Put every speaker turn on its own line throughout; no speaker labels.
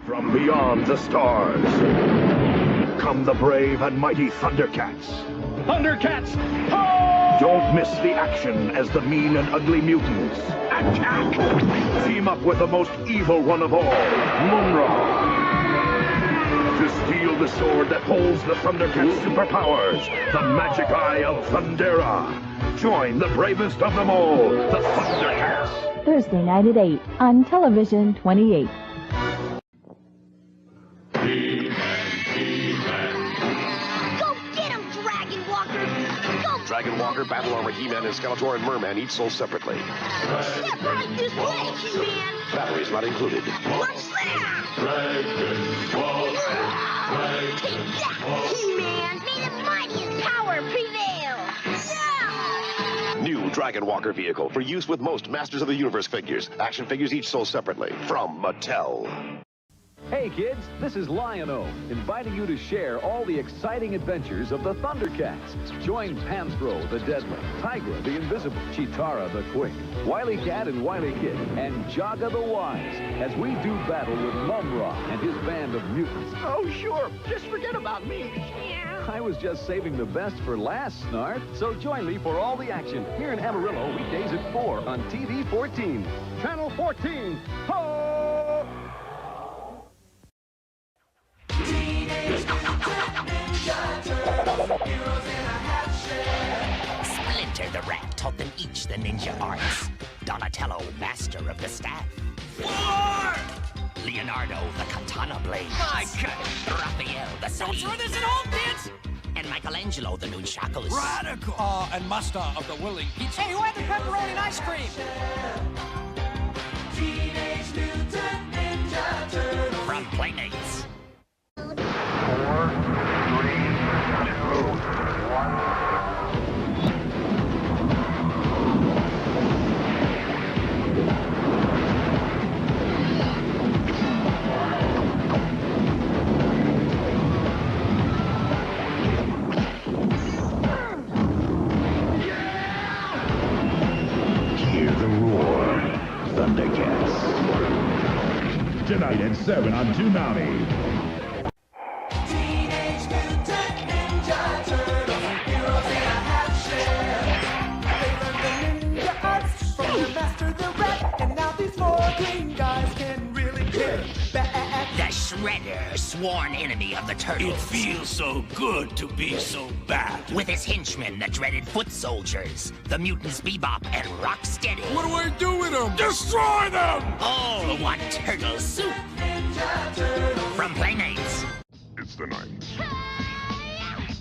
From beyond the stars, come the brave and mighty Thundercats. Thundercats, ho! Don't miss the action as the mean and ugly mutants attack! Team up with the most evil one of all, Moonra. To steal the sword that holds the Thundercats' superpowers, the magic eye of Thundera. Join the bravest of them all, the Thundercats.
Thursday night at 8 on Television 28.
Dragon Walker, Battle Armor, He-Man, and Skeletor and Merman each sold separately.
Step right this way, He-Man!
Batteries not included.
What's that? Dragon Walker! Take that, He-Man! May the mightiest power prevail! Yeah!
New Dragon Walker vehicle for use with most Masters of the Universe figures. Action figures each sold separately from Mattel.
Hey kids, this is Lion-O, inviting you to share all the exciting adventures of the Thundercats. Join Panthro the Deadly, Tigra the Invisible, Chitara the Quick, Wily Cat and Wily Kid, and Jaga the Wise, as we do battle with Mumra and his band of mutants.
Oh, sure. Just forget about me.
I was just saving the best for last, Snart. So join me for all the action here in Amarillo, weekdays at 4 on TV 14. Channel 14. Ho!
Splinter the Rat taught them each the ninja arts. Donatello, master of the staff. War! Leonardo, the katana blade. My goodness! Raphael, the sun. Don't throw this at home, kids! And Michelangelo, the nunchakus.
Radical! And master of the willing pizza.
Hey, who had the pepperoni and ice cream?
Teenage Mutant Ninja Turtles.
From Playmates.
4, 3, 2, 1. Hear the roar, Thundercats.
Tonight at 7 on Toonami.
Teenage Mutant Ninja Turtles. Heroes in a half shell. They learned the ninja arts from their master, the Rat. And now these 4 green guys can really kick back.
The Shredder, sworn enemy of the Turtles.
It feels so good to be so bad.
With his henchmen, the dreaded foot soldiers, the mutants Bebop and Rocksteady.
What do I do with them? Destroy them!
All one turtle soup. From Playmates.
It's the 90s.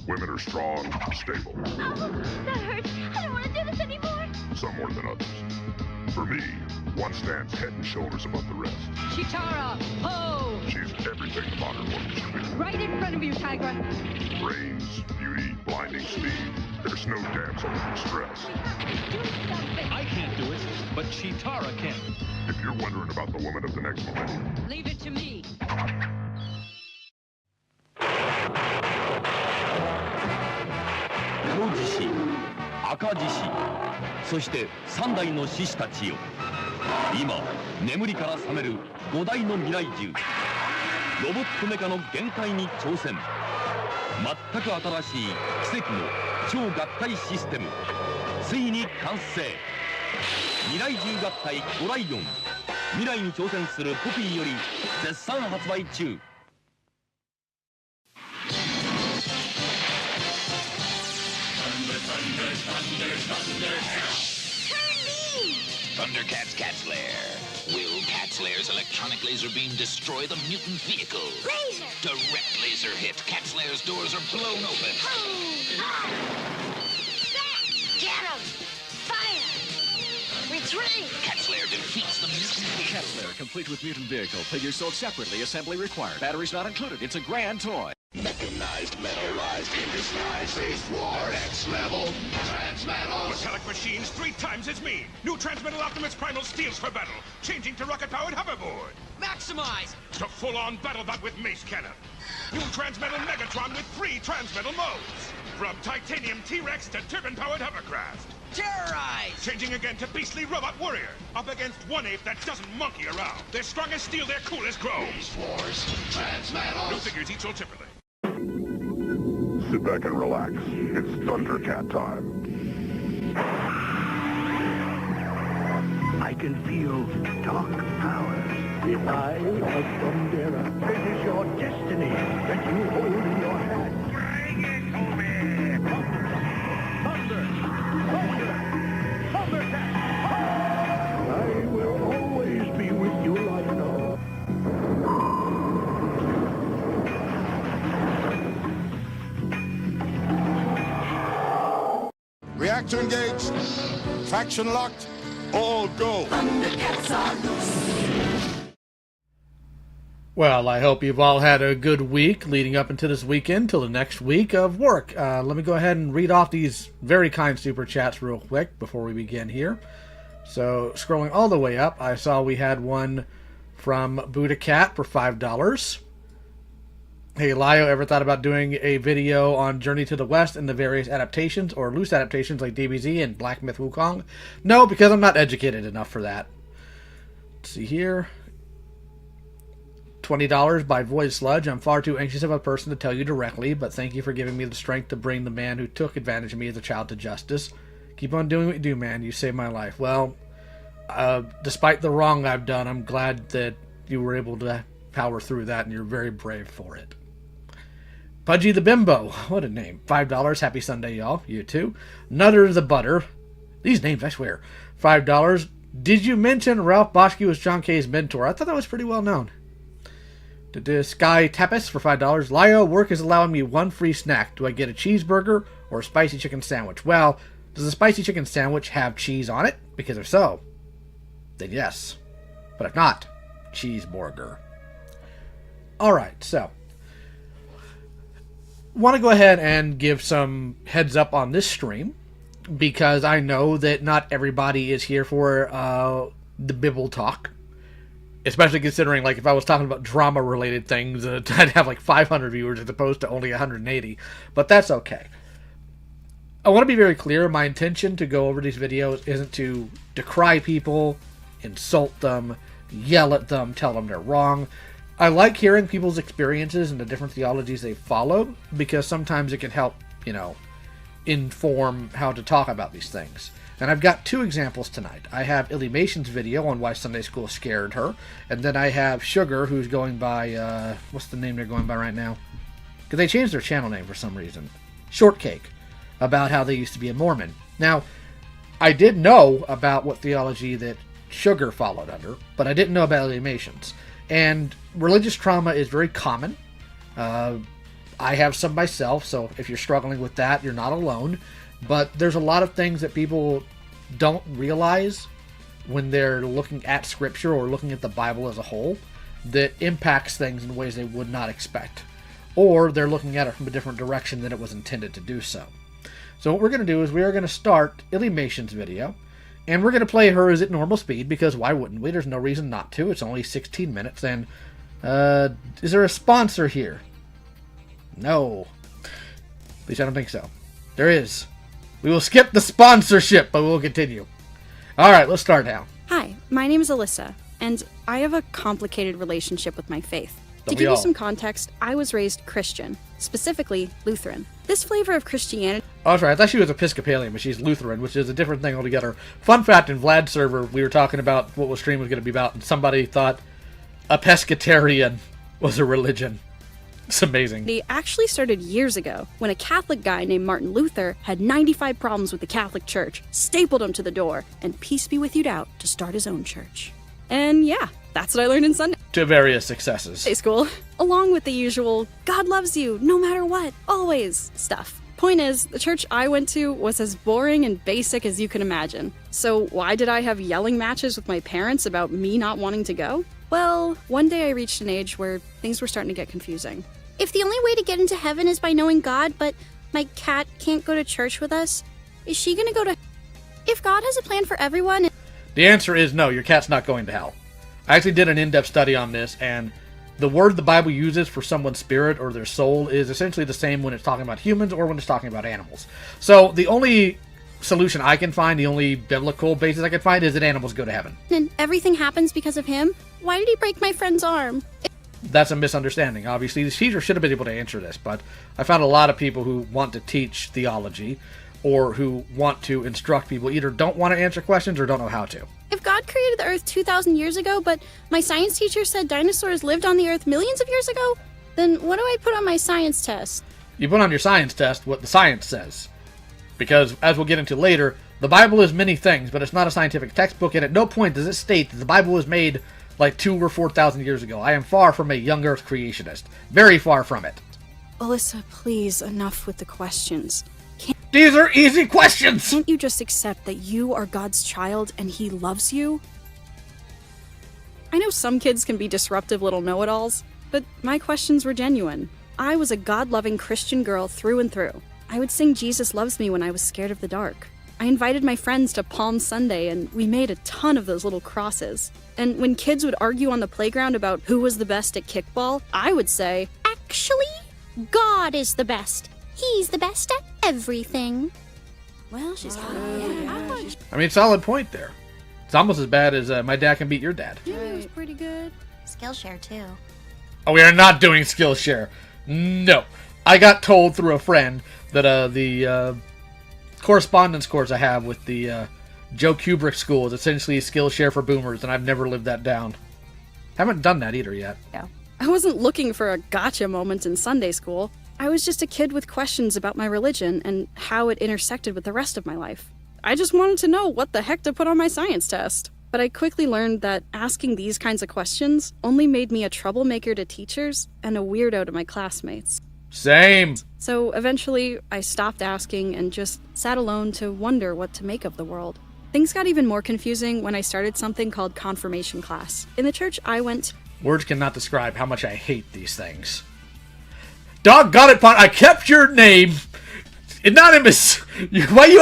Women are strong, stable.
Oh, that hurts. I don't want to do this anymore.
Some more than others. For me, one stands head and shoulders above the rest.
Chitara, ho!
She's everything the modern woman should be.
Right in front of you, Tigra.
Brains, beauty, blinding speed. There's no damsel in distress.
I
can't do it, but Chitara can.
If you're wondering about the woman of the next millennium,
leave it to me.
黒獅子、赤獅子、そして3代の獅子たちよ。今、眠りから覚める5代の未来獣。ロボットメカの限界に挑戦。全く新しい奇跡の超合体システム。ついに完成。未来獣合体5ライオン。未来に挑戦するポピーより絶賛発売中。
Thundercats Cat's Lair. Will Cat's Lair's electronic laser beam destroy the mutant vehicle?
Laser!
Direct laser hit. Cat's Lair's doors are blown open.
Back! Get him! Fire! Retreat!
Cat's Lair defeats the mutant vehicle.
Cat's Lair, complete with mutant vehicle. Figures sold separately, assembly required. Batteries not included. It's a grand toy.
Mechanized, metalized, indisguised, Phase War, X level, Transmetal.
Metallic machines 3 times as mean. New Transmetal Optimus Primal steels for battle, changing to rocket-powered hoverboard.
Maximize!
To full-on BattleBot with mace cannon. New Transmetal Megatron with 3 Transmetal modes. From titanium T-Rex to turbine-powered hovercraft. Terrorize! Changing again to beastly robot warrior. Up against one ape that doesn't monkey around. They're strong as steel, they're cool as crow. New figures each sold separately.
Sit back and relax. It's Thundercat time.
I can feel dark powers. The eye of Thundera. This is your destiny that you hold in your hand. Bring it to me! Thunder! Thundercat! I will always be with you, Lion-O.
Reactor engaged. Traction locked. All go.
Well, I hope you've all had a good week leading up into this weekend till the next week of work. Let me go ahead and read off these very kind super chats real quick before we begin here. So, scrolling all the way up, I saw we had one from Buddha Cat for $5. Hey, Lio, ever thought about doing a video on Journey to the West and the various adaptations or loose adaptations like DBZ and Black Myth Wukong? No, because I'm not educated enough for that. Let's see here. $20 by Void Sludge. I'm far too anxious of a person to tell you directly, but thank you for giving me the strength to bring the man who took advantage of me as a child to justice. Keep on doing what you do, man. You saved my life. Well, despite the wrong I've done, I'm glad that you were able to power through that, and you're very brave for it. Pudgy the Bimbo. What a name. $5. Happy Sunday, y'all. You too. Nutter the Butter. These names, I swear. $5. Did you mention Ralph Boschke was John K's mentor? I thought that was pretty well known. Sky Tapis for $5. Lio, work is allowing me one free snack. Do I get a cheeseburger or a spicy chicken sandwich? Well, does the spicy chicken sandwich have cheese on it? Because if so, then yes. But if not, cheeseburger. Alright, so want to go ahead and give some heads up on this stream, because I know that not everybody is here for the Bibble talk. Especially considering, like, if I was talking about drama-related things, I'd have like 500 viewers as opposed to only 180. But that's okay. I want to be very clear. My intention to go over these videos isn't to decry people, insult them, yell at them, tell them they're wrong. I like hearing people's experiences and the different theologies they follow, because sometimes it can help, inform how to talk about these things. And I've got two examples tonight. I have Illumination's video on why Sunday school scared her, and then I have Sugar, who's going by, what's the name they're going by right now? Because they changed their channel name for some reason. Shortcake, about how they used to be a Mormon. Now, I did know about what theology that Sugar followed under, but I didn't know about Illumination's. And religious trauma is very common. I have some myself, so if you're struggling with that, you're not alone. But there's a lot of things that people don't realize when they're looking at Scripture or looking at the Bible as a whole that impacts things in ways they would not expect. Or they're looking at it from a different direction than it was intended to do so. So what we're going to do is we are going to start Illumination's video, and we're going to play hers at normal speed, because why wouldn't we? There's no reason not to. It's only 16 minutes, and is there a sponsor here? No. At least I don't think so. There is. We will skip the sponsorship, but we'll continue. Alright, let's start now.
Hi, my name is Alyssa, and I have a complicated relationship with my faith. To
Don't
give
we
you
all?
some context, I was raised Christian, specifically Lutheran. This flavor of Christianity...
Oh, that's right. I thought she was Episcopalian, but she's Lutheran, which is a different thing altogether. Fun fact, in Vlad's server, we were talking about what the stream was going to be about, and somebody thought a pescatarian was a religion. It's amazing.
They actually started years ago when a Catholic guy named Martin Luther had 95 problems with the Catholic Church, stapled him to the door, and peace be with you'd out to start his own church. And yeah, that's what I learned in Sunday
To various successes.
school, along with the usual God loves you no matter what, always stuff. Point is, the church I went to was as boring and basic as you can imagine. So why did I have yelling matches with my parents about me not wanting to go? Well, one day I reached an age where things were starting to get confusing.
If the only way to get into heaven is by knowing God, but my cat can't go to church with us, is she gonna go to... If God has a plan for everyone...
The answer is no, your cat's not going to hell. I actually did an in-depth study on this, and the word the Bible uses for someone's spirit or their soul is essentially the same when it's talking about humans or when it's talking about animals. So the only solution I can find, the only biblical basis I can find, is that animals go to heaven.
And everything happens because of him? Why did he break my friend's arm?
That's a misunderstanding. Obviously, the teacher should have been able to answer this, but I found a lot of people who want to teach theology or who want to instruct people either don't want to answer questions or don't know how to.
If God created the Earth 2,000 years ago, but my science teacher said dinosaurs lived on the Earth millions of years ago, then what do I put on my science test?
You put on your science test what the science says. Because, as we'll get into later, the Bible is many things, but it's not a scientific textbook, and at no point does it state that the Bible was made like 2,000 or 4,000 years ago. I am far from a young Earth creationist. Very far from it.
Alyssa, please, enough with the questions.
These are easy questions!
Can't you just accept that you are God's child and he loves you? I know some kids can be disruptive little know-it-alls, but my questions were genuine. I was a God-loving Christian girl through and through. I would sing Jesus Loves Me when I was scared of the dark. I invited my friends to Palm Sunday, and we made a ton of those little crosses. And when kids would argue on the playground about who was the best at kickball, I would say,
Actually, God is the best. He's the best at everything.
Well, she's
I mean, solid point there. It's almost as bad as my dad can beat your dad.
It was pretty good.
Skillshare, too.
Oh, we are not doing Skillshare. No. I got told through a friend that the correspondence course I have with the Joe Kubrick School is essentially Skillshare for boomers, and I've never lived that down. Haven't done that either yet.
Yeah. I wasn't looking for a gotcha moment in Sunday school. I was just a kid with questions about my religion and how it intersected with the rest of my life. I just wanted to know what the heck to put on my science test. But I quickly learned that asking these kinds of questions only made me a troublemaker to teachers and a weirdo to my classmates.
Same.
So eventually, I stopped asking and just sat alone to wonder what to make of the world. Things got even more confusing when I started something called confirmation class. In the church I went...
Words cannot describe how much I hate these things. Doggone it, Pot! I kept your name! Anonymous! Why you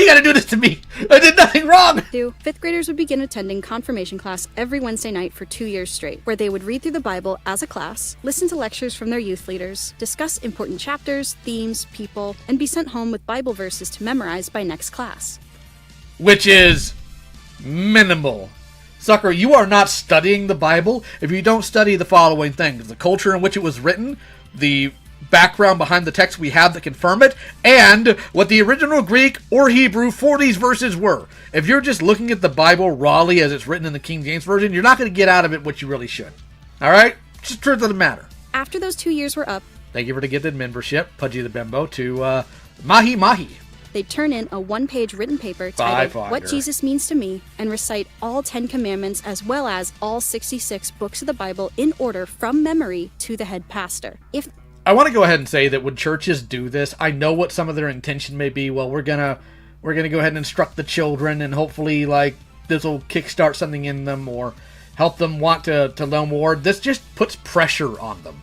gotta do this to me? I did nothing wrong!
Fifth graders would begin attending confirmation class every Wednesday night for 2 years straight, where they would read through the Bible as a class, listen to lectures from their youth leaders, discuss important chapters, themes, people, and be sent home with Bible verses to memorize by next class.
Which is minimal. Sucker, you are not studying the Bible if you don't study the following things: the culture in which it was written, the background behind the text we have that confirm it, and what the original Greek or Hebrew for these verses were. If you're just looking at the Bible rawly as it's written in the King James Version, you're not going to get out of it what you really should. Alright? Just the truth of the matter.
After those 2 years were up,
thank you for the gifted membership, Pudgy the Bimbo, to Mahi Mahi.
They'd turn in a one-page written paper titled What Jesus Means to Me and recite all 10 commandments as well as all 66 books of the Bible in order from memory to the head pastor.
I want to go ahead and say that when churches do this, I know what some of their intention may be. Well, we're gonna go ahead and instruct the children, and hopefully, like, this will kickstart something in them or help them want to know more. This just puts pressure on them.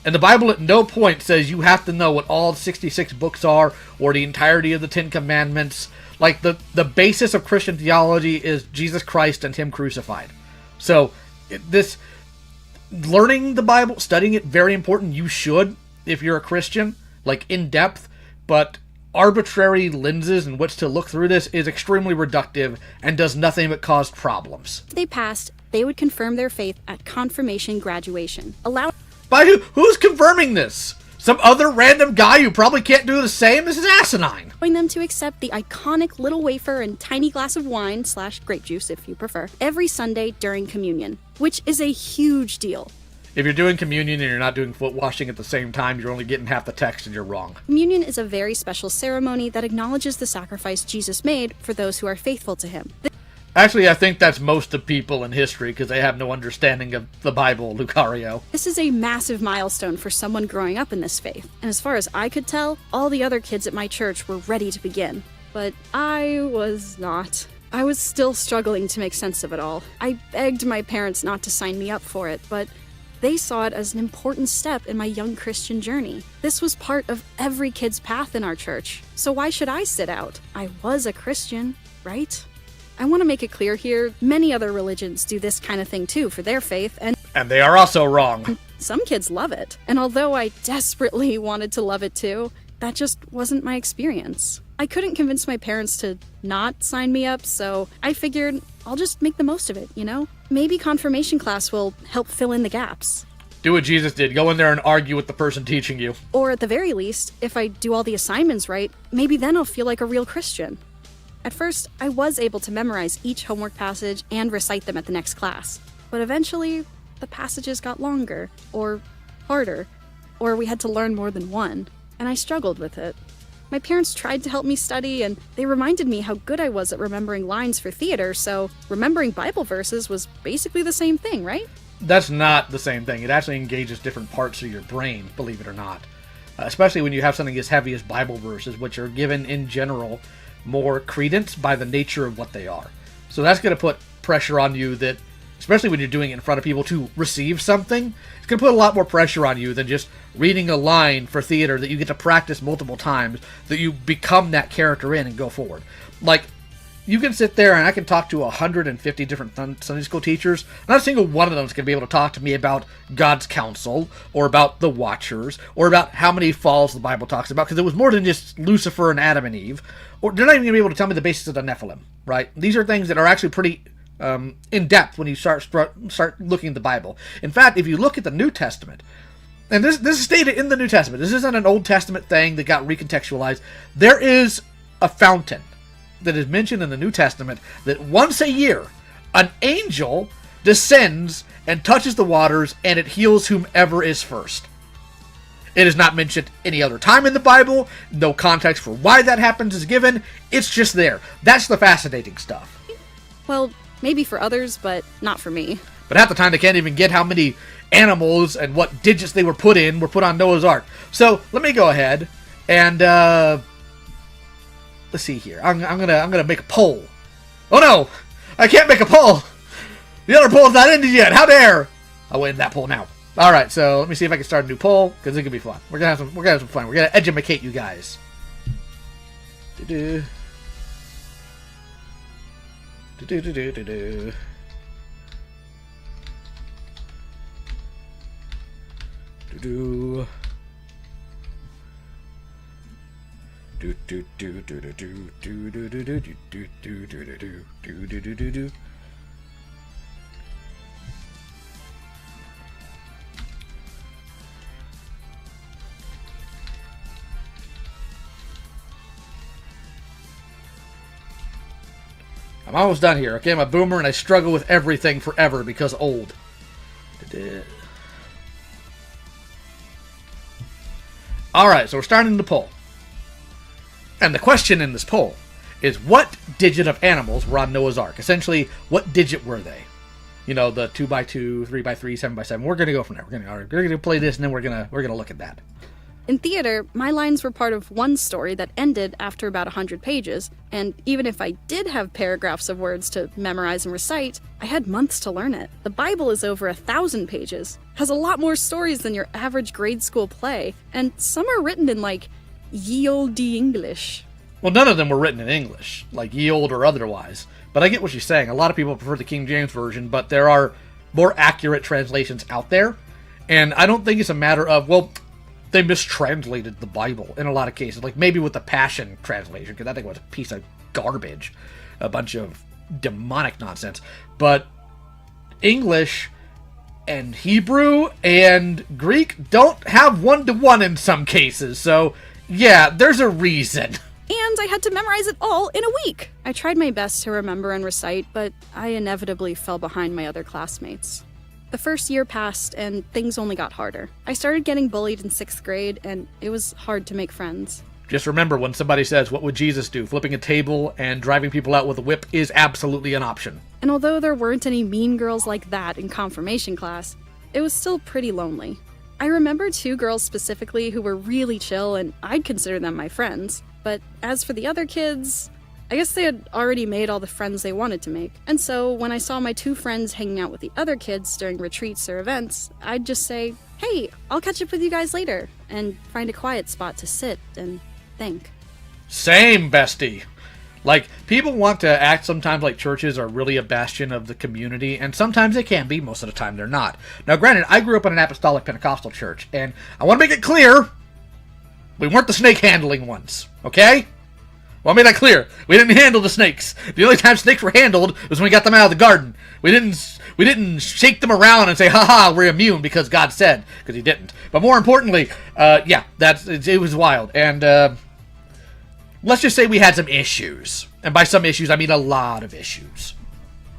And the Bible at no point says you have to know what all 66 books are or the entirety of the 10 Commandments. Like, the basis of Christian theology is Jesus Christ and Him crucified. So, learning the Bible, studying it, very important. You should, if you're a Christian, like, in depth, but arbitrary lenses in which to look through this is extremely reductive and does nothing but cause problems.
If they passed, they would confirm their faith at confirmation graduation.
By who's confirming this? Some other random guy who probably can't do the same? This is asinine.
Allowing them to accept the iconic little wafer and tiny glass of wine / grape juice, if you prefer, every Sunday during communion, which is a huge deal.
If you're doing communion and you're not doing foot washing at the same time, you're only getting half the text and you're wrong.
Communion is a very special ceremony that acknowledges the sacrifice Jesus made for those who are faithful to Him.
Actually, I think that's most of people in history because they have no understanding of the Bible, Lucario.
This is a massive milestone for someone growing up in this faith, and as far as I could tell, all the other kids at my church were ready to begin. But I was not. I was still struggling to make sense of it all. I begged my parents not to sign me up for it, but they saw it as an important step in my young Christian journey. This was part of every kid's path in our church, so why should I sit out? I was a Christian, right? I want to make it clear here, many other religions do this kind of thing too for their faith, and
they are also wrong.
Some kids love it. And although I desperately wanted to love it too, that just wasn't my experience. I couldn't convince my parents to not sign me up, so I figured I'll just make the most of it, you know? Maybe confirmation class will help fill in the gaps.
Do what Jesus did. Go in there and argue with the person teaching you.
Or at the very least, if I do all the assignments right, maybe then I'll feel like a real Christian. At first, I was able to memorize each homework passage and recite them at the next class. But eventually, the passages got longer, or harder, or we had to learn more than one, and I struggled with it. My parents tried to help me study, and they reminded me how good I was at remembering lines for theater, so remembering Bible verses was basically the same thing, right?
That's not the same thing. It actually engages different parts of your brain, believe it or not. Especially when you have something as heavy as Bible verses, which are given in general more credence by the nature of what they are. So that's going to put pressure on you that, especially when you're doing it in front of people to receive something, it's going to put a lot more pressure on you than just reading a line for theater that you get to practice multiple times, that you become that character in and go forward. Like, you can sit there and I can talk to 150 different Sunday school teachers. Not a single one of them is going to be able to talk to me about God's counsel, or about the Watchers, or about how many falls the Bible talks about, because it was more than just Lucifer and Adam and Eve. Or they're not even going to be able to tell me the basis of the Nephilim, right? These are things that are actually pretty in depth when you start looking at the Bible. In fact, if you look at the New Testament, and this is stated in the New Testament, this isn't an Old Testament thing that got recontextualized. There is a fountain that is mentioned in the New Testament that once a year an angel descends and touches the waters, and it heals whomever is first. It is not mentioned any other time in the Bible. No context for why that happens is given. It's just there. That's the fascinating stuff.
Well, maybe for others, but not for me.
But half the time they can't even get how many animals and what digits they were put on Noah's Ark. So let me go ahead and let's see here. I'm gonna make a poll. Oh no, I can't make a poll. The other poll's not ended yet. How dare! I'll win that poll now. All right, so let me see if I can start a new poll, because it could be fun. We're gonna have some fun. We're gonna edumacate you guys. Do-do. Do-do-do-do-do-do. Do-do. Do-do-do-do-do-do-do-do-do-do-do-do-do-do-do-do-do. I'm almost done here, okay? I'm a boomer and I struggle with everything forever because old. Alright, so we're starting the poll. And the question in this poll is, what digit of animals were on Noah's Ark? Essentially, what digit were they? You know, the 2x2, 3x3, 7x7. We're going to go from there. We're going to play this, and then we're going to look at that.
In theater, my lines were part of one story that ended after about 100 pages, and even if I did have paragraphs of words to memorize and recite, I had months to learn it. The Bible is over 1,000 pages, has a lot more stories than your average grade school play, and some are written in, like, ye olde English.
Well, none of them were written in English, like ye olde or otherwise, but I get what she's saying. A lot of people prefer the King James Version, but there are more accurate translations out there, and I don't think it's a matter of, well, they mistranslated the Bible in a lot of cases. Like maybe with the Passion translation, because I think it was a piece of garbage. A bunch of demonic nonsense. But English and Hebrew and Greek don't have one-to-one in some cases. So, yeah, there's a reason.
And I had to memorize it all in a week. I tried my best to remember and recite, but I inevitably fell behind my other classmates. The first year passed, and things only got harder. I started getting bullied in 6th grade, and it was hard to make friends.
Just remember, when somebody says, what would Jesus do? Flipping a table and driving people out with a whip is absolutely an option.
And although there weren't any mean girls like that in confirmation class, it was still pretty lonely. I remember 2 girls specifically who were really chill, and I'd consider them my friends. But as for the other kids, I guess they had already made all the friends they wanted to make. And so when I saw my 2 friends hanging out with the other kids during retreats or events, I'd just say, hey, I'll catch up with you guys later, and find a quiet spot to sit and think.
Same, bestie. Like, people want to act sometimes like churches are really a bastion of the community, and sometimes they can be, most of the time they're not. Now, granted, I grew up in an apostolic Pentecostal church, and I want to make it clear, we weren't the snake-handling ones, okay? Well, I made that clear. We didn't handle the snakes. The only time snakes were handled was when we got them out of the garden. We didn't shake them around and say, "Ha, we're immune," because God said, because He didn't. But more importantly, it was wild. And let's just say we had some issues. And by some issues, I mean a lot of issues.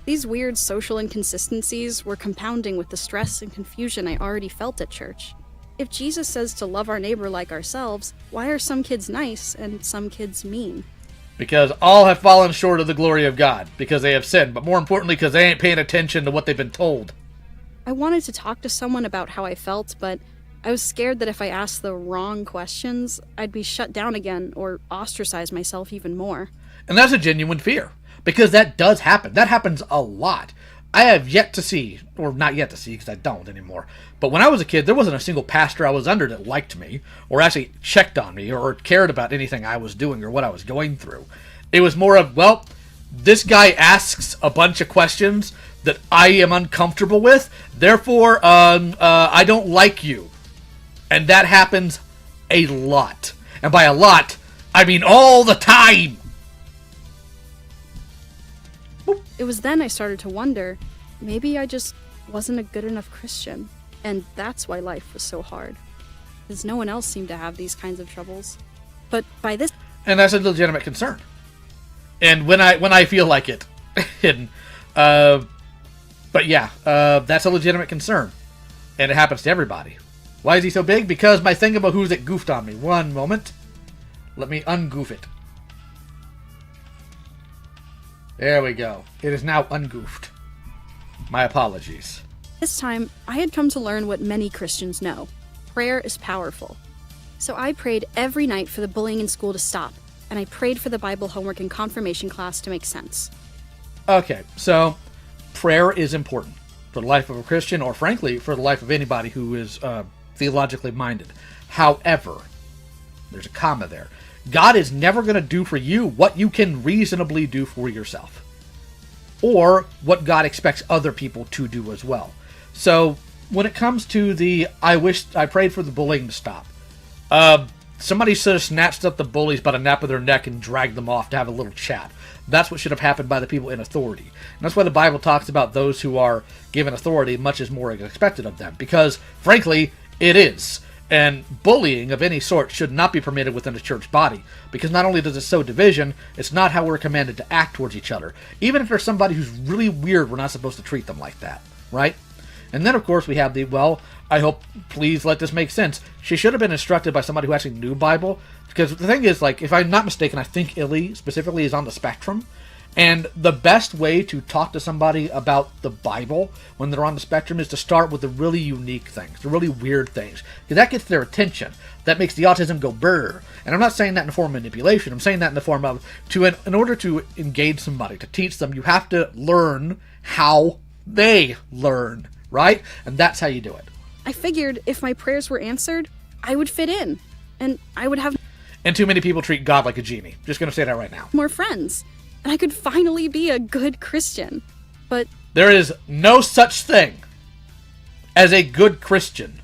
These weird social inconsistencies were compounding with the stress and confusion I already felt at church. If Jesus says to love our neighbor like ourselves, why are some kids nice and some kids mean?
Because all have fallen short of the glory of God, because they have sinned, but more importantly, because they ain't paying attention to what they've been told.
I wanted to talk to someone about how I felt, but I was scared that if I asked the wrong questions, I'd be shut down again or ostracize myself even more.
And that's a genuine fear, because that does happen. That happens a lot. I have yet to see, or not yet to see, because I don't anymore, but when I was a kid, there wasn't a single pastor I was under that liked me, or actually checked on me, or cared about anything I was doing or what I was going through. It was more of, well, this guy asks a bunch of questions that I am uncomfortable with, therefore, I don't like you. And that happens a lot. And by a lot, I mean all the time.
It was then I started to wonder, maybe I just wasn't a good enough Christian, and that's why life was so hard. Because no one else seemed to have these kinds of troubles. But by this...
And that's a legitimate concern. And when I feel like it, hidden. But yeah, that's a legitimate concern. And it happens to everybody. Why is he so big? Because my thingamahoo's it goofed on me. One moment. Let me ungoof it. There we go. It is now ungoofed. My apologies.
This time, I had come to learn what many Christians know. Prayer is powerful. So I prayed every night for the bullying in school to stop, and I prayed for the Bible homework in confirmation class to make sense.
Okay, so prayer is important for the life of a Christian, or frankly, for the life of anybody who is theologically minded. However, there's a comma there. God is never going to do for you what you can reasonably do for yourself, or what God expects other people to do as well. So when it comes to the I prayed for the bullying to stop, somebody should have snatched up the bullies by the nape of their neck and dragged them off to have a little chat. That's what should have happened by the people in authority. And that's why the Bible talks about those who are given authority, much as more is expected of them, because frankly it is. And bullying of any sort should not be permitted within a church body, because not only does it sow division, it's not how we're commanded to act towards each other. Even if there's somebody who's really weird, we're not supposed to treat them like that, right? And then, of course, we have the, well, I hope, please let this make sense. She should have been instructed by somebody who actually knew Bible, because the thing is, like, if I'm not mistaken, I think Illy specifically is on the spectrum. And the best way to talk to somebody about the Bible when they're on the spectrum is to start with the really unique things, the really weird things. Because that gets their attention. That makes the autism go brr. And I'm not saying that in the form of manipulation. I'm saying that in the form of, in order to engage somebody, to teach them, you have to learn how they learn, right? And that's how you do it.
I figured if my prayers were answered, I would fit in. And I would have...
And too many people treat God like a genie. Just going to say that right now.
More friends. And I could finally be a good Christian. But
there is no such thing as a good Christian.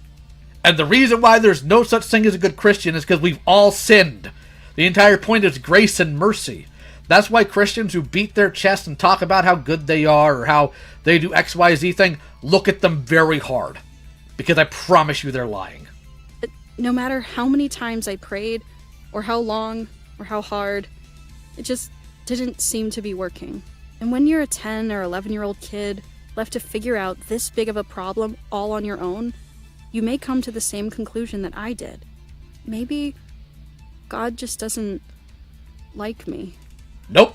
And the reason why there's no such thing as a good Christian is because we've all sinned. The entire point is grace and mercy. That's why Christians who beat their chest and talk about how good they are or how they do XYZ thing, look at them very hard. Because I promise you they're lying.
No matter how many times I prayed, or how long, or how hard, it just didn't seem to be working. And when you're a 10 or 11-year-old kid left to figure out this big of a problem all on your own, you may come to the same conclusion that I did. Maybe God just doesn't like me.
Nope.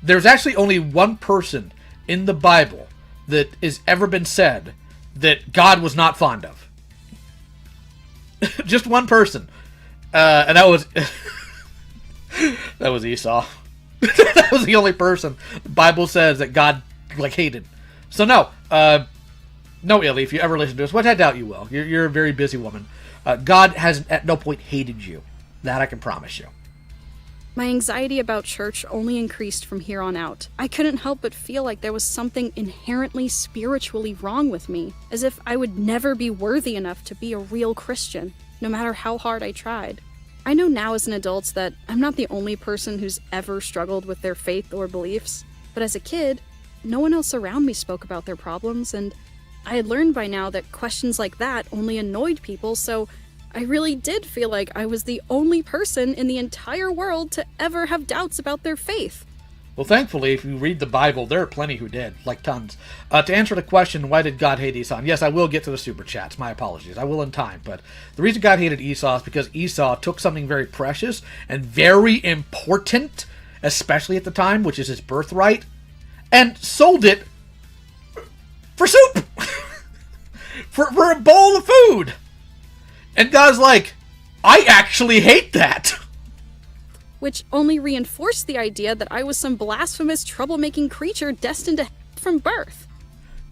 There's actually only one person in the Bible that has ever been said that God was not fond of. Just one person. And that was that was Esau. That was the only person the Bible says that God hated. So no, Illy, if you ever listen to us, which I doubt you will. You're a very busy woman. God has at no point hated you. That I can promise you.
My anxiety about church only increased from here on out. I couldn't help but feel like there was something inherently spiritually wrong with me, as if I would never be worthy enough to be a real Christian, no matter how hard I tried. I know now as an adult that I'm not the only person who's ever struggled with their faith or beliefs, but as a kid, no one else around me spoke about their problems, and I had learned by now that questions like that only annoyed people, so I really did feel like I was the only person in the entire world to ever have doubts about their faith.
Well, thankfully, if you read the Bible, there are plenty who did, like tons. To answer the question, why did God hate Esau? And yes, I will get to the super chats. My apologies. I will in time. But the reason God hated Esau is because Esau took something very precious and very important, especially at the time, which is his birthright, and sold it for soup. for a bowl of food. And God's like, I actually hate that.
Which only reinforced the idea that I was some blasphemous, troublemaking creature destined to from birth.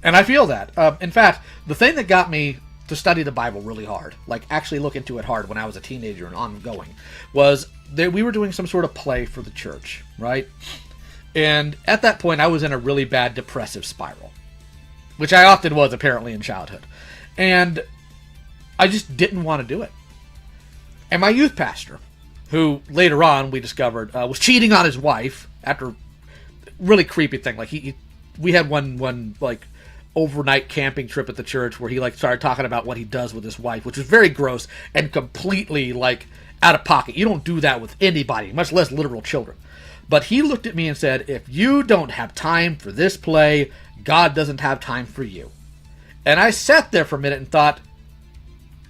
And I feel that. In fact, the thing that got me to study the Bible really hard, like actually look into it hard when I was a teenager and ongoing, was that we were doing some sort of play for the church, right? And at that point, I was in a really bad depressive spiral, which I often was apparently in childhood. And I just didn't want to do it. And my youth pastor, who later on we discovered was cheating on his wife after really creepy thing. Like we had one like overnight camping trip at the church where he like started talking about what he does with his wife, which was very gross and completely like out of pocket. You don't do that with anybody, much less literal children. But he looked at me and said, if you don't have time for this play, God doesn't have time for you. And I sat there for a minute and thought,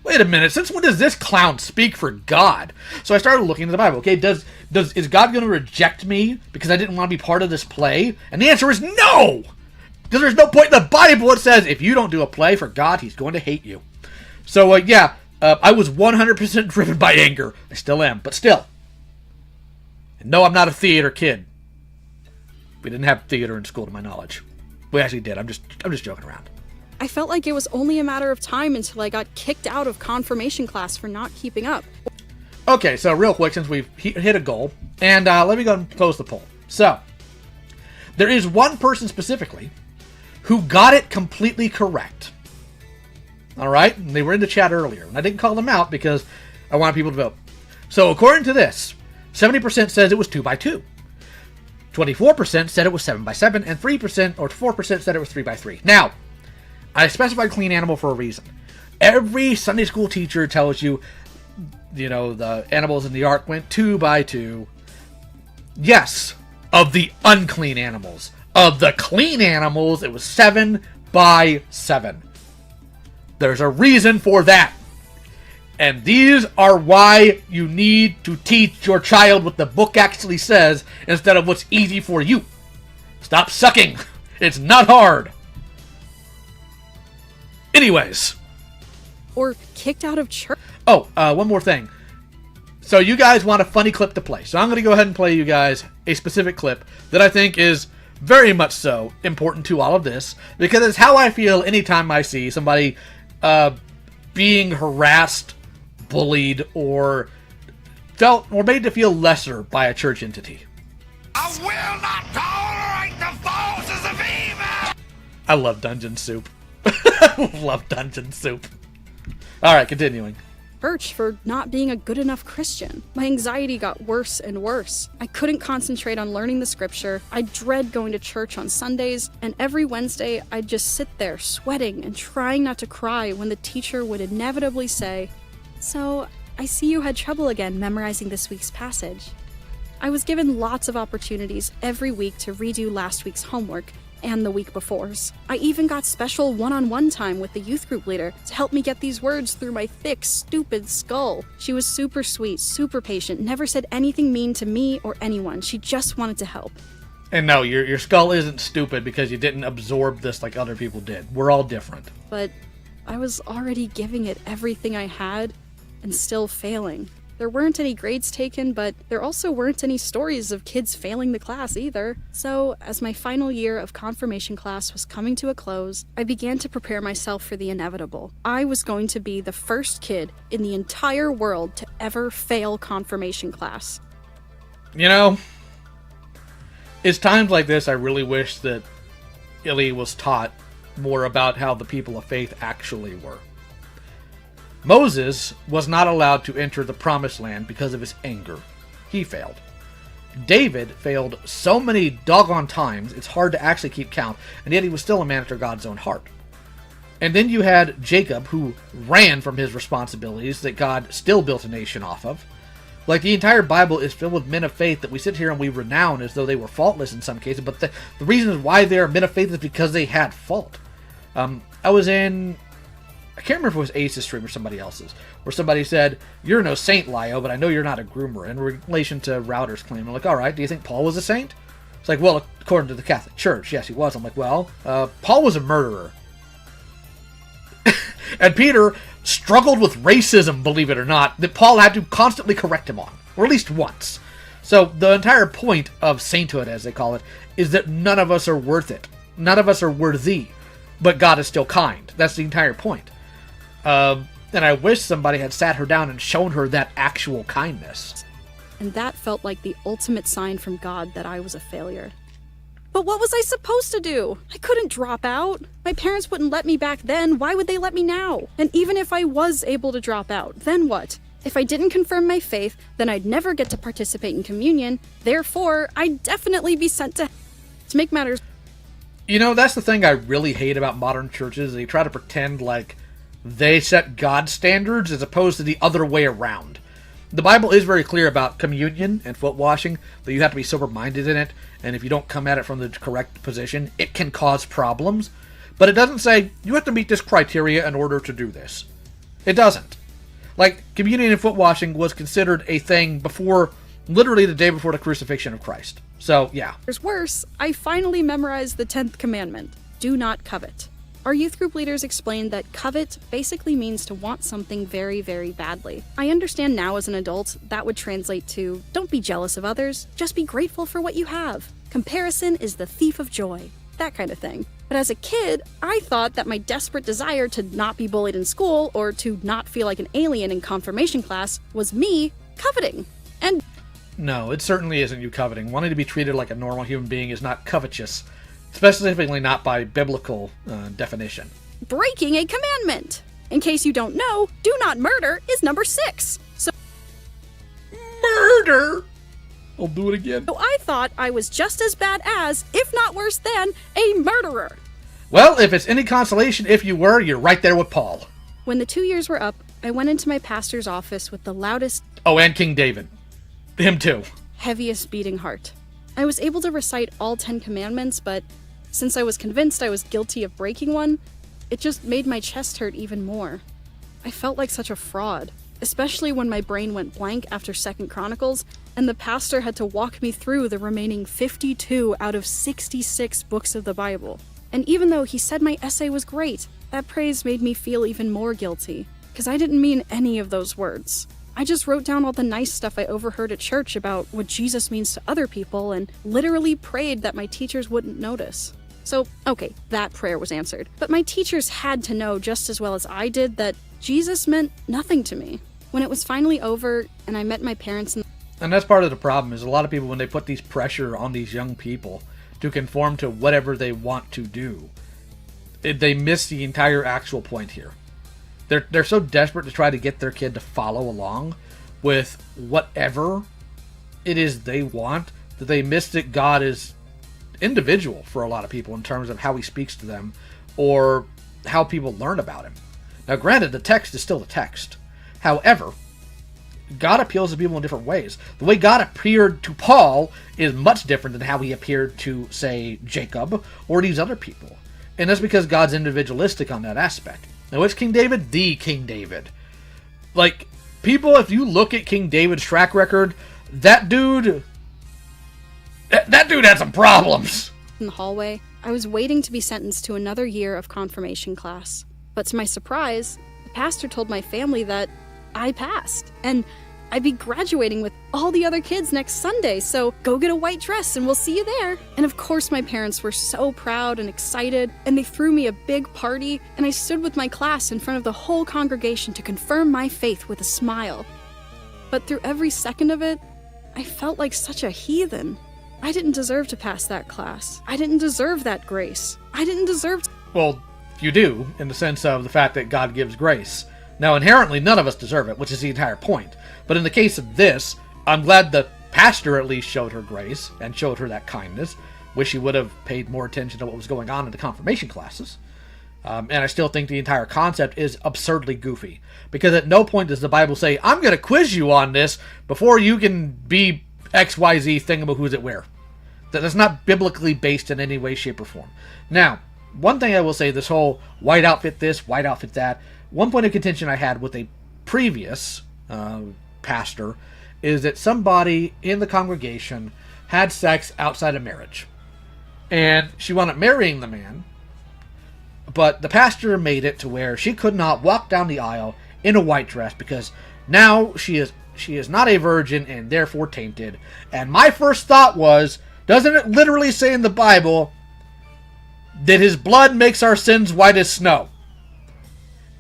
wait a minute, since when does this clown speak for God? So I started looking into the Bible. Okay, is God going to reject me because I didn't want to be part of this play? And the answer is no! Because there's no point in the Bible it says, if you don't do a play for God, he's going to hate you. So, I was 100% driven by anger. I still am, but still. And no, I'm not a theater kid. We didn't have theater in school, to my knowledge. We actually did. I'm just joking around.
I felt like it was only a matter of time until I got kicked out of confirmation class for not keeping up.
Okay, so real quick, since we've hit a goal, and let me go and close the poll. So, there is one person specifically who got it completely correct. Alright? And they were in the chat earlier, and I didn't call them out because I wanted people to vote. So, according to this, 70% says it was 2x2. 24% said it was 7x7, and 3% or 4% said it was 3x3. Now, I specified clean animal for a reason. Every Sunday school teacher tells you, the animals in the ark went 2x2. Yes, of the unclean animals. Of the clean animals, it was 7x7. There's a reason for that. And these are why you need to teach your child what the book actually says instead of what's easy for you. Stop sucking. It's not hard. Anyways.
Or kicked out of church.
Oh, one more thing. So you guys want a funny clip to play. So I'm going to go ahead and play you guys a specific clip that I think is very much so important to all of this. Because it's how I feel anytime I see somebody being harassed, bullied, or made to feel lesser by a church entity.
I will not tolerate the forces of evil!
I love Dungeon Soup. Love Dungeon Soup. Alright, continuing.
Church for not being a good enough Christian. My anxiety got worse and worse. I couldn't concentrate on learning the scripture. I dread going to church on Sundays, and every Wednesday I'd just sit there sweating and trying not to cry when the teacher would inevitably say, "So, I see you had trouble again memorizing this week's passage." I was given lots of opportunities every week to redo last week's homework, and the week before's. I even got special one-on-one time with the youth group leader to help me get these words through my thick, stupid skull. She was super sweet, super patient, never said anything mean to me or anyone. She just wanted to help.
And no, your skull isn't stupid because you didn't absorb this like other people did. We're all different.
But I was already giving it everything I had and still failing. There weren't any grades taken, but there also weren't any stories of kids failing the class either. So, as my final year of confirmation class was coming to a close, I began to prepare myself for the inevitable. I was going to be the first kid in the entire world to ever fail confirmation class.
It's times like this I really wish that Illy was taught more about how the people of faith actually were. Moses was not allowed to enter the promised land because of his anger. He failed. David failed so many doggone times, it's hard to actually keep count, and yet he was still a man after God's own heart. And then you had Jacob, who ran from his responsibilities that God still built a nation off of. Like, the entire Bible is filled with men of faith that we sit here and we renown as though they were faultless in some cases, but the reason why they are men of faith is because they had fault. I was in... I can't remember if it was Ace's stream or somebody else's, where somebody said, "You're no saint, Lio, but I know you're not a groomer," in relation to Router's claim. I'm like, alright, do you think Paul was a saint? It's like, well, according to the Catholic Church, yes, he was. I'm like, well, Paul was a murderer. And Peter struggled with racism, believe it or not, that Paul had to constantly correct him on, or at least once. So the entire point of sainthood, as they call it, is that none of us are worth it. None of us are worthy, but God is still kind. That's the entire point. And I wish somebody had sat her down and shown her that actual kindness.
And that felt like the ultimate sign from God that I was a failure. But what was I supposed to do? I couldn't drop out. My parents wouldn't let me back then. Why would they let me now? And even if I was able to drop out, then what? If I didn't confirm my faith, then I'd never get to participate in communion. Therefore, I'd definitely be sent to make matters.
You know, that's the thing I really hate about modern churches. They try to pretend like they set God's standards as opposed to the other way around. The Bible is very clear about communion and foot washing, that you have to be sober-minded in it, and if you don't come at it from the correct position, it can cause problems. But it doesn't say, you have to meet this criteria in order to do this. It doesn't. Like, communion and foot washing was considered a thing before, literally the day before the crucifixion of Christ. So, yeah.
There's worse. I finally memorized the 10th commandment. Do not covet. Our youth group leaders explained that covet basically means to want something very, very badly. I understand now as an adult that would translate to, don't be jealous of others, just be grateful for what you have. Comparison is the thief of joy. That kind of thing. But as a kid, I thought that my desperate desire to not be bullied in school or to not feel like an alien in confirmation class was me coveting. And
no, it certainly isn't you coveting. Wanting to be treated like a normal human being is not covetous. Specifically not by biblical definition.
Breaking a commandment. In case you don't know, do not murder is number 6. So
murder? I'll do it again.
So I thought I was just as bad as, if not worse than, a murderer.
Well, if it's any consolation, if you were, you're right there with Paul.
When the 2 years were up, I went into my pastor's office with the loudest...
Oh, and King David. Him too.
Heaviest beating heart. I was able to recite all 10 commandments, but since I was convinced I was guilty of breaking one, it just made my chest hurt even more. I felt like such a fraud, especially when my brain went blank after 2nd Chronicles, and the pastor had to walk me through the remaining 52 out of 66 books of the Bible. And even though he said my essay was great, that praise made me feel even more guilty, because I didn't mean any of those words. I just wrote down all the nice stuff I overheard at church about what Jesus means to other people and literally prayed that my teachers wouldn't notice. So, okay, that prayer was answered. But my teachers had to know just as well as I did that Jesus meant nothing to me. When it was finally over and I met my parents
and that's part of the problem, is a lot of people, when they put these pressure on these young people to conform to whatever they want to do, they miss the entire actual point here. They're so desperate to try to get their kid to follow along with whatever it is they want that they miss that God is individual for a lot of people in terms of how he speaks to them or how people learn about him. Now, granted, the text is still the text. However, God appeals to people in different ways. The way God appeared to Paul is much different than how he appeared to, say, Jacob or these other people. And that's because God's individualistic on that aspect. Now, what's King David? The King David. Like, people, if you look at King David's track record, that dude had some problems.
In the hallway, I was waiting to be sentenced to another year of confirmation class. But to my surprise, the pastor told my family that I passed, and I'd be graduating with all the other kids next Sunday, so go get a white dress and we'll see you there. And of course my parents were so proud and excited, and they threw me a big party, and I stood with my class in front of the whole congregation to confirm my faith with a smile. But through every second of it, I felt like such a heathen. I didn't deserve to pass that class. I didn't deserve that grace. I didn't deserve to...
Well, you do, in the sense of the fact that God gives grace. Now, inherently, none of us deserve it, which is the entire point. But in the case of this, I'm glad the pastor at least showed her grace and showed her that kindness. Wish he would have paid more attention to what was going on in the confirmation classes. And I still think the entire concept is absurdly goofy. Because at no point does the Bible say, I'm going to quiz you on this before you can be XYZ thingamahoo's it where. That's not biblically based in any way, shape, or form. Now, one thing I will say, this whole white outfit this, white outfit that, one point of contention I had with a previous pastor is that somebody in the congregation had sex outside of marriage. And she wound up marrying the man, but the pastor made it to where she could not walk down the aisle in a white dress because now she is not a virgin and therefore tainted. And my first thought was, doesn't it literally say in the Bible that his blood makes our sins white as snow?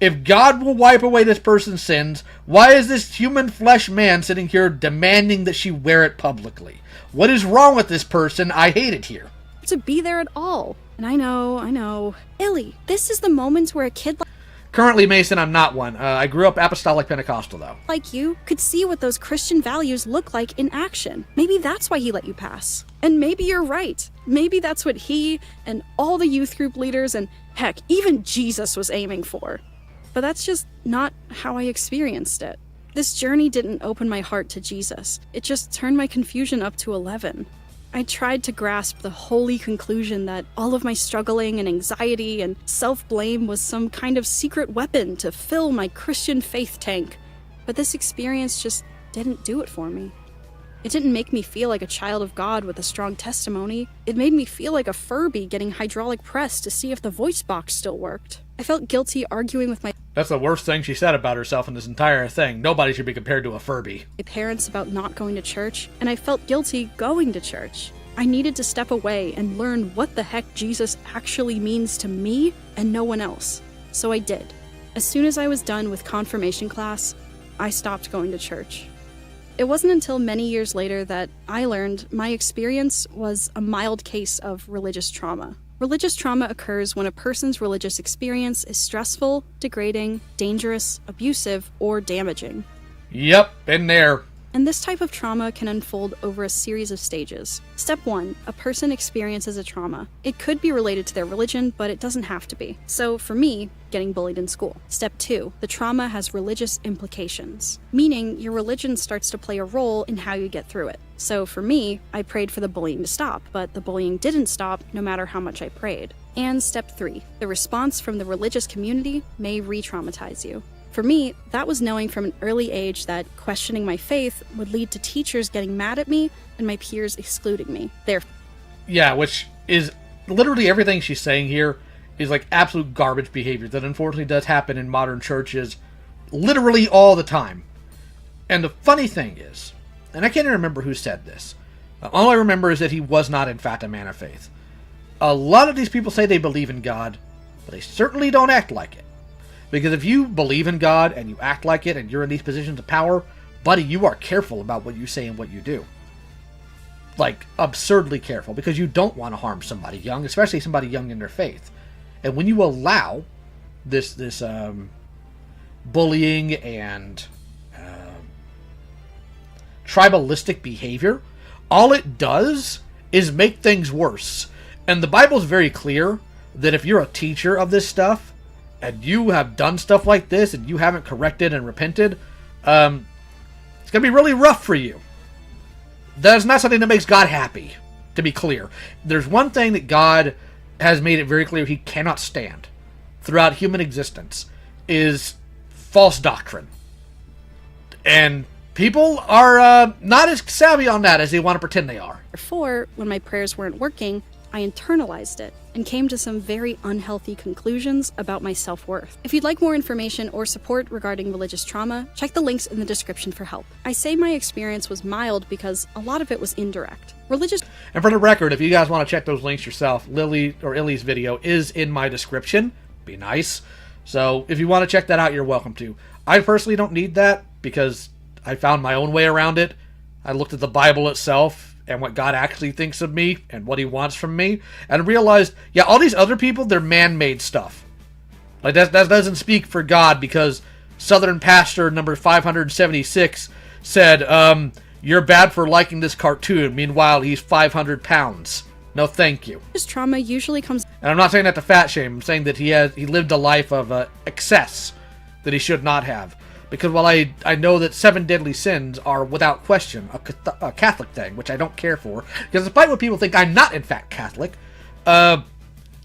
If God will wipe away this person's sins, why is this human flesh man sitting here demanding that she wear it publicly? What is wrong with this person? I hate it here.
To be there at all. And I know. Illy, this is the moment where a kid
Currently, Mason, I'm not one. I grew up Apostolic Pentecostal, though.
like you could see what those Christian values look like in action. Maybe that's why he let you pass. And maybe you're right. Maybe that's what he and all the youth group leaders and, heck, even Jesus was aiming for. But that's just not how I experienced it. This journey didn't open my heart to Jesus. It just turned my confusion up to 11. I tried to grasp the holy conclusion that all of my struggling and anxiety and self-blame was some kind of secret weapon to fill my Christian faith tank. But this experience just didn't do it for me. It didn't make me feel like a child of God with a strong testimony. It made me feel like a Furby getting hydraulic pressed to see if the voice box still worked. I felt guilty arguing with my
That's the worst thing she said about herself in this entire thing. Nobody should be compared to a Furby.
parents about not going to church, and I felt guilty going to church. I needed to step away and learn what the heck Jesus actually means to me and no one else. So I did. As soon as I was done with confirmation class, I stopped going to church. It wasn't until many years later that I learned my experience was a mild case of religious trauma. Religious trauma occurs when a person's religious experience is stressful, degrading, dangerous, abusive, or damaging.
Yep, been there.
And this type of trauma can unfold over a series of stages. Step 1, a person experiences a trauma. It could be related to their religion, but it doesn't have to be. So for me, getting bullied in school. Step 2, the trauma has religious implications, meaning your religion starts to play a role in how you get through it. So for me, I prayed for the bullying to stop, but the bullying didn't stop no matter how much I prayed. And step 3, the response from the religious community may re-traumatize you. For me, that was knowing from an early age that questioning my faith would lead to teachers getting mad at me and my peers excluding me.
Yeah, which is literally everything she's saying here is like absolute garbage behavior that unfortunately does happen in modern churches literally all the time. And the funny thing is, and I can't even remember who said this, all I remember is that he was not in fact a man of faith. A lot of these people say they believe in God, but they certainly don't act like it. Because if you believe in God and you act like it and you're in these positions of power, buddy, you are careful about what you say and what you do. Like, absurdly careful, because you don't want to harm somebody young, especially somebody young in their faith. And when you allow this bullying and tribalistic behavior, all it does is make things worse. And the Bible's very clear that if you're a teacher of this stuff, and you have done stuff like this, and you haven't corrected and repented, it's going to be really rough for you. That's not something that makes God happy, to be clear. There's one thing that God has made it very clear he cannot stand throughout human existence, is false doctrine. And people are not as savvy on that as they want to pretend they are.
Therefore, when my prayers weren't working, I internalized it and came to some very unhealthy conclusions about my self-worth. If you'd like more information or support regarding religious trauma, check the links in the description for help. I say my experience was mild because a lot of it was indirect.
And for the record, if you guys want to check those links yourself, Illy's video is in my description. Be nice. So if you want to check that out, you're welcome to. I personally don't need that because I found my own way around it. I looked at the Bible itself and what God actually thinks of me and what he wants from me, and realized, yeah, all these other people, they're man-made stuff. Like, that doesn't speak for God, because Southern Pastor number 576 said, you're bad for liking this cartoon. Meanwhile, he's 500 pounds. No, thank you.
His trauma usually comes...
And I'm not saying that to fat shame. I'm saying that he lived a life of excess that he should not have. Because while I know that 7 deadly sins are, without question, a Catholic thing, which I don't care for, because despite what people think, I'm not, in fact, Catholic,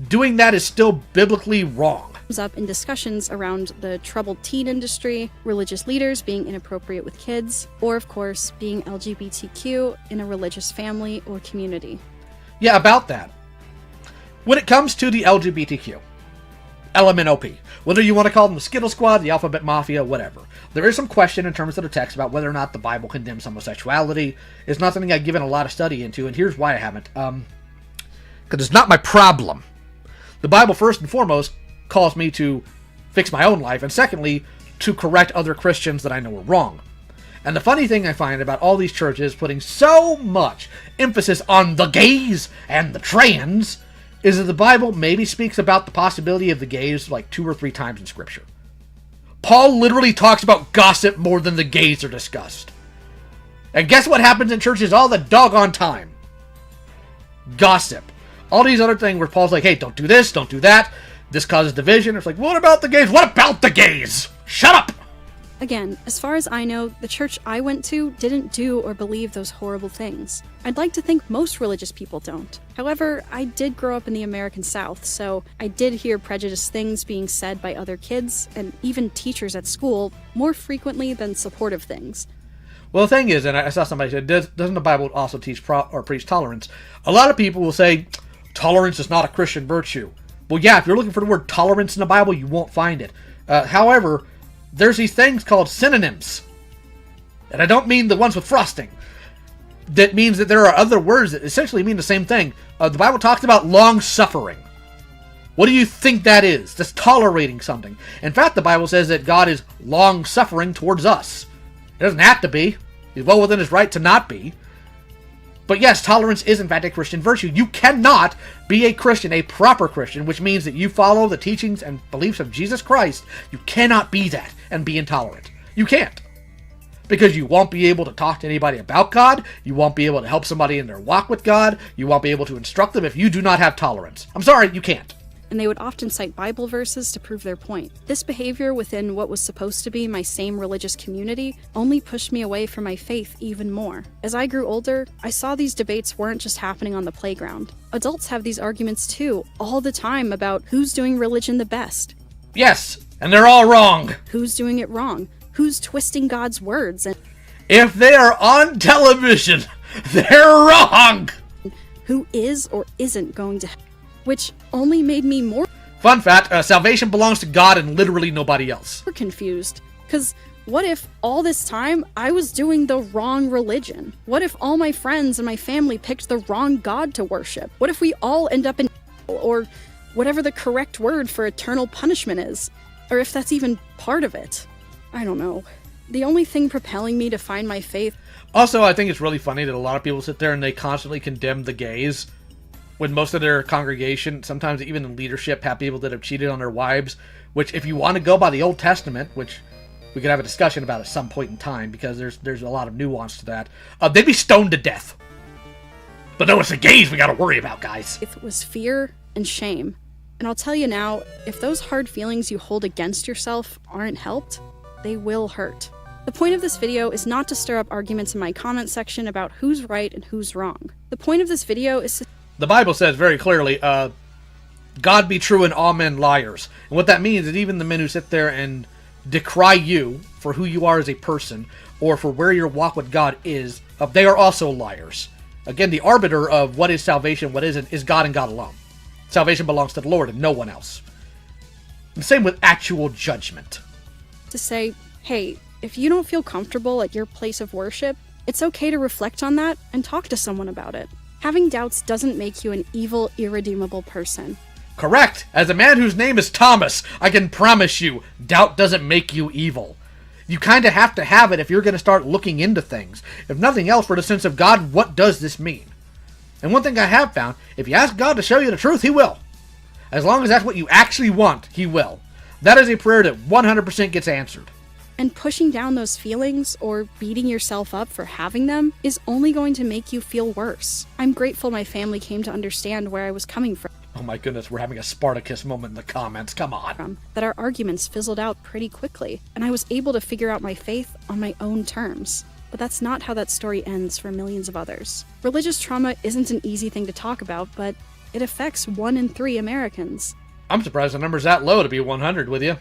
doing that is still biblically wrong.
Comes up in discussions around the troubled teen industry, religious leaders being inappropriate with kids, or, of course, being LGBTQ in a religious family or community.
Yeah, about that. When it comes to the LGBTQ, LMNOP, whether you want to call them the Skittle Squad, the Alphabet Mafia, whatever, there is some question in terms of the text about whether or not the Bible condemns homosexuality. It's not something I've given a lot of study into, and here's why I haven't. Because it's not my problem. The Bible, first and foremost, calls me to fix my own life, and secondly, to correct other Christians that I know are wrong. And the funny thing I find about all these churches putting so much emphasis on the gays and the trans is that the Bible maybe speaks about the possibility of the gays like 2 or 3 times in Scripture. Paul literally talks about gossip more than the gays are discussed. And guess what happens in churches all the doggone time? Gossip. All these other things where Paul's like, hey, don't do this, don't do that. This causes division. It's like, what about the gays? What about the gays? Shut up!
Again, as far as I know, the church I went to didn't do or believe those horrible things. I'd like to think most religious people don't. However, I did grow up in the American South, so I did hear prejudiced things being said by other kids, and even teachers at school, more frequently than supportive things.
Well, the thing is, and I saw somebody say, doesn't the Bible also teach or preach tolerance? A lot of people will say, tolerance is not a Christian virtue. Well, yeah, if you're looking for the word tolerance in the Bible, you won't find it. However, there's these things called synonyms. And I don't mean the ones with frosting. That means that there are other words that essentially mean the same thing. The Bible talks about long-suffering. What do you think that is? That's tolerating something. In fact, the Bible says that God is long-suffering towards us. It doesn't have to be. He's well within his right to not be. But yes, tolerance is in fact a Christian virtue. You cannot be a Christian, a proper Christian, which means that you follow the teachings and beliefs of Jesus Christ. You cannot be that and be intolerant. You can't. Because you won't be able to talk to anybody about God. You won't be able to help somebody in their walk with God. You won't be able to instruct them if you do not have tolerance. I'm sorry, you can't.
And they would often cite Bible verses to prove their point. This behavior within what was supposed to be my same religious community only pushed me away from my faith even more. As I grew older, I saw these debates weren't just happening on the playground. Adults have these arguments too, all the time about who's doing religion the best.
Yes, and they're all wrong.
Who's doing it wrong? Who's twisting God's words? And
if they are on television, they're wrong.
Who is or isn't going to which only made me more...
Fun fact, salvation belongs to God and literally nobody else.
Confused. Because what if all this time I was doing the wrong religion? What if all my friends and my family picked the wrong God to worship? What if we all end up in or whatever the correct word for eternal punishment is? Or if that's even part of it? I don't know. The only thing propelling me to find my faith...
Also, I think it's really funny that a lot of people sit there and they constantly condemn the gays when most of their congregation, sometimes even in leadership, have people that have cheated on their wives, which if you want to go by the Old Testament, which we could have a discussion about at some point in time, because there's a lot of nuance to that, they'd be stoned to death. But no, it's the gays we gotta worry about, guys.
It was fear and shame. And I'll tell you now, if those hard feelings you hold against yourself aren't helped, they will hurt. The point of this video is not to stir up arguments in my comment section about who's right and who's wrong. The point of this video is to...
The Bible says very clearly, God be true and all men liars. And what that means is even the men who sit there and decry you for who you are as a person, or for where your walk with God is, they are also liars. Again, the arbiter of what is salvation, what isn't, is God and God alone. Salvation belongs to the Lord and no one else. And same with actual judgment.
To say, hey, if you don't feel comfortable at your place of worship, it's okay to reflect on that and talk to someone about it. Having doubts doesn't make you an evil, irredeemable person.
Correct! As a man whose name is Thomas, I can promise you, doubt doesn't make you evil. You kind of have to have it if you're going to start looking into things. If nothing else, for the sense of God, what does this mean? And one thing I have found, if you ask God to show you the truth, He will. As long as that's what you actually want, He will. That is a prayer that 100% gets answered.
And pushing down those feelings or beating yourself up for having them is only going to make you feel worse. I'm grateful my family came to understand where I was coming from.
Oh my goodness, we're having a Spartacus moment in the comments. Come on.
That our arguments fizzled out pretty quickly, and I was able to figure out my faith on my own terms. But that's not how that story ends for millions of others. Religious trauma isn't an easy thing to talk about, but it affects 1 in 3 Americans.
I'm surprised the number's that low to be 100 with you.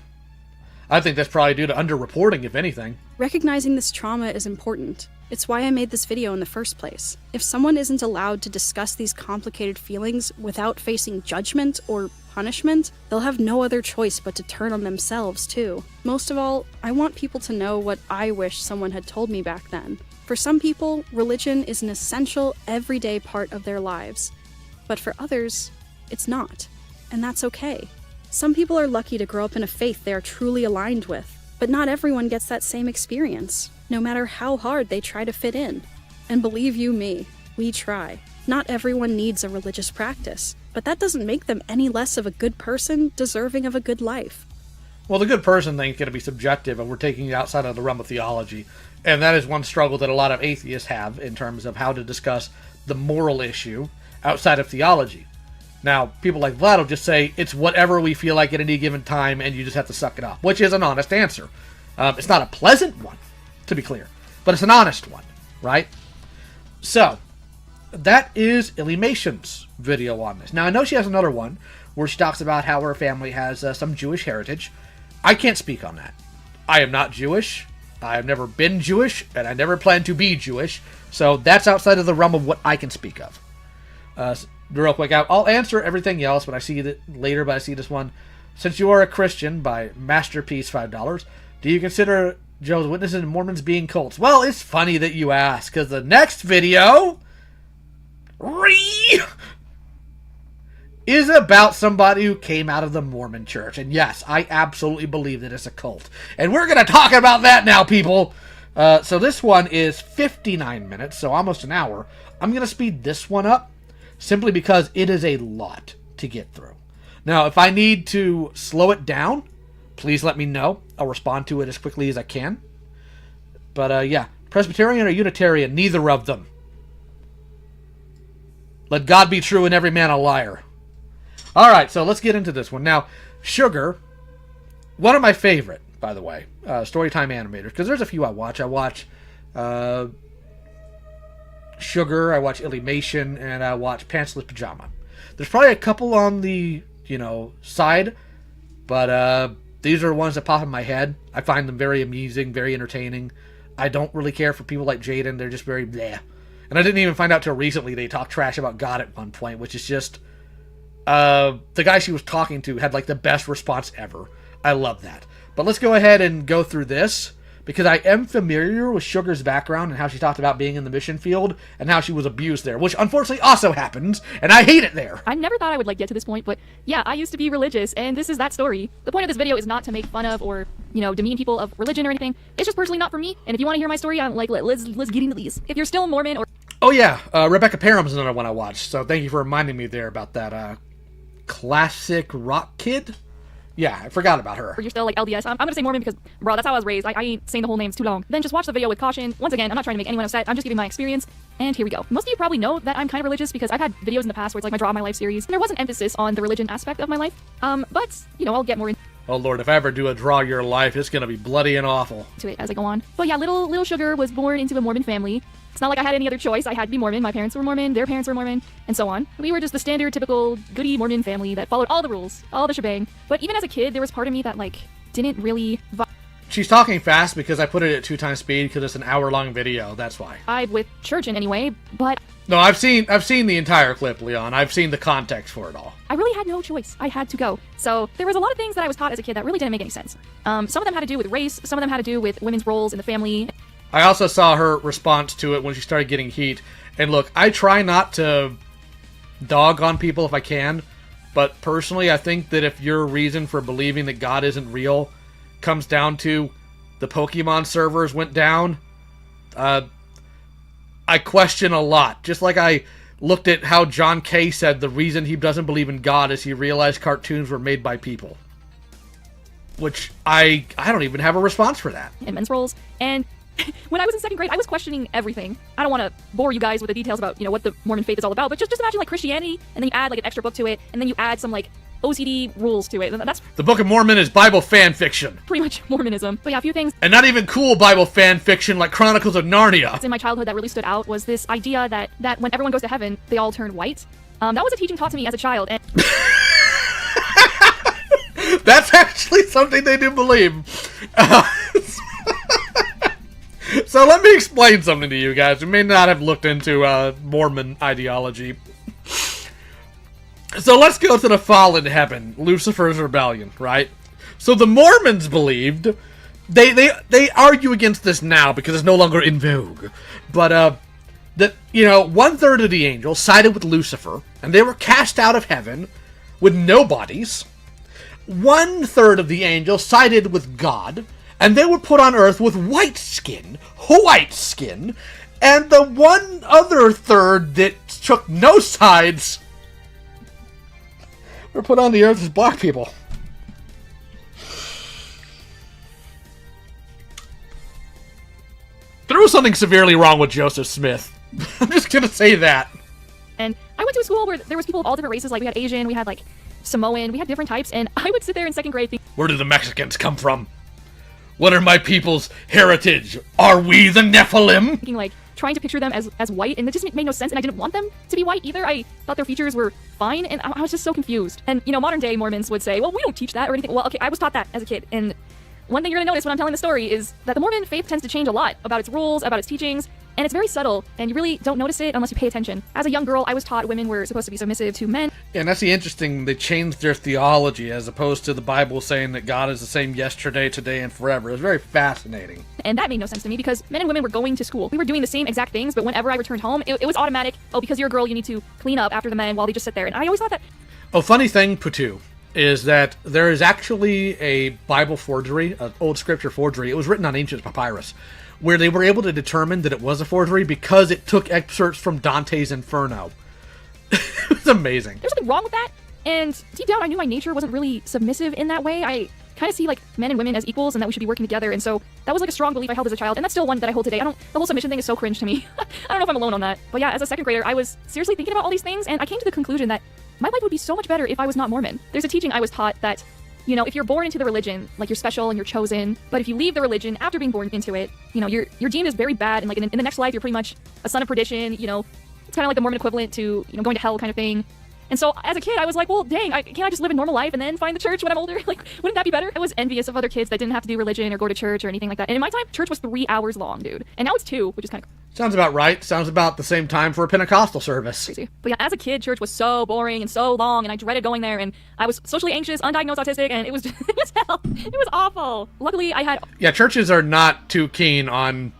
I think that's probably due to underreporting, if anything.
Recognizing this trauma is important. It's why I made this video in the first place. If someone isn't allowed to discuss these complicated feelings without facing judgment or punishment, they'll have no other choice but to turn on themselves, too. Most of all, I want people to know what I wish someone had told me back then. For some people, religion is an essential, everyday part of their lives. But for others, it's not. And that's okay. Some people are lucky to grow up in a faith they are truly aligned with, but not everyone gets that same experience, no matter how hard they try to fit in. And believe you me, we try. Not everyone needs a religious practice, but that doesn't make them any less of a good person deserving of a good life.
Well, the good person thing is going to be subjective, and we're taking it outside of the realm of theology. And that is one struggle that a lot of atheists have in terms of how to discuss the moral issue outside of theology. Now, people like Vlad will just say, it's whatever we feel like at any given time, and you just have to suck it up, which is an honest answer. It's not a pleasant one, to be clear, but it's an honest one, right? So, that is Illumination's video on this. Now, I know she has another one where she talks about how her family has some Jewish heritage. I can't speak on that. I am not Jewish. I have never been Jewish, and I never plan to be Jewish, so that's outside of the realm of what I can speak of. Real quick, I'll answer everything else when I see it later, but I see this one. Since you are a Christian, by Masterpiece, $5, do you consider Jehovah's Witnesses and Mormons being cults? Well, it's funny that you ask, because the next video is about somebody who came out of the Mormon church. And yes, I absolutely believe that it's a cult. And we're going to talk about that now, people. So this one is 59 minutes, so almost an hour. I'm going to speed this one up, simply because it is a lot to get through. Now, if I need to slow it down, please let me know. I'll respond to it as quickly as I can. But, yeah, Presbyterian or Unitarian, neither of them. Let God be true and every man a liar. Alright, so let's get into this one. Now, Sugar, one of my favorite, by the way, Storytime animators, because there's a few I watch. I watch Sugar, I watch Illymation, and I watch Pantsless Pajama. There's probably a couple on the, side, but these are the ones that pop in my head. I find them very amusing, very entertaining. I don't really care for people like Jaden. They're just very bleh. And I didn't even find out till recently they talked trash about God at one point, which is just... the guy she was talking to had, the best response ever. I love that. But let's go ahead and go through this, because I am familiar with Sugar's background and how she talked about being in the mission field and how she was abused there, which unfortunately also happens, and I hate it there.
I never thought I would get to this point, but yeah, I used to be religious, and this is that story. The point of this video is not to make fun of or, demean people of religion or anything. It's just personally not for me, and if you want to hear my story, let's get into these. If you're still Mormon or...
Oh yeah, Rebecca Parham's another one I watched, so thank you for reminding me there about that, classic rock kid. Yeah, I forgot about her.
Or you're still LDS. I'm gonna say Mormon because, bro, that's how I was raised. I ain't saying the whole name, it's too long. Then just watch the video with caution. Once again, I'm not trying to make anyone upset. I'm just giving my experience. And here we go. Most of you probably know that I'm kind of religious because I've had videos in the past where it's my Draw My Life series. And there was an emphasis on the religion aspect of my life. But, I'll get more into
Oh Lord, if I ever do a Draw Your Life, it's gonna be bloody and awful.
it as I go on. But yeah, little Sugar was born into a Mormon family. It's not like I had any other choice. I had to be Mormon. My parents were Mormon, their parents were Mormon, and so on. We were just the standard, typical, goody Mormon family that followed all the rules, all the shebang. But even as a kid, there was part of me that, didn't really
She's talking fast because I put it at 2x speed because it's an hour-long video, that's why.
vibe with church in any way, but...
No, I've seen the entire clip, Leon. I've seen the context for it all.
I really had no choice. I had to go. So there was a lot of things that I was taught as a kid that really didn't make any sense. Some of them had to do with race, some of them had to do with women's roles in the family.
I also saw her response to it when she started getting heat. And look, I try not to dog on people if I can, but personally I think that if your reason for believing that God isn't real comes down to the Pokemon servers went down, I question a lot. Just like I looked at how John Kay said the reason he doesn't believe in God is he realized cartoons were made by people. which I don't even have a response for that.
In men's roles. And when I was in 2nd grade, I was questioning everything. I don't want to bore you guys with the details about, what the Mormon faith is all about, but just imagine like Christianity, and then you add like an extra book to it, and then you add some like OCD rules to it. And that's
The Book of Mormon is Bible fan fiction.
pretty much Mormonism. But yeah, a few things
And not even cool Bible fan fiction like Chronicles of Narnia.
in my childhood that really stood out was this idea that when everyone goes to heaven, they all turn white. That was a teaching taught to me as a child. And
That's actually something they do believe. So let me explain something to you guys who may not have looked into Mormon ideology. So let's go to the fallen heaven, Lucifer's rebellion, right? So the Mormons believed, they argue against this now because it's no longer in vogue, but that 1/3 of the angels sided with Lucifer, and they were cast out of heaven with no bodies. 1/3 of the angels sided with God, and they were put on earth with white skin, and the one other third that took no sides were put on the earth as black people. There was something severely wrong with Joseph Smith. I'm just gonna say that.
And I went to a school where there was people of all different races. Like we had Asian, we had like Samoan, we had different types, and I would sit there in 2nd grade thinking,
where do the Mexicans come from? What are my people's heritage? Are we the Nephilim?
like trying to picture them as white, and it just made no sense, and I didn't want them to be white either. I thought their features were fine, and I was just so confused. And modern day Mormons would say, well, we don't teach that or anything. Well, okay, I was taught that as a kid, and one thing you're gonna notice when I'm telling the story is that the Mormon faith tends to change a lot about its rules, about its teachings, and it's very subtle, and you really don't notice it unless you pay attention. As a young girl, I was taught women were supposed to be submissive to men.
Yeah, and that's the interesting, they changed their theology as opposed to the Bible saying that God is the same yesterday, today, and forever. It's very fascinating.
And that made no sense to me because men and women were going to school. We were doing the same exact things, but whenever I returned home, it was automatic. Oh, because you're a girl, you need to clean up after the men while they just sit there. And I always thought that...
Oh, funny thing, Patu, is that there is actually a Bible forgery, an old scripture forgery. It was written on ancient papyrus, where they were able to determine that it was a forgery because it took excerpts from Dante's Inferno. It's amazing.
There's something wrong with that, and deep down I knew my nature wasn't really submissive in that way. I kind of see like men and women as equals and that we should be working together, and so that was like a strong belief I held as a child, and that's still one that I hold today. The whole submission thing is so cringe to me. I don't know if I'm alone on that. But yeah, as a 2nd grader, I was seriously thinking about all these things, and I came to the conclusion that my life would be so much better if I was not Mormon. There's a teaching I was taught that if you're born into the religion, like you're special and you're chosen, but if you leave the religion after being born into it, you're deemed as very bad, and like in the next life, you're pretty much a son of perdition. It's kind of like the Mormon equivalent to, going to hell kind of thing. And so as a kid, I was like, well, dang, can't I just live a normal life and then find the church when I'm older? Like, wouldn't that be better? I was envious of other kids that didn't have to do religion or go to church or anything like that. And in my time, church was 3 hours long, dude. And now it's 2, which is kind of
Sounds about right. Sounds about the same time for a Pentecostal service.
crazy. But yeah, as a kid, church was so boring and so long, and I dreaded going there, and I was socially anxious, undiagnosed autistic, and it was it was hell. It was awful. Luckily, I had...
Yeah, churches are not too keen on,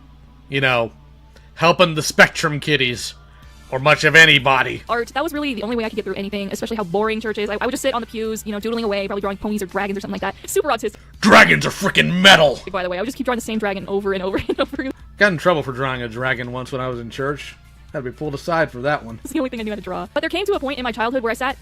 helping the spectrum kiddies. Or much of anybody.
Art, that was really the only way I could get through anything, especially how boring church is. I would just sit on the pews, doodling away, probably drawing ponies or dragons or something like that. Super autistic.
Dragons are freaking metal!
By the way, I would just keep drawing the same dragon over and over and over.
Got in trouble for drawing a dragon once when I was in church. Had to be pulled aside for that one.
It's the only thing I knew how to draw. But there came to a point in my childhood where I sat...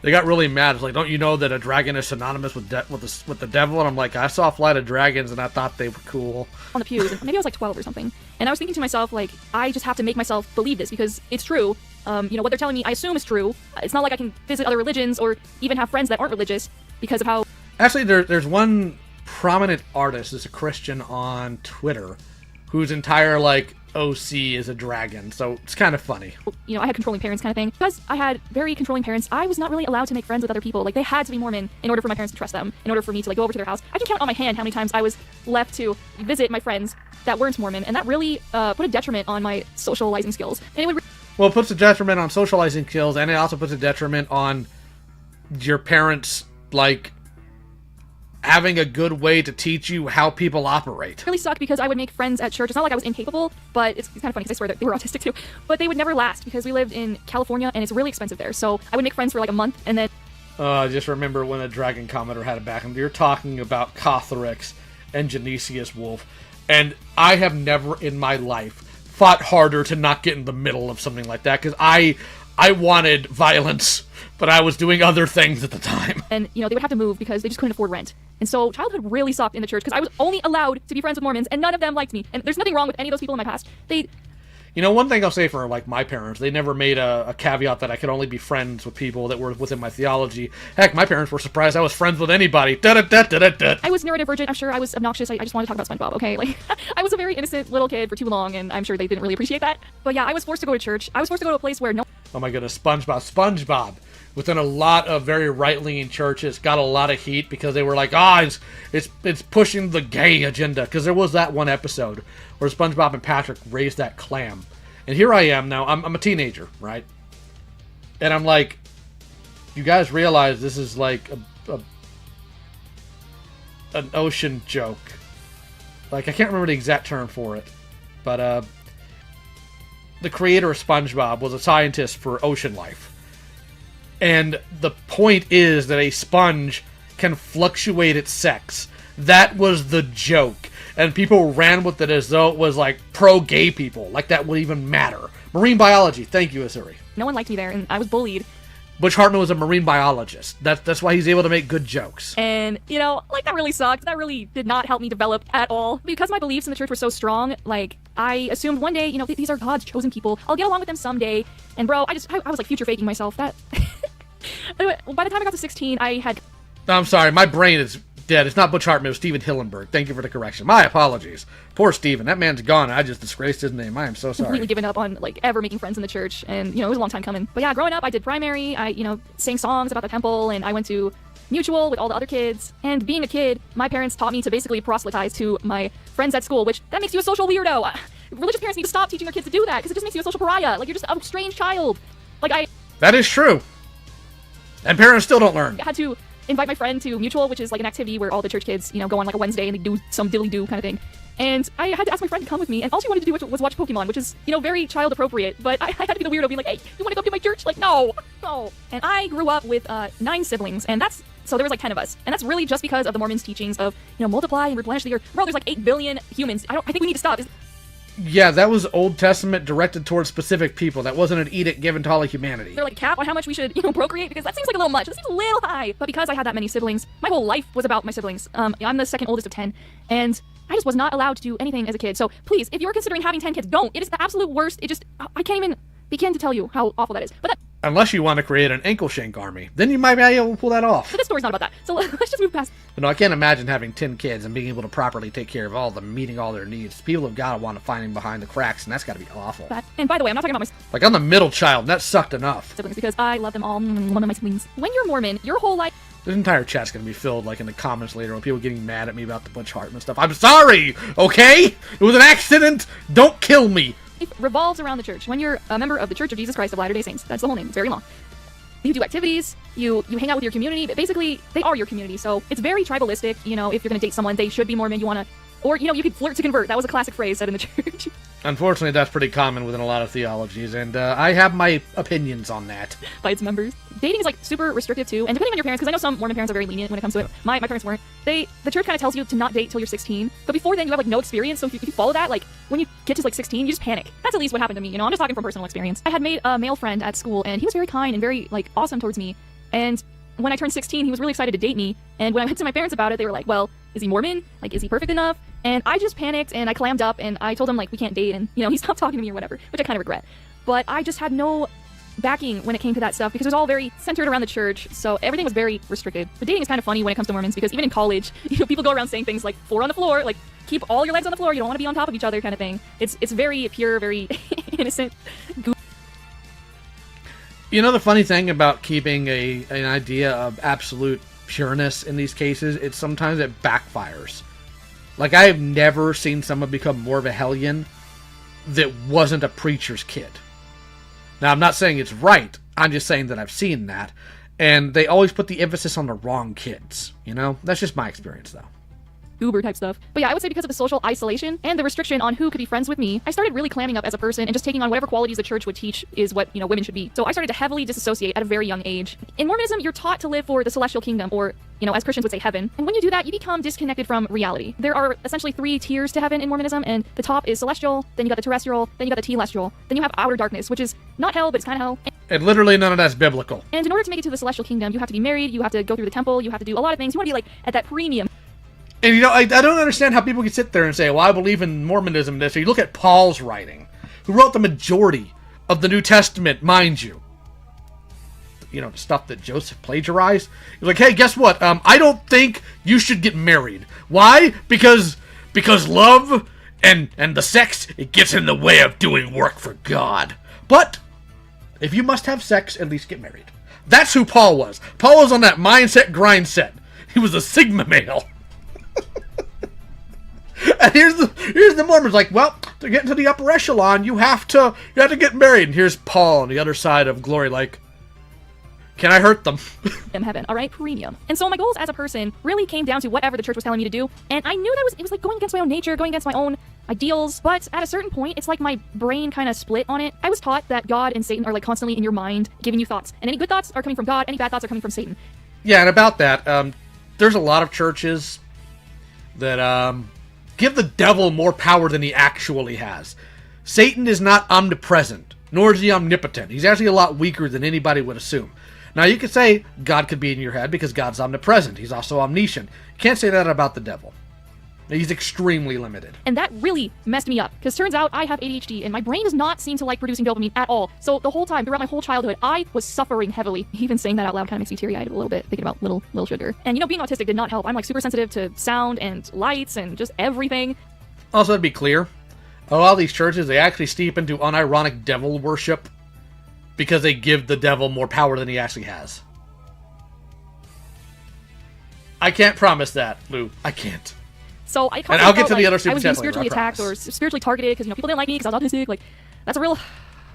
They got really mad. It's like, don't you know that a dragon is synonymous with the devil? And I'm like, I saw a flight of dragons and I thought they were cool.
On the pews, and maybe I was like 12 or something. And I was thinking to myself, like, I just have to make myself believe this because it's true. What they're telling me, I assume is true. It's not like I can visit other religions or even have friends that aren't religious because of how...
Actually, there's one prominent artist that's a Christian on Twitter whose entire, OC is a dragon, so it's kind of funny.
I had controlling parents kind of thing. Because I had very controlling parents, I was not really allowed to make friends with other people. Like, they had to be Mormon in order for my parents to trust them, in order for me to, go over to their house. I can count on my hand how many times I was left to visit my friends that weren't Mormon, and that really put a detriment on my socializing skills. And it would...
Well, it puts a detriment on socializing skills, and it also puts a detriment on your parents, having a good way to teach you how people operate.
It really sucked because I would make friends at church. It's not like I was incapable, but it's kind of funny because I swear that they were autistic too. But they would never last because we lived in California and it's really expensive there. So I would make friends for a month and then...
I just remember when a Dragon Commenter had it back, and you're talking about Cothrix and Genesius Wolf, and I have never in my life fought harder to not get in the middle of something like that, because I I wanted violence, but I was doing other things at the time.
And, they would have to move because they just couldn't afford rent. And so childhood really sucked in the church because I was only allowed to be friends with Mormons, and none of them liked me. And there's nothing wrong with any of those people in my past.
One thing I'll say for, my parents, they never made a caveat that I could only be friends with people that were within my theology. Heck, my parents were surprised I was friends with anybody. Da-da-da-da-da-da.
I was neurodivergent. I'm sure I was obnoxious. I just wanted to talk about SpongeBob, okay? I was a very innocent little kid for too long, and I'm sure they didn't really appreciate that. But yeah, I was forced to go to church. I was forced to go to a place where no...
Oh my goodness, SpongeBob. Within a lot of very right-leaning churches, got a lot of heat because they were like, it's pushing the gay agenda. Because there was that one episode where SpongeBob and Patrick raised that clam. And here I am now, I'm a teenager, right? And I'm like, you guys realize this is like an ocean joke. I can't remember the exact term for it. But the creator of SpongeBob was a scientist for ocean life. And the point is that a sponge can fluctuate its sex. That was the joke. And people ran with it as though it was pro-gay people. That would even matter. Marine biology. Thank you, Asuri.
No one liked me there, and I was bullied.
Butch Hartman was a marine biologist. That's why he's able to make good jokes.
And, that really sucked. That really did not help me develop at all. Because my beliefs in the church were so strong, I assumed one day, these are God's chosen people. I'll get along with them someday. And bro, I was future faking myself. Anyway, by the time I got to 16, I had...
I'm sorry, my brain is dead. It's not Butch Hartman, it was Steven Hillenburg. Thank you for the correction. My apologies. Poor Steven. That man's gone. I just disgraced his name. I am so sorry.
Completely given up on, ever making friends in the church. And, it was a long time coming. But yeah, growing up, I did primary. I, sang songs about the temple. And I went to Mutual with all the other kids. And being a kid, my parents taught me to basically proselytize to my friends at school, which that makes you a social weirdo. Religious parents need to stop teaching their kids to do that because it just makes you a social pariah. You're just a strange child.
That is true. And parents still don't learn.
I had to invite my friend to Mutual, which is an activity where all the church kids, go on a Wednesday and they do some dilly-do kind of thing. And I had to ask my friend to come with me, and all she wanted to do was watch Pokemon, which is, very child appropriate. But I had to be the weirdo being like, hey, you want to go to my church? No. And I grew up with 9 siblings, and so there was 10 of us. And that's really just because of the Mormons' teachings of, multiply and replenish the earth. Bro, there's 8 billion humans. I think we need to stop.
Yeah, that was Old Testament directed towards specific people. That wasn't an edict given to all of humanity.
They're a cap on how much we should, procreate, because that seems like a little much. That seems a little high. But because I had that many siblings, my whole life was about my siblings. I'm the second oldest of 10, and I just was not allowed to do anything as a kid. So please, if you're considering having 10 kids, don't. It is the absolute worst. I can't even begin to tell you how awful that is. But
unless you want to create an ankle shank army, then you might be able to pull that off.
But this story's not about that. So let's just move past.
But no, I can't imagine having 10 kids and being able to properly take care of all of them, meeting all their needs. People have got to want to find them behind the cracks, and that's got to be awful.
And by the way, I'm not talking about my...
I'm the middle child, and that sucked enough.
Siblings, because I love them all. One of my siblings. When you're Mormon, your whole life...
This entire chat's going to be filled, in the comments later, with people getting mad at me about the Butch Hartman stuff. I'm sorry, okay? It was an accident. Don't kill me.
It revolves around the church. When you're a member of the Church of Jesus Christ of Latter-day Saints, that's the whole name. It's very long. You do activities, you hang out with your community, but basically, they are your community, so it's very tribalistic. If you're going to date someone, they should be Mormon, you want to... Or, you could flirt to convert. That was a classic phrase said in the church.
Unfortunately, that's pretty common within a lot of theologies, and I have my opinions on that.
By its members. Dating is, super restrictive, too, and depending on your parents, because I know some Mormon parents are very lenient when it comes to it. My parents weren't. The church kind of tells you to not date till you're 16, but before then, you have, no experience, so if you follow that, when you get to, 16, you just panic. That's at least what happened to me, I'm just talking from personal experience. I had made a male friend at school, and he was very kind and very, awesome towards me, and when I turned 16, he was really excited to date me, and when I went to my parents about it, they were like, well, is he Mormon? Is he perfect enough? And I just panicked, and I clammed up, and I told him, we can't date, and, he stopped talking to me or whatever, which I kind of regret. But I just had no backing when it came to that stuff, because it was all very centered around the church, so everything was very restricted. But dating is kind of funny when it comes to Mormons, because even in college, people go around saying things like, 4 on the floor, keep all your legs on the floor, you don't want to be on top of each other kind of thing. It's very pure, very innocent.
The funny thing about keeping an idea of absolute pureness in these cases, it's sometimes it backfires. I have never seen someone become more of a hellion that wasn't a preacher's kid. Now, I'm not saying it's right. I'm just saying that I've seen that. And they always put the emphasis on the wrong kids. That's just my experience, though.
Uber type stuff. But yeah, I would say because of the social isolation and the restriction on who could be friends with me, I started really clamming up as a person and just taking on whatever qualities the church would teach is what, women should be. So I started to heavily disassociate at a very young age. In Mormonism, you're taught to live for the celestial kingdom, or, as Christians would say, heaven. And when you do that, you become disconnected from reality. There are essentially 3 tiers to heaven in Mormonism, and the top is celestial, then you got the terrestrial, then you got the telestial, then you have outer darkness, which is not hell, but it's kind of hell.
And literally none of that's biblical.
And in order to make it to the celestial kingdom, you have to be married, you have to go through the temple, you have to do a lot of things. You want to be like at that premium.
And I don't understand how people can sit there and say, well, I believe in Mormonism this. So you look at Paul's writing, who wrote the majority of the New Testament, mind you. The stuff that Joseph plagiarized. He's like, hey, guess what? I don't think you should get married. Why? Because love and the sex, it gets in the way of doing work for God. But if you must have sex, at least get married. That's who Paul was. Paul was on that mindset grind set. He was a Sigma male. And here's the Mormons like, well, to get into the upper echelon, you have to get married. And here's Paul on the other side of glory, like, can I hurt them?
In heaven, all right, premium. And so my goals as a person really came down to whatever the church was telling me to do, and I knew that it was like going against my own nature, going against my own ideals. But at a certain point, it's like my brain kind of split on it. I was taught that God and Satan are like constantly in your mind, giving you thoughts, and any good thoughts are coming from God, any bad thoughts are coming from Satan.
Yeah, and about that, there's a lot of churches that give the devil more power than he actually has. Satan is not omnipresent, nor is he omnipotent. He's actually a lot weaker than anybody would assume. Now, you could say God could be in your head because God's omnipresent. He's also omniscient. You can't say that about the devil. He's extremely limited.
And that really messed me up, because turns out I have ADHD, and my brain does not seem to like producing dopamine at all. So the whole time, throughout my whole childhood, I was suffering heavily. Even saying that out loud kind of makes me teary-eyed a little bit, thinking about little sugar. And, being autistic did not help. I'm, like, super sensitive to sound and lights and just everything.
Also, to be clear, a lot of these churches, they actually steep into unironic devil worship because they give the devil more power than he actually has. I can't promise that, Lou. I can't.
So I
and I'll get to the other super
I was being
chat later,
spiritually attacked or spiritually targeted because people didn't like me because I was autistic. Like, that's a real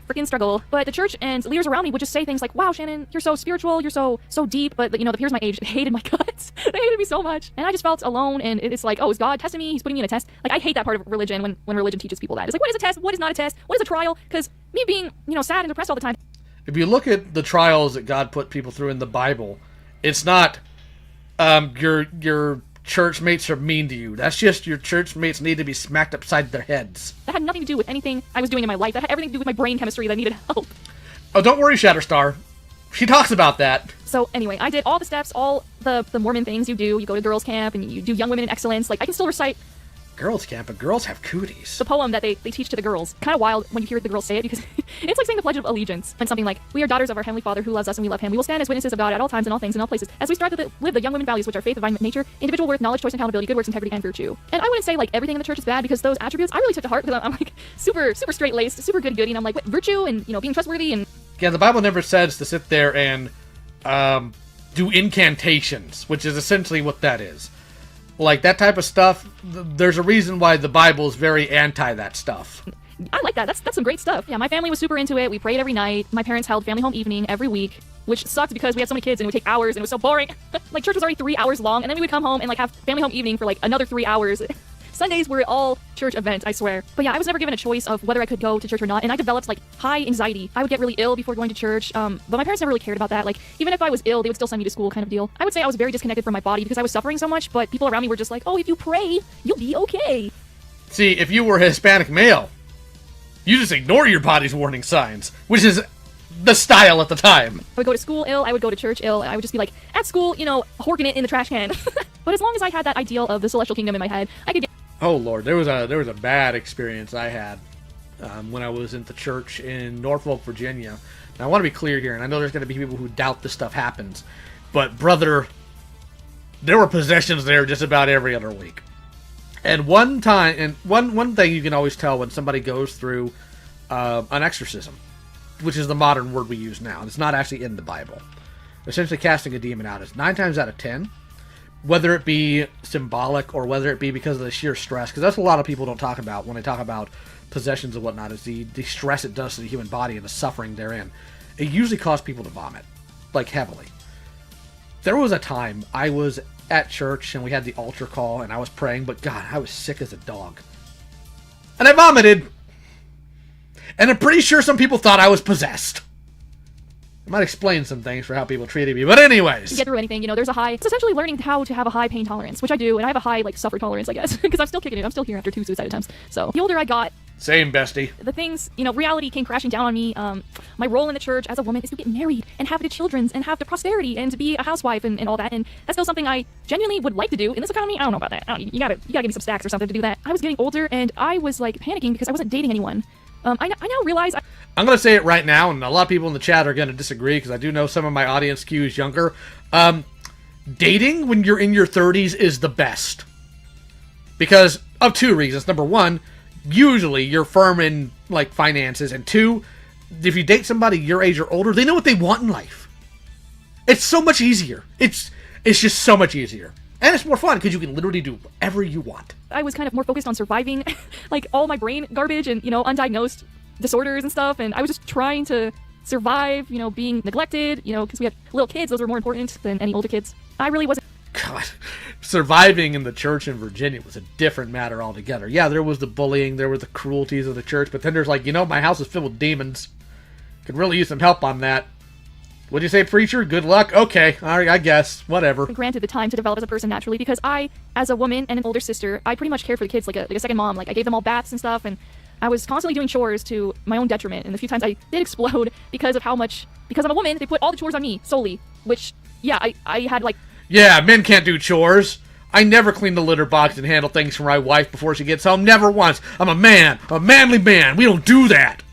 freaking struggle. But the church and leaders around me would just say things like, "Wow, Shannon, you're so spiritual, you're so deep." But the peers my age, they hated my guts. They hated me so much, and I just felt alone. And it's like, oh, is God testing me? He's putting me in a test. Like, I hate that part of religion when religion teaches people that. It's like, what is a test? What is not a test? What is a trial? Because me being sad and depressed all the time.
If you look at the trials that God put people through in the Bible, it's not your church mates are mean to you. That's just your church mates need to be smacked upside their heads.
That had nothing to do with anything I was doing in my life. That had everything to do with my brain chemistry that needed help.
Oh, don't worry, Shatterstar. She talks about that.
So anyway, I did all the steps, all the Mormon things you do. You go to girls' camp and you do Young Women in Excellence. Like, I can still recite
girls' camp, but girls have cooties.
the poem that they teach to the girls. Kind of wild when you hear the girls say it, because it's like saying the Pledge of Allegiance. And something like, "We are daughters of our Heavenly Father who loves us and we love Him. We will stand as witnesses of God at all times and all things and all places, as we strive to live the young women values, which are faith, divine nature, individual worth, knowledge, choice, and accountability, good works, integrity, and virtue." And I wouldn't say like everything in the church is bad, because those attributes I really took to heart, because I'm like super straight-laced, super goody, and I'm like, what, virtue and being trustworthy and...
Yeah, the Bible never says to sit there and do incantations, which is essentially what that is. Like, that type of stuff, there's a reason why the Bible is very anti that stuff.
I like that. That's some great stuff. Yeah, my family was super into it. We prayed every night. My parents held family home evening every week, which sucked because we had so many kids and it would take hours and it was so boring. Like, church was already 3 hours long, and then we would come home and like have family home evening for like another 3 hours. Sundays were all church event, I swear. But yeah, I was never given a choice of whether I could go to church or not, and I developed like high anxiety. I would get really ill before going to church, but my parents never really cared about that. Like, even if I was ill, they would still send me to school, kind of deal. I would say I was very disconnected from my body because I was suffering so much, but people around me were just like, "Oh, if you pray, you'll be okay."
See, if you were a Hispanic male, you just ignore your body's warning signs, which is the style at the time.
I would go to school ill, I would go to church ill, I would just be like, at school, horking it in the trash can. But as long as I had that ideal of the celestial kingdom in my head, I could get...
Oh Lord, there was a bad experience I had when I was in the church in Norfolk, Virginia. Now I want to be clear here, and I know there's going to be people who doubt this stuff happens, but brother, there were possessions there just about every other week. And one time, and one thing you can always tell when somebody goes through an exorcism, which is the modern word we use now, it's not actually in the Bible. Essentially casting a demon out is 9 times out of 10. Whether it be symbolic or whether it be because of the sheer stress, because that's what a lot of people don't talk about when they talk about possessions and whatnot, is the stress it does to the human body and the suffering therein. It usually causes people to vomit, like heavily. There was a time I was at church and we had the altar call and I was praying, but God, I was sick as a dog. And I vomited. And I'm pretty sure some people thought I was possessed. It might explain some things for how people treated me, but anyways.
You get through anything, there's a high... It's essentially learning how to have a high pain tolerance, which I do, and I have a high, suffer tolerance, I guess, because I'm still kicking it. I'm still here after 2 suicide attempts. So, the older I got,
Same, bestie.
The things, reality came crashing down on me. My role in the church as a woman is to get married and have the children and have the posterity and to be a housewife and all that. And that's still something I genuinely would like to do in this economy. I don't know about that. You gotta give me some stacks or something to do that. I was getting older and I was like panicking because I wasn't dating anyone. I now realize
I'm going to say it right now, and a lot of people in the chat are going to disagree because I do know some of my audience skews younger. Dating when you're in your 30s is the best. Because of two reasons. Number one, usually you're firm in like finances, and two, if you date somebody your age or older, they know what they want in life. It's so much easier. It's just so much easier. And it's more fun because you can literally do whatever you want.
I was kind of more focused on surviving like all my brain garbage and, undiagnosed disorders and stuff. And I was just trying to survive, being neglected, because we had little kids. Those were more important than any older kids. I really wasn't.
God, surviving in the church in Virginia was a different matter altogether. Yeah, there was the bullying, there were the cruelties of the church, but then there's like, my house is filled with demons. Could really use some help on that. What'd you say, preacher? Good luck? Okay, all right, I guess. Whatever.
Granted the time to develop as a person naturally because I, as a woman and an older sister, I pretty much cared for the kids like a second mom. Like, I gave them all baths and stuff, and I was constantly doing chores to my own detriment. And the few times I did explode because I'm a woman, they put all the chores on me solely, which, yeah, I had like...
Yeah, men can't do chores. I never clean the litter box and handle things for my wife before she gets home. Never once. I'm a man. A manly man. We don't do that.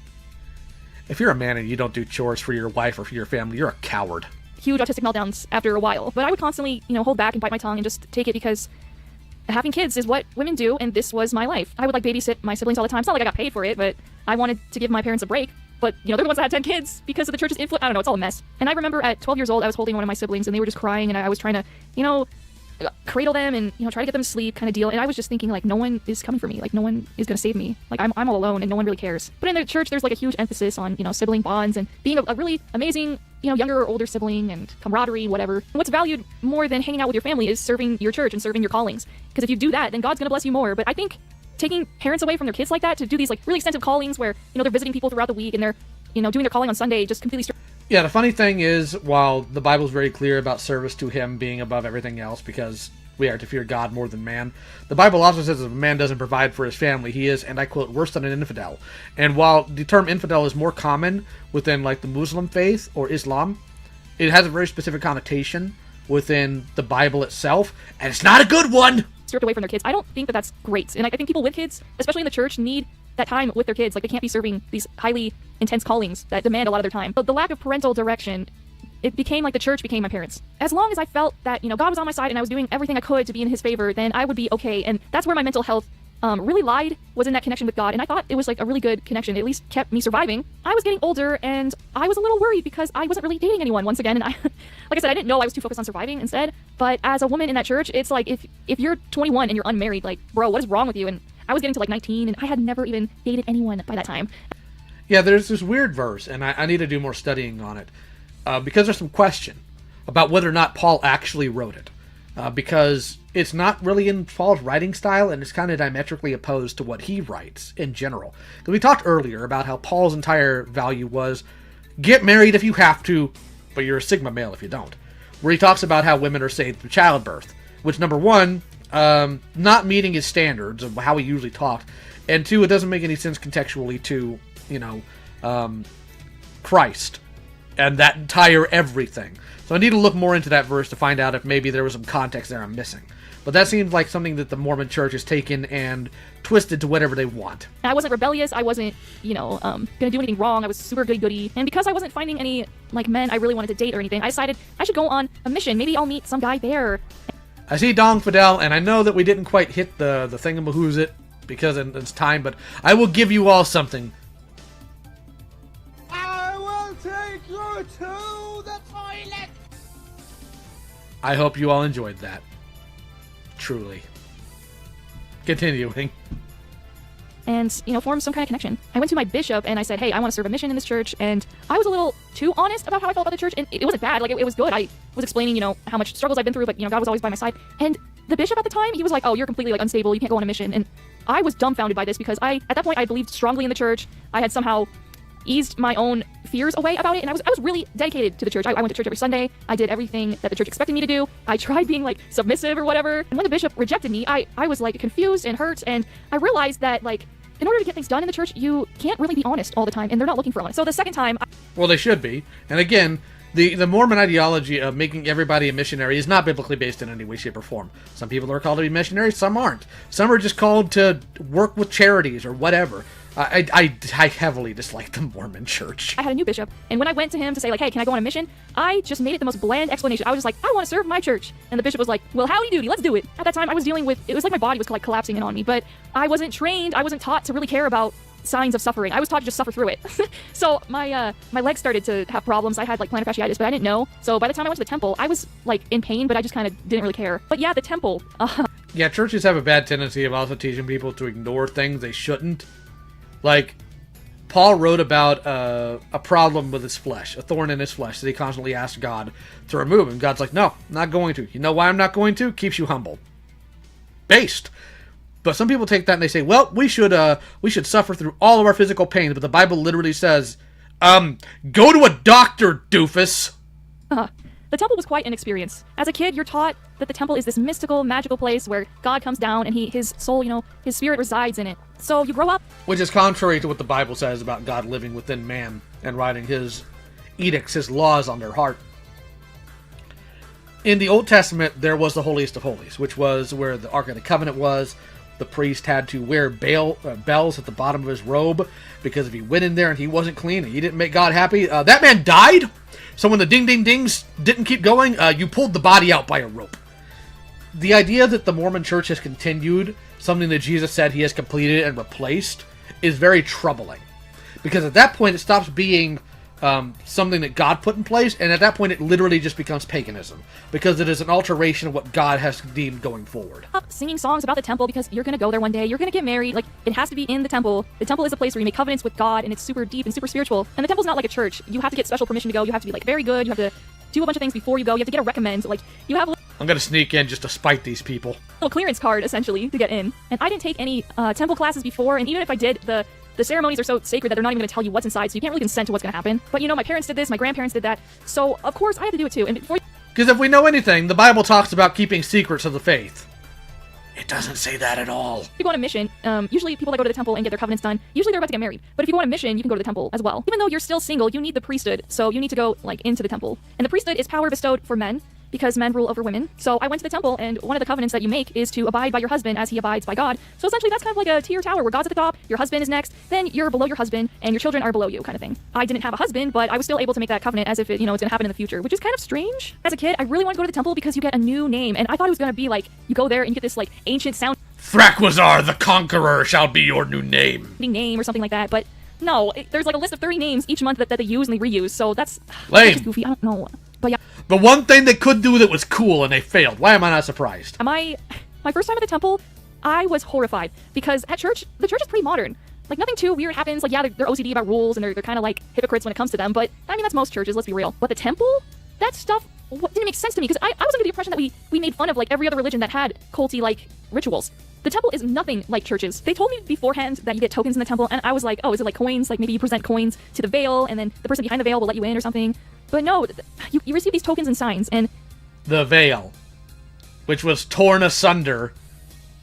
If you're a man and you don't do chores for your wife or for your family, you're a coward.
Huge autistic meltdowns after a while. But I would constantly, hold back and bite my tongue and just take it because having kids is what women do, and this was my life. I would babysit my siblings all the time. It's not like I got paid for it, but I wanted to give my parents a break. But, they're the ones that had 10 kids because of the church's influence. I don't know, it's all a mess. And I remember at 12 years old, I was holding one of my siblings and they were just crying and I was trying to, cradle them and, try to get them to sleep kind of deal. And I was just thinking, no one is coming for me. No one is going to save me. I'm all alone and no one really cares. But in the church, there's a huge emphasis on, sibling bonds and being a really amazing, younger or older sibling and camaraderie, whatever. And what's valued more than hanging out with your family is serving your church and serving your callings. Because if you do that, then God's going to bless you more. But I think taking parents away from their kids like that to do these really extensive callings where, they're visiting people throughout the week and they're, doing their calling on Sunday just completely...
Yeah, the funny thing is, while the Bible's very clear about service to Him being above everything else because we are to fear God more than man, the Bible also says if a man doesn't provide for his family, he is, and I quote, worse than an infidel. And while the term infidel is more common within the Muslim faith or Islam, it has a very specific connotation within the Bible itself, and it's not a good one!
Stripped away from their kids. I don't think that that's great. And I think people with kids, especially in the church, need that time with their kids. They can't be serving these highly intense callings that demand a lot of their time. But the lack of parental direction, it became the church became my parents. As long as I felt that, God was on my side and I was doing everything I could to be in His favor, then I would be okay. And that's where my mental health really lied, was in that connection with God. And I thought it was a really good connection. It at least kept me surviving. I was getting older and I was a little worried because I wasn't really dating anyone once again. And like I said, I didn't know I was too focused on surviving instead. But as a woman in that church, it's if you're 21 and you're unmarried, bro, what is wrong with you? And I was getting to 19 and I had never even dated anyone by that time.
Yeah, there's this weird verse, and I need to do more studying on it, because there's some question about whether or not Paul actually wrote it, because it's not really in Paul's writing style, and it's kind of diametrically opposed to what he writes in general. Because we talked earlier about how Paul's entire value was, get married if you have to, but you're a Sigma male if you don't. Where he talks about how women are saved through childbirth, which, number one, not meeting his standards of how he usually talked, and two, it doesn't make any sense contextually to, Christ and that entire everything. So I need to look more into that verse to find out if maybe there was some context there I'm missing. But that seems like something that the Mormon Church has taken and twisted to whatever they want.
I wasn't rebellious. I wasn't, gonna do anything wrong. I was super goody-goody. And because I wasn't finding any, men I really wanted to date or anything, I decided I should go on a mission. Maybe I'll meet some guy there.
I see Dong Fidel, and I know that we didn't quite hit the thingamahoo's because it's time, but I will give you all something.
I will take you to the toilet.
I hope you all enjoyed that. Truly. Continuing.
And, form some kind of connection. I went to my bishop and I said, hey, I want to serve a mission in this church. And I was a little too honest about how I felt about the church. And it wasn't bad. It was good. I was explaining, how much struggles I've been through, but, God was always by my side. And the bishop at the time, he was like, oh, you're completely unstable. You can't go on a mission. And I was dumbfounded by this because at that point, I believed strongly in the church. I had somehow eased my own fears away about it, and I was really dedicated to the church. I went to church every Sunday. I did everything that the church expected me to do. I tried being submissive or whatever. And when the bishop rejected me, I was confused and hurt, and I realized that in order to get things done in the church, you can't really be honest all the time, and they're not looking for honest. So the second time...
Well, they should be. And again, the Mormon ideology of making everybody a missionary is not biblically based in any way, shape, or form. Some people are called to be missionaries, some aren't. Some are just called to work with charities or whatever. I heavily dislike the Mormon church.
I had a new bishop, and when I went to him to say, like, hey, can I go on a mission? I just made it the most bland explanation. I was just like, I want to serve my church. And the bishop was like, well, howdy doody, let's do it. At that time, I was dealing with, it was like my body was like collapsing in on me, but I wasn't trained, I wasn't taught to really care about signs of suffering. I was taught to just suffer through it. So my legs started to have problems. I had like plantar fasciitis, but I didn't know. So by the time I went to the temple, I was like in pain, but I just kind of didn't really care. But yeah, the temple.
Yeah, churches have a bad tendency of also teaching people to ignore things they shouldn't. Like, Paul wrote about a problem with his flesh, a thorn in his flesh that he constantly asked God to remove. And God's like, no, I'm not going to. You know why I'm not going to? Keeps you humble. Based. But some people take that and they say, well, we should suffer through all of our physical pains. But the Bible literally says, go to a doctor, doofus.
The temple was quite an experience. As a kid, you're taught that the temple is this mystical, magical place where God comes down and his soul, his spirit resides in it. So you grow up...
Which is contrary to what the Bible says about God living within man and writing his edicts, his laws on their heart. In the Old Testament, there was the Holiest of Holies, which was where the Ark of the Covenant was. The priest had to wear bells at the bottom of his robe, because if he went in there and he wasn't clean and he didn't make God happy, that man died. So when the ding-ding-dings didn't keep going, you pulled the body out by a rope. The idea that the Mormon church has continued something that Jesus said he has completed and replaced is very troubling. Because at that point, it stops being something that God put in place, and at that point, it literally just becomes paganism. Because it is an alteration of what God has deemed going forward.
Singing songs about the temple because you're going to go there one day, you're going to get married, like, it has to be in the temple. The temple is a place where you make covenants with God, and it's super deep and super spiritual. And the temple's not like a church. You have to get special permission to go, you have to be, like, very good, you have to do a bunch of things before you go, you have to get a recommend, like, you have...
I'm gonna sneak in just to spite these people.
Little clearance card, essentially, to get in. And I didn't take any temple classes before, and even if I did, the ceremonies are so sacred that they're not even going to tell you what's inside, so you can't really consent to what's going to happen. But, my parents did this, my grandparents did that, so, of course, I had to do it too. And before...
Because if we know anything, the Bible talks about keeping secrets of the faith. It doesn't say that at all.
If you go on a mission, usually people that go to the temple and get their covenants done, usually they're about to get married. But if you go on a mission, you can go to the temple as well. Even though you're still single, you need the priesthood, so you need to go, like, into the temple. And the priesthood is power bestowed for men, because men rule over women. So I went to the temple, and one of the covenants that you make is to abide by your husband as he abides by God. So essentially that's kind of like a tier tower where God's at the top, your husband is next, then you're below your husband, and your children are below you, kind of thing. I didn't have a husband, but I was still able to make that covenant as if it, it's going to happen in the future, which is kind of strange. As a kid, I really wanted to go to the temple because you get a new name, and I thought it was going to be like, you go there and you get this like ancient sound.
Thrakwazar the Conqueror shall be your new name.
Name or something like that, but no, there's like a list of 30 names each month that they use and they reuse, so that's...
Lame.
That's goofy, I don't know. But yeah.
The one thing they could do that was cool and they failed. Why am I not surprised?
My first time at the temple, I was horrified because at church, the church is pretty modern. Like, nothing too weird happens. Like, yeah, they're OCD about rules and they're kind of like hypocrites when it comes to them, but I mean, that's most churches, let's be real. But the temple, that stuff didn't make sense to me because I was under the impression that we made fun of like every other religion that had culty like rituals. The temple is nothing like churches. They told me beforehand that you get tokens in the temple, and I was like, oh, is it like coins? Like maybe you present coins to the veil, and then the person behind the veil will let you in or something. But no, you receive these tokens and signs, and...
The veil, which was torn asunder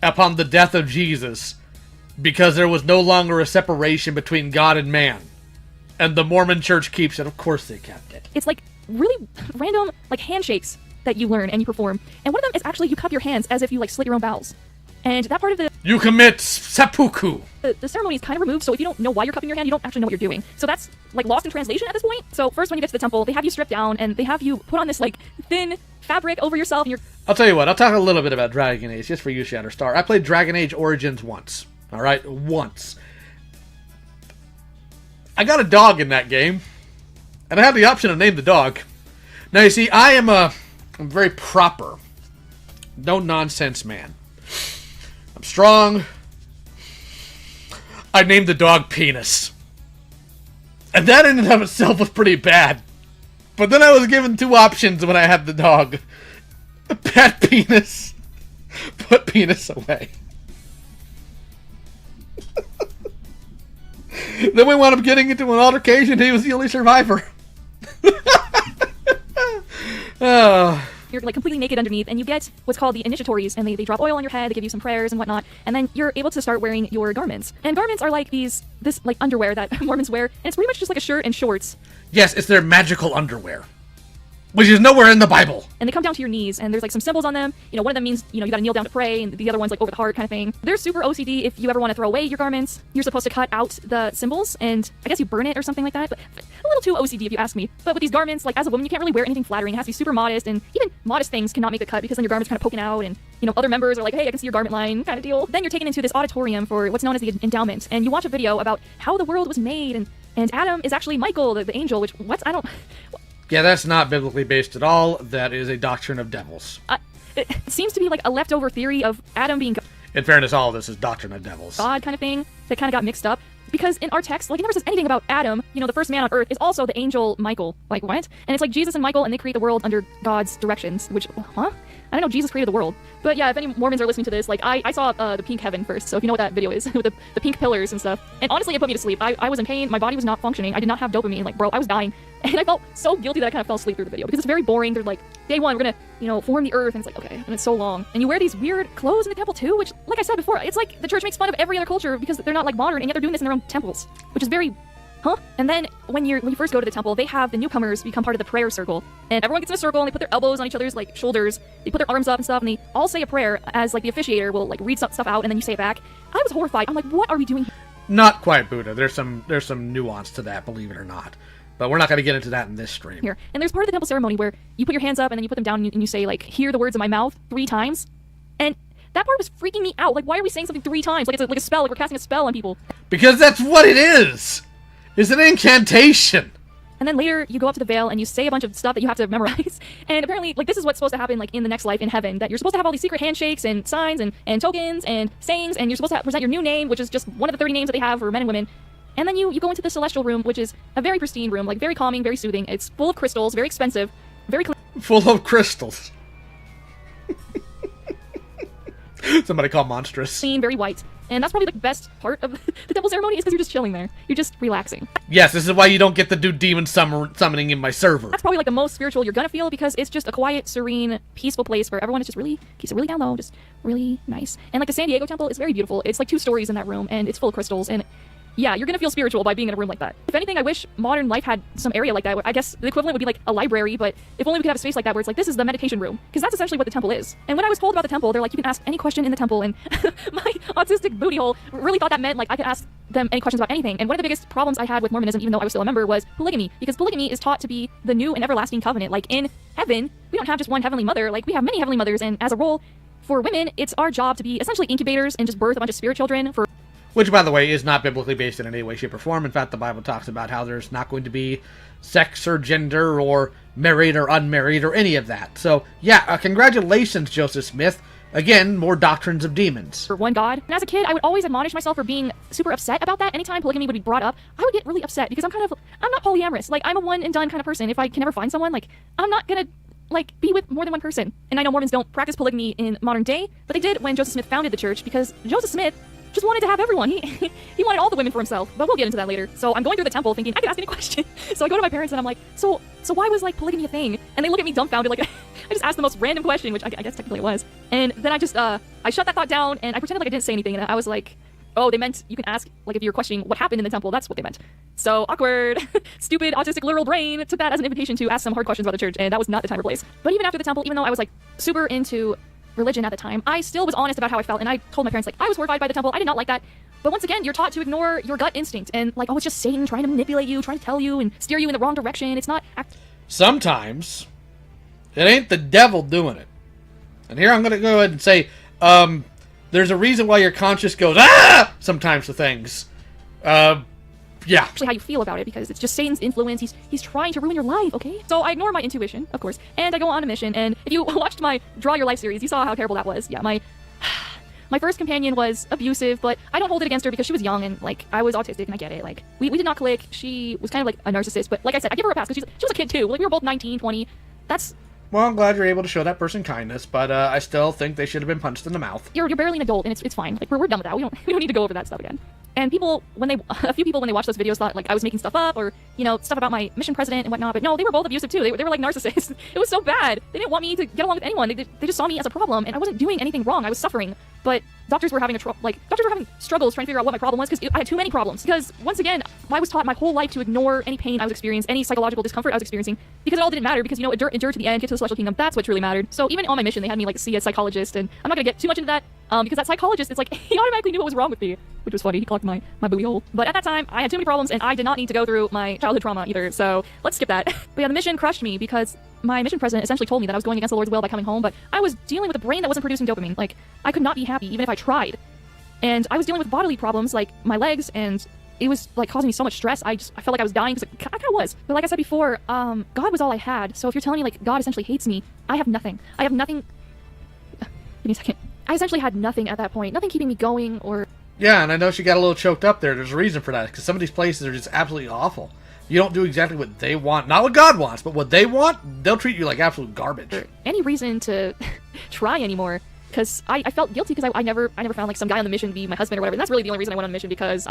upon the death of Jesus, because there was no longer a separation between God and man. And the Mormon church keeps it. Of course they kept it.
It's like really random like handshakes that you learn and you perform. And one of them is actually you cup your hands as if you like slit your own bowels. And that part of the...
You commit seppuku!
The ceremony is kind of removed, so if you don't know why you're cupping your hand, you don't actually know what you're doing. So that's, like, lost in translation at this point. So first when you get to the temple, they have you strip down, and they have you put on this, like, thin fabric over yourself, and you're...
I'll tell you what, I'll talk a little bit about Dragon Age, just for you, Shatterstar. I played Dragon Age Origins once. Alright? Once. I got a dog in that game, and I had the option to name the dog. Now, you see, I'm very proper, no-nonsense man. I'm strong. I named the dog Penis. And that in and of itself was pretty bad. But then I was given two options when I had the dog. Pet Penis. Put Penis away. Then we wound up getting into an altercation. He was the only survivor.
You're like completely naked underneath, and you get what's called the initiatories, and they drop oil on your head, they give you some prayers and whatnot, and then you're able to start wearing your garments. And garments are like this like underwear that Mormons wear, and it's pretty much just like a shirt and shorts.
Yes, it's their magical underwear, which is nowhere in the Bible.
And they come down to your knees, and there's like some symbols on them. You know, one of them means, you know, you gotta kneel down to pray, and the other one's like over the heart kind of thing. They're super OCD. If you ever want to throw away your garments, you're supposed to cut out the symbols, and I guess you burn it or something like that. But a little too OCD if you ask me. But with these garments, like as a woman, you can't really wear anything flattering. It has to be super modest, and even modest things cannot make the cut because then your garment's kind of poking out, and you know, other members are like, hey, I can see your garment line kind of deal. Then you're taken into this auditorium for what's known as the endowment, and you watch a video about how the world was made, and Adam is actually Michael, the angel, which, I don't...
Yeah, that's not biblically based at all. That is a doctrine of devils.
It seems to be like a leftover theory of Adam being
In fairness, all of this is doctrine of devils.
God kind of thing that kind of got mixed up. Because in our text, like, it never says anything about Adam, you know, the first man on earth, is also the angel Michael. Like, what? And it's like Jesus and Michael, and they create the world under God's directions, which, huh? I don't know, Jesus created the world. But yeah, if any Mormons are listening to this, like, I saw the pink heaven first, so if you know what that video is, with the pink pillars and stuff. And honestly, it put me to sleep. I was in pain, my body was not functioning, I did not have dopamine, like, bro, I was dying. And I felt so guilty that I kind of fell asleep through the video, because it's very boring. They're like, day one, we're gonna, you know, form the earth, and it's like, okay, and it's so long. And you wear these weird clothes in the temple too, which, like I said before, it's like the church makes fun of every other culture because they're not like modern, and yet they're doing this in their own temples, which is very... Huh? And then when you first go to the temple, they have the newcomers become part of the prayer circle. And everyone gets in a circle, and they put their elbows on each other's like shoulders. They put their arms up and stuff, and they all say a prayer as like the officiator will like read stuff out, and then you say it back. I was horrified. I'm like, what are we doing here?
Not quite Buddha. There's some nuance to that, believe it or not. But we're not going to get into that in this stream.
Here. And there's part of the temple ceremony where you put your hands up, and then you put them down, and you say like, hear the words of my mouth 3 times. And that part was freaking me out. Like, why are we saying something 3 times? Like it's like a spell, like we're casting a spell on people.
Because that's what it is! It's an incantation!
And then later, you go up to the veil, and you say a bunch of stuff that you have to memorize. And apparently, like, this is what's supposed to happen, like, in the next life in heaven. That you're supposed to have all these secret handshakes, and signs, and tokens, and sayings, and you're supposed to present your new name, which is just one of the 30 names that they have for men and women. And then you go into the celestial room, which is a very pristine room, like, very calming, very soothing. It's full of crystals, very expensive, very clean.
Full of crystals. Somebody call monstrous.
Clean, very white. And that's probably the best part of the temple ceremony, is because you're just chilling there. You're just relaxing.
Yes, this is why you don't get to do demon summoning in my server.
That's probably like the most spiritual you're gonna feel, because it's just a quiet, serene, peaceful place where everyone is just really, keeps it really down low, just really nice. And like the San Diego temple is very beautiful. It's like 2 stories in that room, and it's full of crystals, and yeah, you're gonna feel spiritual by being in a room like that. If anything, I wish modern life had some area like that. I guess the equivalent would be like a library, but if only we could have a space like that where it's like, this is the meditation room. Because that's essentially what the temple is. And when I was told about the temple, they're like, you can ask any question in the temple, and my autistic booty hole really thought that meant like I could ask them any questions about anything. And one of the biggest problems I had with Mormonism, even though I was still a member, was polygamy. Because polygamy is taught to be the new and everlasting covenant. Like in heaven, we don't have just one heavenly mother, like we have many heavenly mothers, and as a role for women, it's our job to be essentially incubators and just birth a bunch of spirit children for...
Which, by the way, is not biblically based in any way, shape, or form. In fact, the Bible talks about how there's not going to be sex or gender or married or unmarried or any of that. So, yeah, congratulations, Joseph Smith. Again, more doctrines of demons.
For one God. And as a kid, I would always admonish myself for being super upset about that. Anytime polygamy would be brought up, I would get really upset because I'm not polyamorous. Like, I'm a one and done kind of person. If I can never find someone, like, I'm not gonna like be with more than one person. And I know Mormons don't practice polygamy in modern day, but they did when Joseph Smith founded the church, because Joseph Smith just wanted to have everyone. He wanted all the women for himself, but we'll get into that later. So I'm going through the temple thinking, I can ask any question. So I go to my parents and I'm like, so why was like polygamy a thing? And they look at me dumbfounded, like I just asked the most random question, which I guess technically it was. And then I just, I shut that thought down, and I pretended like I didn't say anything, and I was like, oh, they meant you can ask, like if you're questioning what happened in the temple, that's what they meant. So awkward, stupid, autistic, literal brain took that as an invitation to ask some hard questions about the church, and that was not the time or place. But even after the temple, even though I was like super into religion at the time, I still was honest about how I felt, and I told my parents like I was horrified by the temple, I did not like that. But once again, you're taught to ignore your gut instinct, and like, oh, it's just Satan trying to manipulate you, trying to tell you and steer you in the wrong direction. It's not
Sometimes it ain't the devil doing it. And here I'm going to go ahead and say, there's a reason why your conscience goes, ah! Sometimes to things. Yeah.
Actually how you feel about it, because it's just Satan's influence. He's trying to ruin your life, okay? So I ignore my intuition, of course, and I go on a mission. And if you watched my Draw Your Life series, you saw how terrible that was. Yeah, my first companion was abusive, but I don't hold it against her because she was young and, like, I was autistic, and I get it. Like, we did not click. She was kind of like a narcissist, but like I said, I give her a pass because she was a kid too. Like, we were both 19, 20. That's...
Well, I'm glad you're able to show that person kindness, but I still think they should have been punched in the mouth.
You're barely an adult, and it's fine. Like, we're done with that. We don't need to go over that stuff again. And people, a few people when they watched those videos thought like I was making stuff up or, you know, stuff about my mission president and whatnot. But no, they were both abusive too. They were like narcissists. It was so bad. They didn't want me to get along with anyone. They just saw me as a problem, and I wasn't doing anything wrong. I was suffering. But doctors were having struggles trying to figure out what my problem was because I had too many problems. Because once again, I was taught my whole life to ignore any pain I was experiencing, any psychological discomfort I was experiencing, because it all didn't matter. Because, you know, endure to the end, get to the celestial kingdom. That's what truly mattered. So even on my mission, they had me like see a psychologist, and I'm not gonna get too much into that. Because that psychologist, it's like, he automatically knew what was wrong with me, which was funny. He clocked my booty hole. But at that time, I had too many problems, and I did not need to go through my childhood trauma either, so let's skip that. But yeah, the mission crushed me because my mission president essentially told me that I was going against the Lord's will by coming home, but I was dealing with a brain that wasn't producing dopamine. Like, I could not be happy even if I tried. And I was dealing with bodily problems, like my legs, and it was like causing me so much stress. I felt like I was dying, because I kind of was. But like I said before, God was all I had. So if you're telling me like God essentially hates me, I have nothing. I have nothing. Give me a second. I essentially had nothing at that point. Nothing keeping me going or...
Yeah, and I know she got a little choked up there. There's a reason for that, because some of these places are just absolutely awful. You don't do exactly what they want. Not what God wants, but what they want, they'll treat you like absolute garbage.
Any reason to try anymore. Because I felt guilty because I never found like some guy on the mission be my husband or whatever. And that's really the only reason I went on a mission, because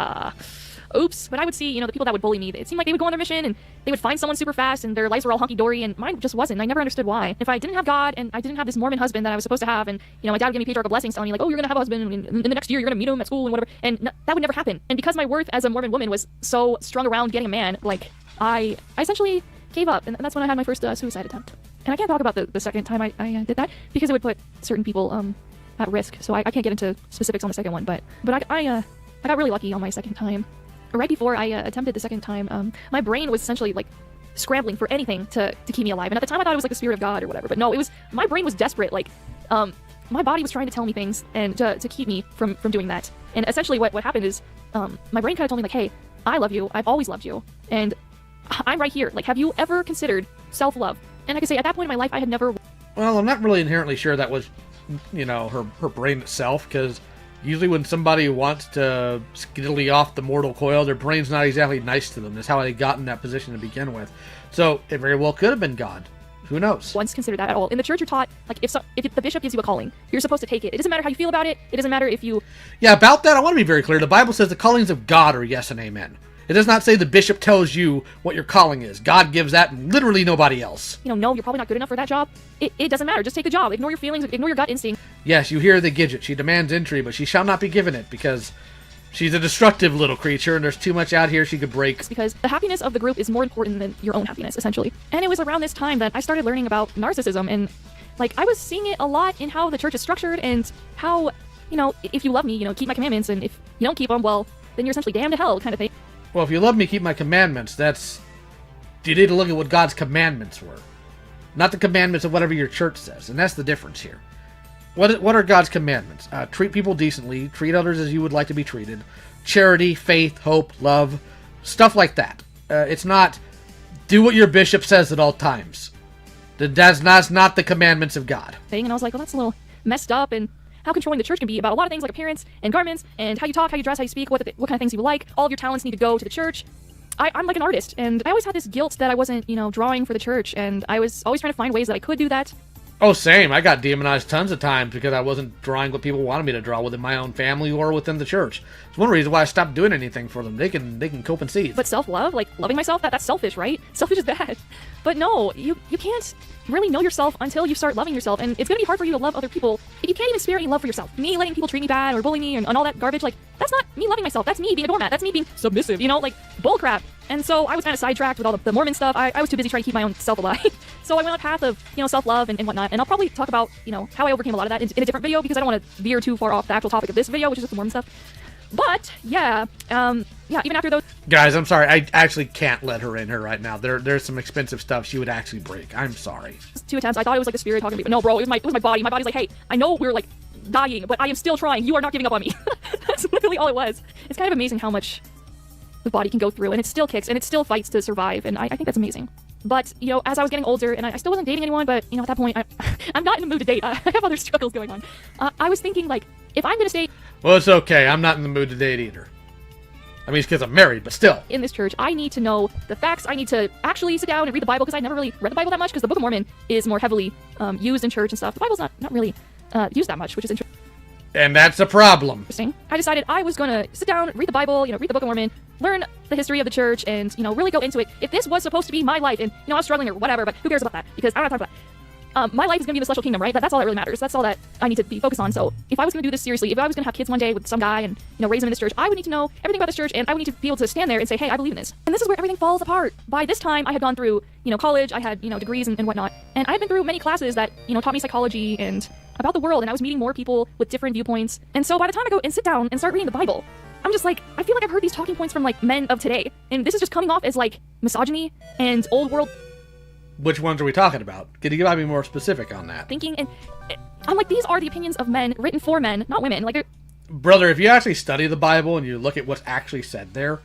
oops. But I would see, you know, the people that would bully me, it seemed like they would go on their mission and they would find someone super fast and their lives were all hunky-dory, and mine just wasn't. I never understood why. If I didn't have God and I didn't have this Mormon husband that I was supposed to have, and, you know, my dad would give me patriarchal blessings telling me like, oh, you're gonna have a husband in the next year, you're gonna meet him at school and whatever, and that would never happen. And because my worth as a Mormon woman was so strung around getting a man, like, I essentially gave up, and that's when I had my first suicide attempt. And I can't talk about the second time I did that, because it would put certain people at risk, so I can't get into specifics on the second one, but I got really lucky on my second time. Right before I attempted the second time, my brain was essentially like scrambling for anything to keep me alive, and at the time I thought it was like the spirit of God or whatever, but no, it was, my brain was desperate. Like, my body was trying to tell me things and to keep me from doing that. And essentially what happened is, my brain kind of told me like, hey, I love you, I've always loved you, and I'm right here. Like, have you ever considered self-love? And I could say at that point in my life I had never...
Well, I'm not really inherently sure that was, you know, her brain itself, because usually when somebody wants to skiddly off the mortal coil, their brain's not exactly nice to them. That's how they got in that position to begin with. So it very well could have been God. Who knows?
Once considered that at all. In the church, you're taught, like, if the bishop gives you a calling, you're supposed to take it. It doesn't matter how you feel about it. It doesn't matter if you...
Yeah, about that, I want to be very clear. The Bible says the callings of God are yes and amen. It does not say the bishop tells you what your calling is. God gives that and literally nobody else.
You know, no, you're probably not good enough for that job. It doesn't matter. Just take the job. Ignore your feelings. Ignore your gut instinct.
Yes, you hear the Gidget. She demands entry, but she shall not be given it, because she's a destructive little creature and there's too much out here she could break.
It's because the happiness of the group is more important than your own happiness, essentially. And it was around this time that I started learning about narcissism, and, like, I was seeing it a lot in how the church is structured and how, you know, if you love me, you know, keep my commandments, and if you don't keep them, well, then you're essentially damned to hell, kind of thing.
Well, if you love me, keep my commandments. You need to look at what God's commandments were. Not the commandments of whatever your church says. And that's the difference here. What are God's commandments? Treat people decently. Treat others as you would like to be treated. Charity, faith, hope, love. Stuff like that. It's not do what your bishop says at all times. That's not the commandments of God.
And I was like, well, that's a little messed up, and how controlling the church can be about a lot of things like appearance and garments and how you talk, how you dress, how you speak, what kind of things you like. All of your talents need to go to the church. I'm like an artist, and I always had this guilt that I wasn't, you know, drawing for the church, and I was always trying to find ways that I could do that.
Oh, same. I got demonized tons of times because I wasn't drawing what people wanted me to draw within my own family or within the church. It's one reason why I stopped doing anything for them. They can cope and see.
But self-love, like loving myself, that's selfish, right? Selfish is bad. But no, you can't really know yourself until you start loving yourself, and it's going to be hard for you to love other people if you can't even spare any love for yourself. Me letting people treat me bad or bully me and all that garbage, like, that's not me loving myself. That's me being a doormat. That's me being submissive, you know, like, bullcrap. And so I was kind of sidetracked with all the Mormon stuff. I was too busy trying to keep my own self alive. So I went on a path of, you know, self-love and whatnot. And I'll probably talk about, you know, how I overcame a lot of that in a different video, because I don't want to veer too far off the actual topic of this video, which is just the Mormon stuff. But, yeah, even after those...
Guys, I'm sorry. I actually can't let her in here right now. There's some expensive stuff she would actually break. I'm sorry.
2 attempts, I thought it was like the spirit talking to me. But no, bro, it was my body. My body's like, hey, I know we're, like, dying, but I am still trying. You are not giving up on me. That's literally all it was. It's kind of amazing how much the body can go through, and it still kicks, and it still fights to survive, and I think that's amazing. But, you know, as I was getting older, and I still wasn't dating anyone, but, you know, at that point, I'm not in the mood to date. I have other struggles going on. I was thinking, like, if I'm going to stay...
Well, it's okay. I'm not in the mood to date either. I mean, it's because I'm married, but still.
In this church, I need to know the facts. I need to actually sit down and read the Bible, because I never really read the Bible that much, because the Book of Mormon is more heavily used in church and stuff. The Bible's not really used that much, which is interesting.
And that's a problem.
Interesting. I decided I was gonna sit down, read the Bible, read the Book of Mormon, learn the history of the church, and, really go into it. If this was supposed to be my life, and, I was struggling or whatever, but who cares about that? Because I don't have time for that. My life is gonna be in the celestial kingdom, right? That's all that really matters. That's all that I need to be focused on. So if I was gonna do this seriously, if I was gonna have kids one day with some guy and, raise them in this church, I would need to know everything about this church, and I would need to be able to stand there and say, hey, I believe in this. And this is where everything falls apart. By this time, I had gone through, college, I had, degrees and whatnot, and I had been through many classes that, taught me psychology and about the world, and I was meeting more people with different viewpoints. And so by the time I go and sit down and start reading the Bible, I'm just like, I feel like I've heard these talking points from, men of today, and this is just coming off as, misogyny and old world.
Which ones are we talking about? Can you be more specific on that?
Thinking, and I'm like, these are the opinions of men, written for men, not women.
Brother, if you actually study the Bible and you look at what's actually said there,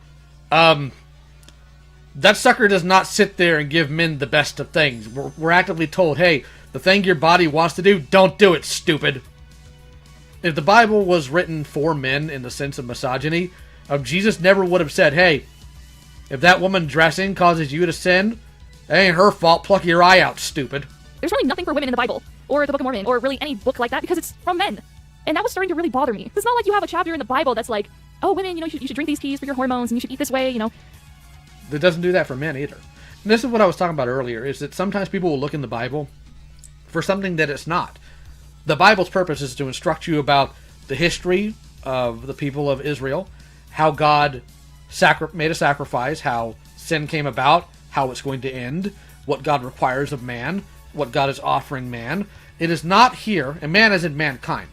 that sucker does not sit there and give men the best of things. We're actively told, hey, the thing your body wants to do, don't do it, stupid. If the Bible was written for men in the sense of misogyny, Jesus never would have said, hey, if that woman dressing causes you to sin, it ain't her fault, pluck your eye out, stupid.
There's really nothing for women in the Bible, or the Book of Mormon, or really any book like that, because it's from men. And that was starting to really bother me. It's not like you have a chapter in the Bible that's like, oh, women, you should drink these teas for your hormones, and you should eat this way,
It doesn't do that for men either. And this is what I was talking about earlier, is that sometimes people will look in the Bible for something that it's not. The Bible's purpose is to instruct you about the history of the people of Israel, how God made a sacrifice, how sin came about, how it's going to end, what God requires of man, what God is offering man. It is not here, and man as in mankind,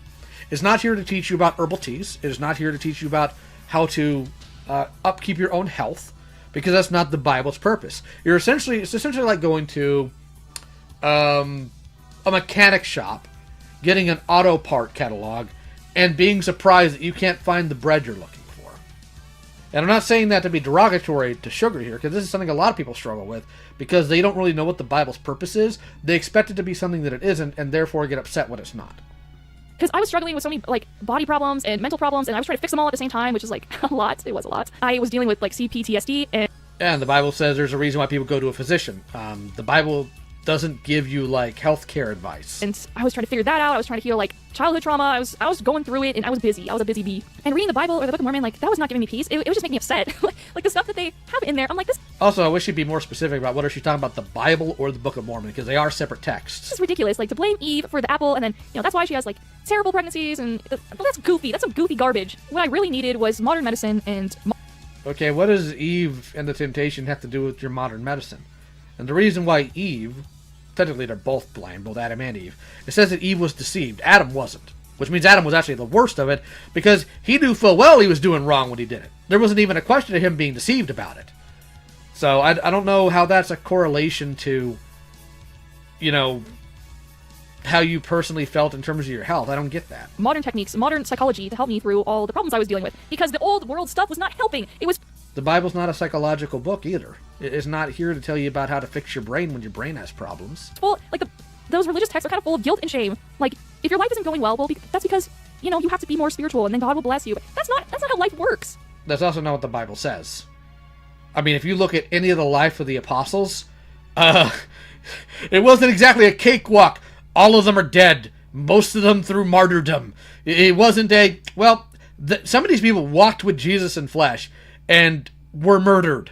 is not here to teach you about herbal teas. It is not here to teach you about how to upkeep your own health, because that's not the Bible's purpose. It's essentially like going to a mechanic shop, getting an auto part catalog, and being surprised that you can't find the bread you're looking for. And I'm not saying that to be derogatory to sugar here, because this is something a lot of people struggle with, because they don't really know what the Bible's purpose is. They expect it to be something that it isn't, and therefore get upset when it's not.
Because I was struggling with so many, body problems and mental problems, and I was trying to fix them all at the same time, which is, a lot. It was a lot. I was dealing with, CPTSD,
and the Bible says there's a reason why people go to a physician. The Bible doesn't give you, healthcare advice.
And I was trying to figure that out. I was trying to heal, childhood trauma. I was going through it, and I was busy. I was a busy bee. And reading the Bible or the Book of Mormon, that was not giving me peace. It was just making me upset. The stuff that they have in there, I'm like, this...
Also, I wish you'd be more specific about whether she's talking about the Bible or the Book of Mormon, because they are separate texts.
This is ridiculous. To blame Eve for the apple, and then, that's why she has, terrible pregnancies, and that's goofy. That's some goofy garbage. What I really needed was modern medicine and...
Okay, what does Eve and the temptation have to do with your modern medicine? And the reason why Eve... Technically, they're both blind, both Adam and Eve. It says that Eve was deceived. Adam wasn't. Which means Adam was actually the worst of it, because he knew full well he was doing wrong when he did it. There wasn't even a question of him being deceived about it. So, I don't know how that's a correlation to, how you personally felt in terms of your health. I don't get that.
Modern techniques, modern psychology to help me through all the problems I was dealing with. Because the old world stuff was not helping. It was...
The Bible's not a psychological book either. It's not here to tell you about how to fix your brain when your brain has problems.
Well, those religious texts are kind of full of guilt and shame. If your life isn't going well, that's because, you have to be more spiritual, and then God will bless you. But that's not how life works.
That's also not what the Bible says. I mean, if you look at any of the life of the apostles, it wasn't exactly a cakewalk. All of them are dead. Most of them through martyrdom. It wasn't some of these people walked with Jesus in flesh and were murdered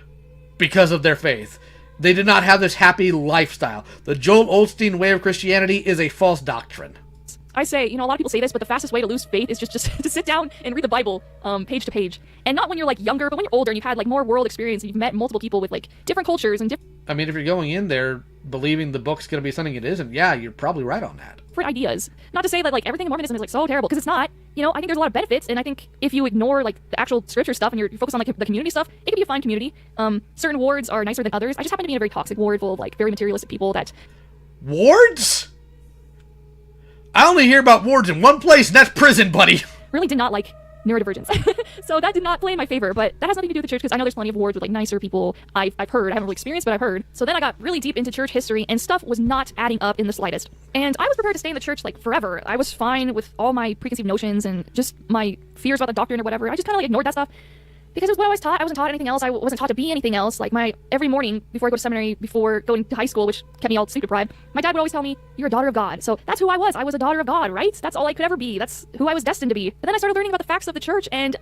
because of their faith. They did not have this happy lifestyle. The Joel Osteen way of Christianity is a false doctrine.
I say, a lot of people say this, but the fastest way to lose faith is just to sit down and read the Bible page to page. And not when you're younger, but when you're older and you've had more world experience and you've met multiple people with different cultures and different...
I mean, if you're going in there believing the book's going to be something it isn't, yeah, you're probably right on that.
Different ideas. Not to say that everything in Mormonism is so terrible, because it's not. I think there's a lot of benefits, and I think if you ignore the actual scripture stuff and you're focused on the community stuff, it can be a fine community. Certain wards are nicer than others. I just happen to be in a very toxic ward full of very materialistic people that...
Wards? I only hear about wards in one place, and that's prison, buddy.
Really did not like neurodivergence. So that did not play in my favor, but that has nothing to do with the church, because I know there's plenty of wards with nicer people. I've heard. I haven't really experienced, but I've heard. So then I got really deep into church history, and stuff was not adding up in the slightest. And I was prepared to stay in the church forever. I was fine with all my preconceived notions and just my fears about the doctrine or whatever. I just kind of ignored that stuff. Because it was what I was taught. I wasn't taught anything else. I wasn't taught to be anything else. Like, every morning before I go to seminary, before going to high school, which kept me all sleep deprived, my dad would always tell me, you're a daughter of God. So that's who I was. I was a daughter of God, right? That's all I could ever be. That's who I was destined to be. But then I started learning about the facts of the church, and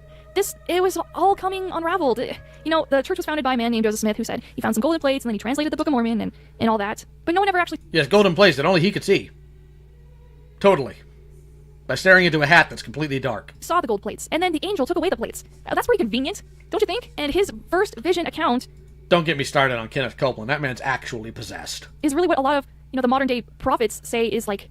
it was all coming unraveled. The church was founded by a man named Joseph Smith, who said he found some golden plates, and then he translated the Book of Mormon and all that. But no one ever actually...
Yes, golden plates that only he could see. Totally. By staring into a hat that's completely dark.
Saw the gold plates, and then the angel took away the plates. That's pretty convenient, don't you think? And his first vision account...
Don't get me started on Kenneth Copeland. That man's actually possessed.
...is really what a lot of, the modern-day prophets say is, like,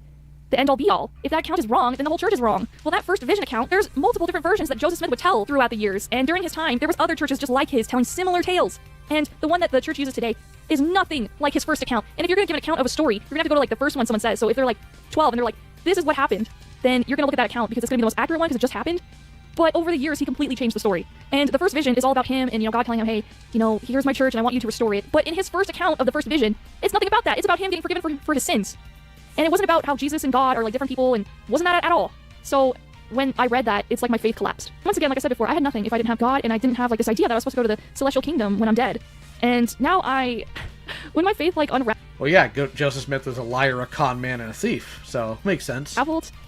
the end-all be-all. If that account is wrong, then the whole church is wrong. Well, that first vision account, there's multiple different versions that Joseph Smith would tell throughout the years, and during his time, there was other churches just like his telling similar tales. And the one that the church uses today is nothing like his first account. And if you're going to give an account of a story, you're going to have to go to, like, the first one someone says. So if they're, like, 12 and they're like, this is what happened, then you're going to look at that account because it's going to be the most accurate one because it just happened. But over the years, he completely changed the story. And the first vision is all about him and, God telling him, hey, here's my church and I want you to restore it. But in his first account of the first vision, it's nothing about that. It's about him getting forgiven for his sins. And it wasn't about how Jesus and God are like different people, and wasn't that at all. So when I read that, it's like my faith collapsed. Once again, like I said before, I had nothing if I didn't have God, and I didn't have like this idea that I was supposed to go to the celestial kingdom when I'm dead. And now when my faith like unraveled...
Well, yeah, Joseph Smith was a liar, a con man, and a thief, so makes sense.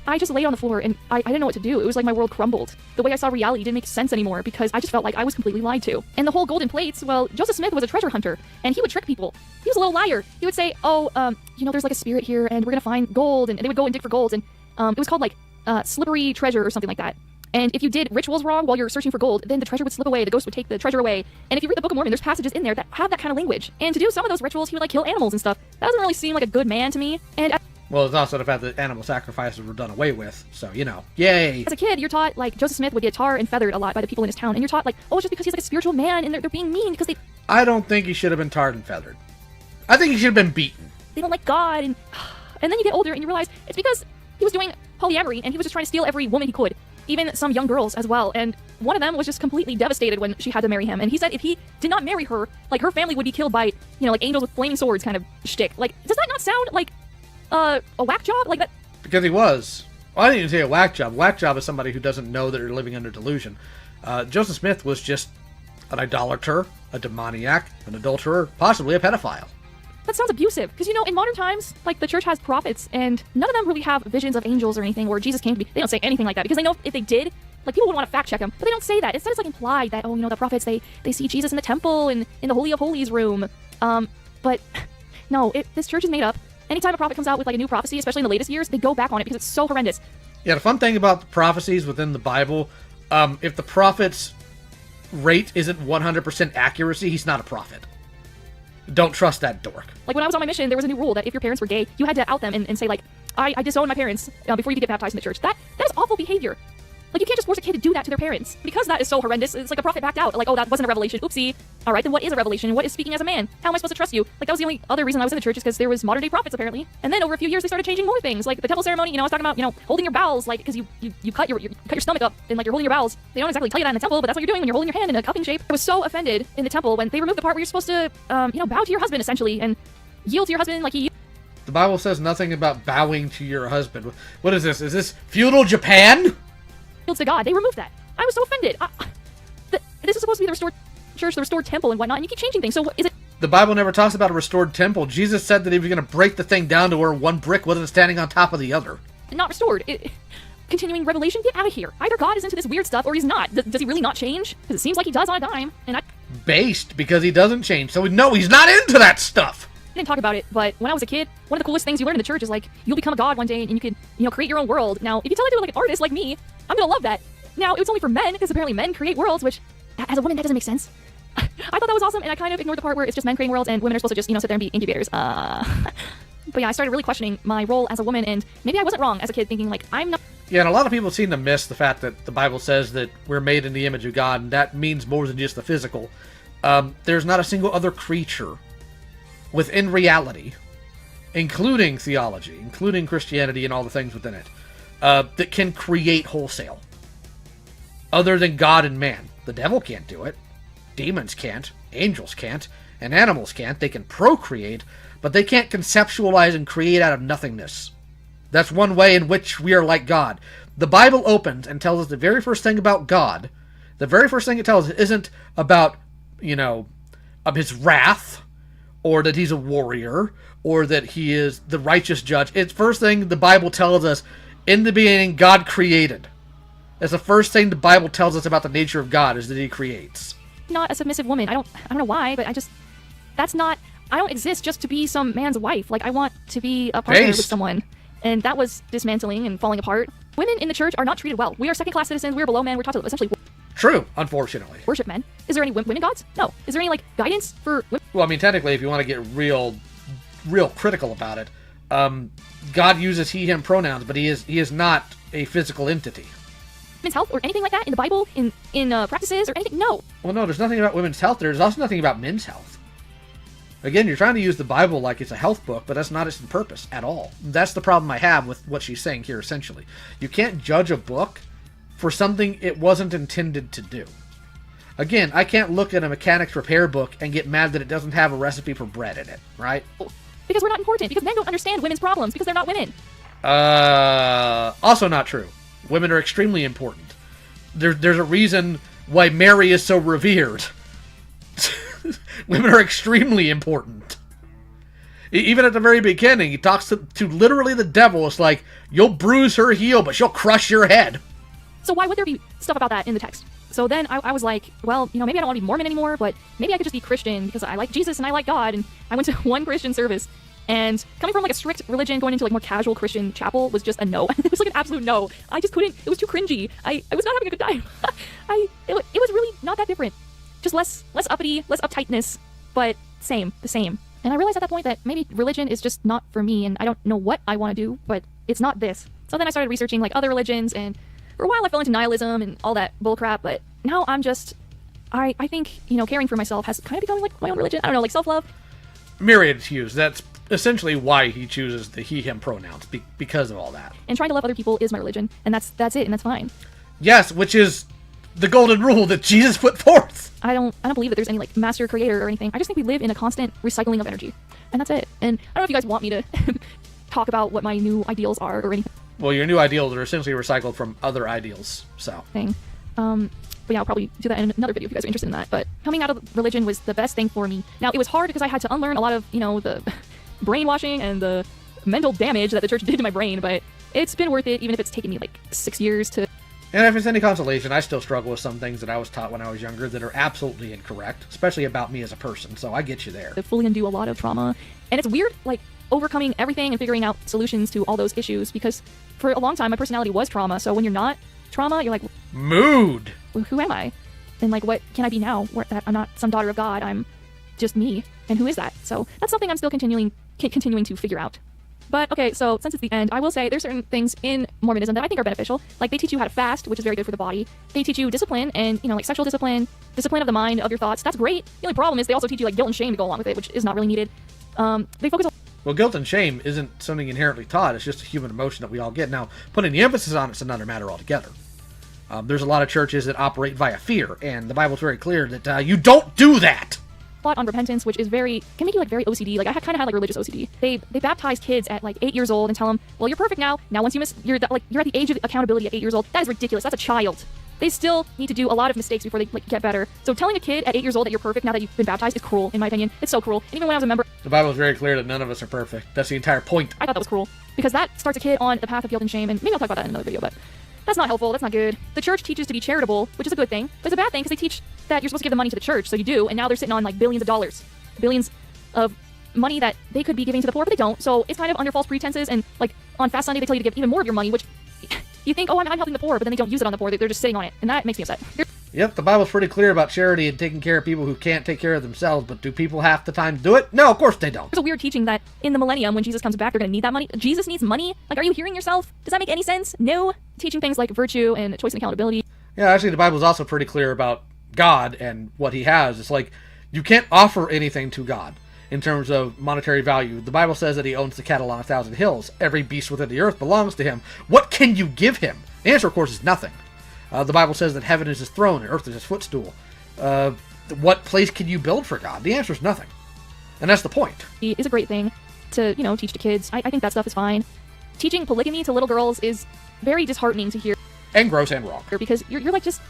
I just laid on the floor, and I didn't know what to do. It was like my world crumbled. The way I saw reality didn't make sense anymore, because I just felt like I was completely lied to. And the whole golden plates, well, Joseph Smith was a treasure hunter, and he would trick people. He was a little liar. He would say, there's like a spirit here, and we're gonna find gold, and they would go and dig for gold, and it was called like slippery treasure or something like that. And if you did rituals wrong while you're searching for gold, then the treasure would slip away, the ghost would take the treasure away. And if you read the Book of Mormon, there's passages in there that have that kind of language. And to do some of those rituals, he would like kill animals and stuff. That doesn't really seem like a good man to me. And
well, it's also the fact that animal sacrifices were done away with, so, yay!
As a kid, you're taught, like, Joseph Smith would get tarred and feathered a lot by the people in his town, and you're taught, like, oh, it's just because he's like a spiritual man, and they're being mean because they...
I don't think he should have been tarred and feathered. I think he should have been beaten.
They don't like God, and then you get older, and you realize it's because he was doing polyamory, and he was just trying to steal every woman he could. Even some young girls as well, and one of them was just completely devastated when she had to marry him, and he said if he did not marry her, like, her family would be killed by, like, angels with flaming swords kind of shtick. Like, does that not sound like a whack job? Like that?
Because he was. Well, I didn't even say a whack job. Whack job is somebody who doesn't know that they're living under delusion. Joseph Smith was just an idolater, a demoniac, an adulterer, possibly a pedophile.
That sounds abusive, because, in modern times, like, the church has prophets, and none of them really have visions of angels or anything, or Jesus came to be. They don't say anything like that, because they know if they did, like, people would want to fact check them, but they don't say that. Instead, it's, like, implied that, the prophets, they see Jesus in the temple and in the Holy of Holies room. But, no, this church is made up. Anytime a prophet comes out with, like, a new prophecy, especially in the latest years, they go back on it, because it's so horrendous.
Yeah, the fun thing about the prophecies within the Bible, if the prophet's rate isn't 100% accuracy, he's not a prophet. Don't trust that dork.
Like, when I was on my mission, there was a new rule that if your parents were gay, you had to out them and say, like, I disown my parents before you could get baptized in the church. That is awful behavior. Like, you can't just force a kid to do that to their parents. Because that is so horrendous, it's like a prophet backed out. Like, oh, that wasn't a revelation. Oopsie. All right, then what is a revelation? What is speaking as a man? How am I supposed to trust you? Like, that was the only other reason I was in the church, is because there was modern-day prophets, apparently. And then over a few years, they started changing more things. Like, the temple ceremony, I was talking about, holding your bowels, like, because you cut your stomach up, and, like, you're holding your bowels. They don't exactly tell you that in the temple, but that's what you're doing when you're holding your hand in a cupping shape. I was so offended in the temple when they removed the part where you're supposed to, bow to your husband, essentially, and yield to your husband like he...
The Bible says nothing about bowing to your husband. What is this? Is this feudal Japan?
Yields to God. They removed that. I was so offended. This is supposed to be the restored church, the restored temple and whatnot, and you keep changing things. So is it...
The Bible never talks about a restored temple. Jesus said that he was going to break the thing down to where one brick wasn't standing on top of the other.
Not restored. Continuing revelation? Get out of here. Either God is into this weird stuff or he's not. Does he really not change? Because it seems like he does on a dime. And
Based, because he doesn't change. So we know he's not into that stuff.
I didn't talk about it, but when I was a kid, one of the coolest things you learn in the church is, like, you'll become a god one day and you can, create your own world. Now, if you tell it to, like, an artist like me, I'm going to love that. Now, it's only for men, because apparently men create worlds, which, as a woman, that doesn't make sense. I thought that was awesome, and I kind of ignored the part where it's just men creating worlds and women are supposed to just, sit there and be incubators. But yeah, I started really questioning my role as a woman, and maybe I wasn't wrong as a kid, thinking, like, I'm not...
Yeah, and a lot of people seem to miss the fact that the Bible says that we're made in the image of God, and that means more than just the physical. There's not a single other creature within reality, including theology, including Christianity and all the things within it, that can create wholesale. Other than God and man. The devil can't do it. Demons can't. Angels can't. And animals can't. They can procreate, but they can't conceptualize and create out of nothingness. That's one way in which we are like God. The Bible opens and tells us the very first thing about God, The very first thing it tells us isn't about, of his wrath, or that he's a warrior, or that he is the righteous judge. It's first thing the Bible tells us, in the beginning, God created. That's the first thing the Bible tells us about the nature of God, is that he creates.
Not a submissive woman. I don't know why, but I don't exist just to be some man's wife. Like, I want to be a partner with someone. And that was dismantling and falling apart. Women in the church are not treated well. We are second-class citizens. We're below men. We're taught to essentially
True, unfortunately.
worship men. Is there any women gods? No. Is there any, guidance for women?
Well, I mean, technically, if you want to get real critical about it, God uses he, him pronouns, but he is not a physical entity.
Women's health or anything like that in the Bible, in practices or anything? No.
Well, no, there's nothing about women's health. There's also nothing about men's health. Again, you're trying to use the Bible like it's a health book, but that's not its purpose at all. That's the problem I have with what she's saying here, essentially. You can't judge a book for something it wasn't intended to do. Again, I can't look at a mechanics repair book and get mad that it doesn't have a recipe for bread in it, right?
Because we're not important. Because men don't understand women's problems. Because they're not women.
Also not true. Women are extremely important. There's a reason why Mary is so revered. Women are extremely important. Even at the very beginning, he talks to literally the devil. It's like, you'll bruise her heel, but she'll crush your head.
So why would there be stuff about that in the text? So then I was like, well, maybe I don't want to be Mormon anymore, but maybe I could just be Christian because I like Jesus and I like God. And I went to one Christian service. And coming from a strict religion, going into more casual Christian chapel was just a no. It was an absolute no. I just couldn't. It was too cringy. I was not having a good time. It was really not that different. Just less uppity, less uptightness, but the same. And I realized at that point that maybe religion is just not for me, and I don't know what I want to do, but it's not this. So then I started researching other religions, and for a while I fell into nihilism and all that bullcrap, but now I'm just, I think, caring for myself has kind of become my own religion. I don't know, self-love.
Myriad hues. That's essentially why he chooses the he, him pronouns, because of all that.
And trying to love other people is my religion, and that's it, and that's fine.
Yes, which is the golden rule that Jesus put forth.
I don't believe that there's any master creator or anything. I just think we live in a constant recycling of energy, and that's it. And I don't know if you guys want me to talk about what my new ideals are or anything.
Well, your new ideals are essentially recycled from other ideals, so.
But yeah, I'll probably do that in another video if you guys are interested in that. But coming out of religion was the best thing for me. Now, it was hard because I had to unlearn a lot of, the brainwashing and the mental damage that the church did to my brain, but it's been worth it, even if it's taken me 6 years to...
And if it's any consolation, I still struggle with some things that I was taught when I was younger that are absolutely incorrect, especially about me as a person, so I get you there.
To fully undo a lot of trauma. And it's weird, overcoming everything and figuring out solutions to all those issues, because for a long time, my personality was trauma, so when you're not trauma, you're like...
Mood!
Who am I? And what can I be now? I'm not some daughter of God, I'm just me. And who is that? So that's something I'm still continuing to figure out. But okay, so since it's the end, I will say there's certain things in Mormonism that I think are beneficial. They teach you how to fast, which is very good for the body. They teach you discipline and, sexual discipline of the mind, of your thoughts. That's great. The only problem is they also teach you guilt and shame to go along with it, which is not really needed. They focus on...
Well, guilt and shame isn't something inherently taught. It's just a human emotion that we all get. Now, putting the emphasis on it's another matter altogether. There's a lot of churches that operate via fear, and the Bible's very clear that you don't do that.
A lot on repentance, which is can make you very OCD. I kind of had religious OCD. They baptize kids at 8 years old and tell them, well, you're perfect now. Now once you miss, you're at the age of accountability at 8 years old. That is ridiculous. That's a child. They still need to do a lot of mistakes before they get better. So telling a kid at 8 years old that you're perfect now that you've been baptized is cruel, in my opinion. It's so cruel. And even when I was a member,
the Bible is very clear that none of us are perfect. That's the entire point.
I thought that was cruel because that starts a kid on the path of guilt and shame. And maybe I'll talk about that in another video, but that's not helpful. That's not good. The church teaches to be charitable, which is a good thing, but it's a bad thing because they teach that you're supposed to give the money to the church, so you do, and now they're sitting on billions of dollars. Billions of money that they could be giving to the poor, but they don't. So it's kind of under false pretenses. And on Fast Sunday, they tell you to give even more of your money, which you think, oh, I'm helping the poor, but then they don't use it on the poor. They're just sitting on it, and that makes me upset.
Yep, the Bible's pretty clear about charity and taking care of people who can't take care of themselves. But do people half the time do it? No, of course they don't.
There's a weird teaching that in the millennium, when Jesus comes back, they're going to need that money. Jesus needs money? Are you hearing yourself? Does that make any sense? No. Teaching things like virtue and choice and accountability.
Yeah, actually, the Bible's also pretty clear about God and what he has. It's you can't offer anything to God in terms of monetary value. The Bible says that he owns the cattle on 1,000 hills. Every beast within the earth belongs to him. What can you give him? The answer, of course, is nothing. The Bible says that heaven is his throne and earth is his footstool. What place can you build for God? The answer is nothing. And that's the point.
It is a great thing to, teach to kids. I think that stuff is fine. Teaching polygamy to little girls is very disheartening to hear.
And gross and wrong.
Because you're just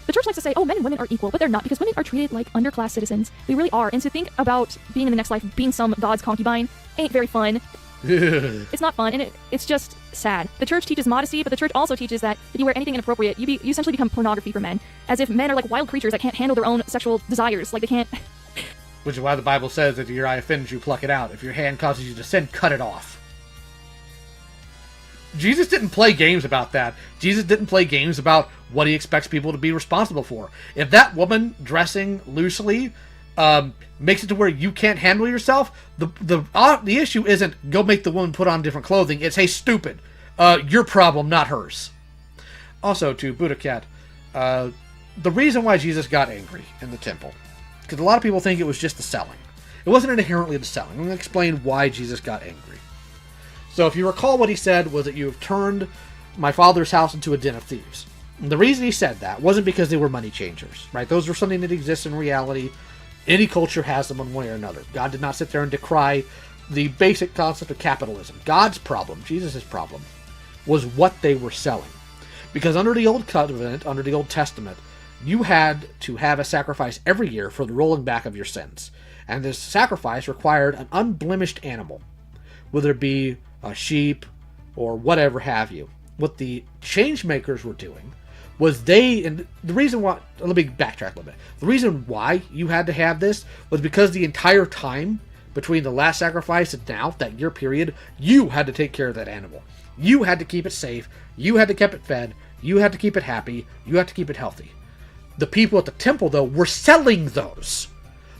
The church likes to say, oh, men and women are equal, but they're not, because women are treated like underclass citizens. They really are. And to think about being in the next life, being some god's concubine, ain't very fun. It's not fun, and it's just sad. The church teaches modesty, but the church also teaches that if you wear anything inappropriate, you essentially become pornography for men. As if men are like wild creatures that can't handle their own sexual desires. Like they can't...
Which is why the Bible says that if your eye offends you, pluck it out. If your hand causes you to sin, cut it off. Jesus didn't play games about that. Jesus didn't play games about what he expects people to be responsible for. If that woman dressing loosely makes it to where you can't handle yourself, the issue isn't go make the woman put on different clothing. It's, hey, stupid. Your problem, not hers. Also, to Buddha Cat, the reason why Jesus got angry in the temple, because a lot of people think it was just the selling. It wasn't inherently the selling. I'm going to explain why Jesus got angry. So if you recall, what he said was that you have turned my father's house into a den of thieves. And the reason he said that wasn't because they were money changers, right? Those are something that exists in reality. Any culture has them one way or another. God did not sit there and decry the basic concept of capitalism. God's problem, Jesus' problem, was what they were selling. Because under the Old Covenant, under the Old Testament, you had to have a sacrifice every year for the rolling back of your sins. And this sacrifice required an unblemished animal, whether it be a sheep or whatever have you. What the change makers were doing was and the reason why, let me backtrack a little bit. The reason why you had to have this was because the entire time between the last sacrifice and now, that year period, you had to take care of that animal. You had to keep it safe. You had to keep it fed. You had to keep it happy. You had to keep it healthy. The people at the temple, though, were selling those,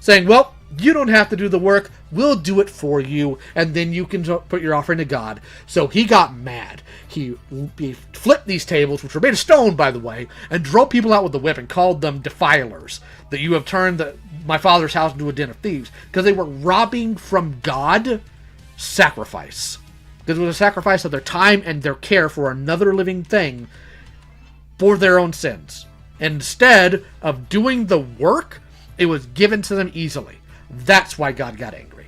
saying, well, you don't have to do the work, we'll do it for you, and then you can put your offering to God. So he got mad. He flipped these tables, which were made of stone, by the way, and drove people out with the whip and called them defilers, that you have turned my father's house into a den of thieves, because they were robbing from God sacrifice. Because it was a sacrifice of their time and their care for another living thing for their own sins. Instead of doing the work, it was given to them easily. That's why God got angry.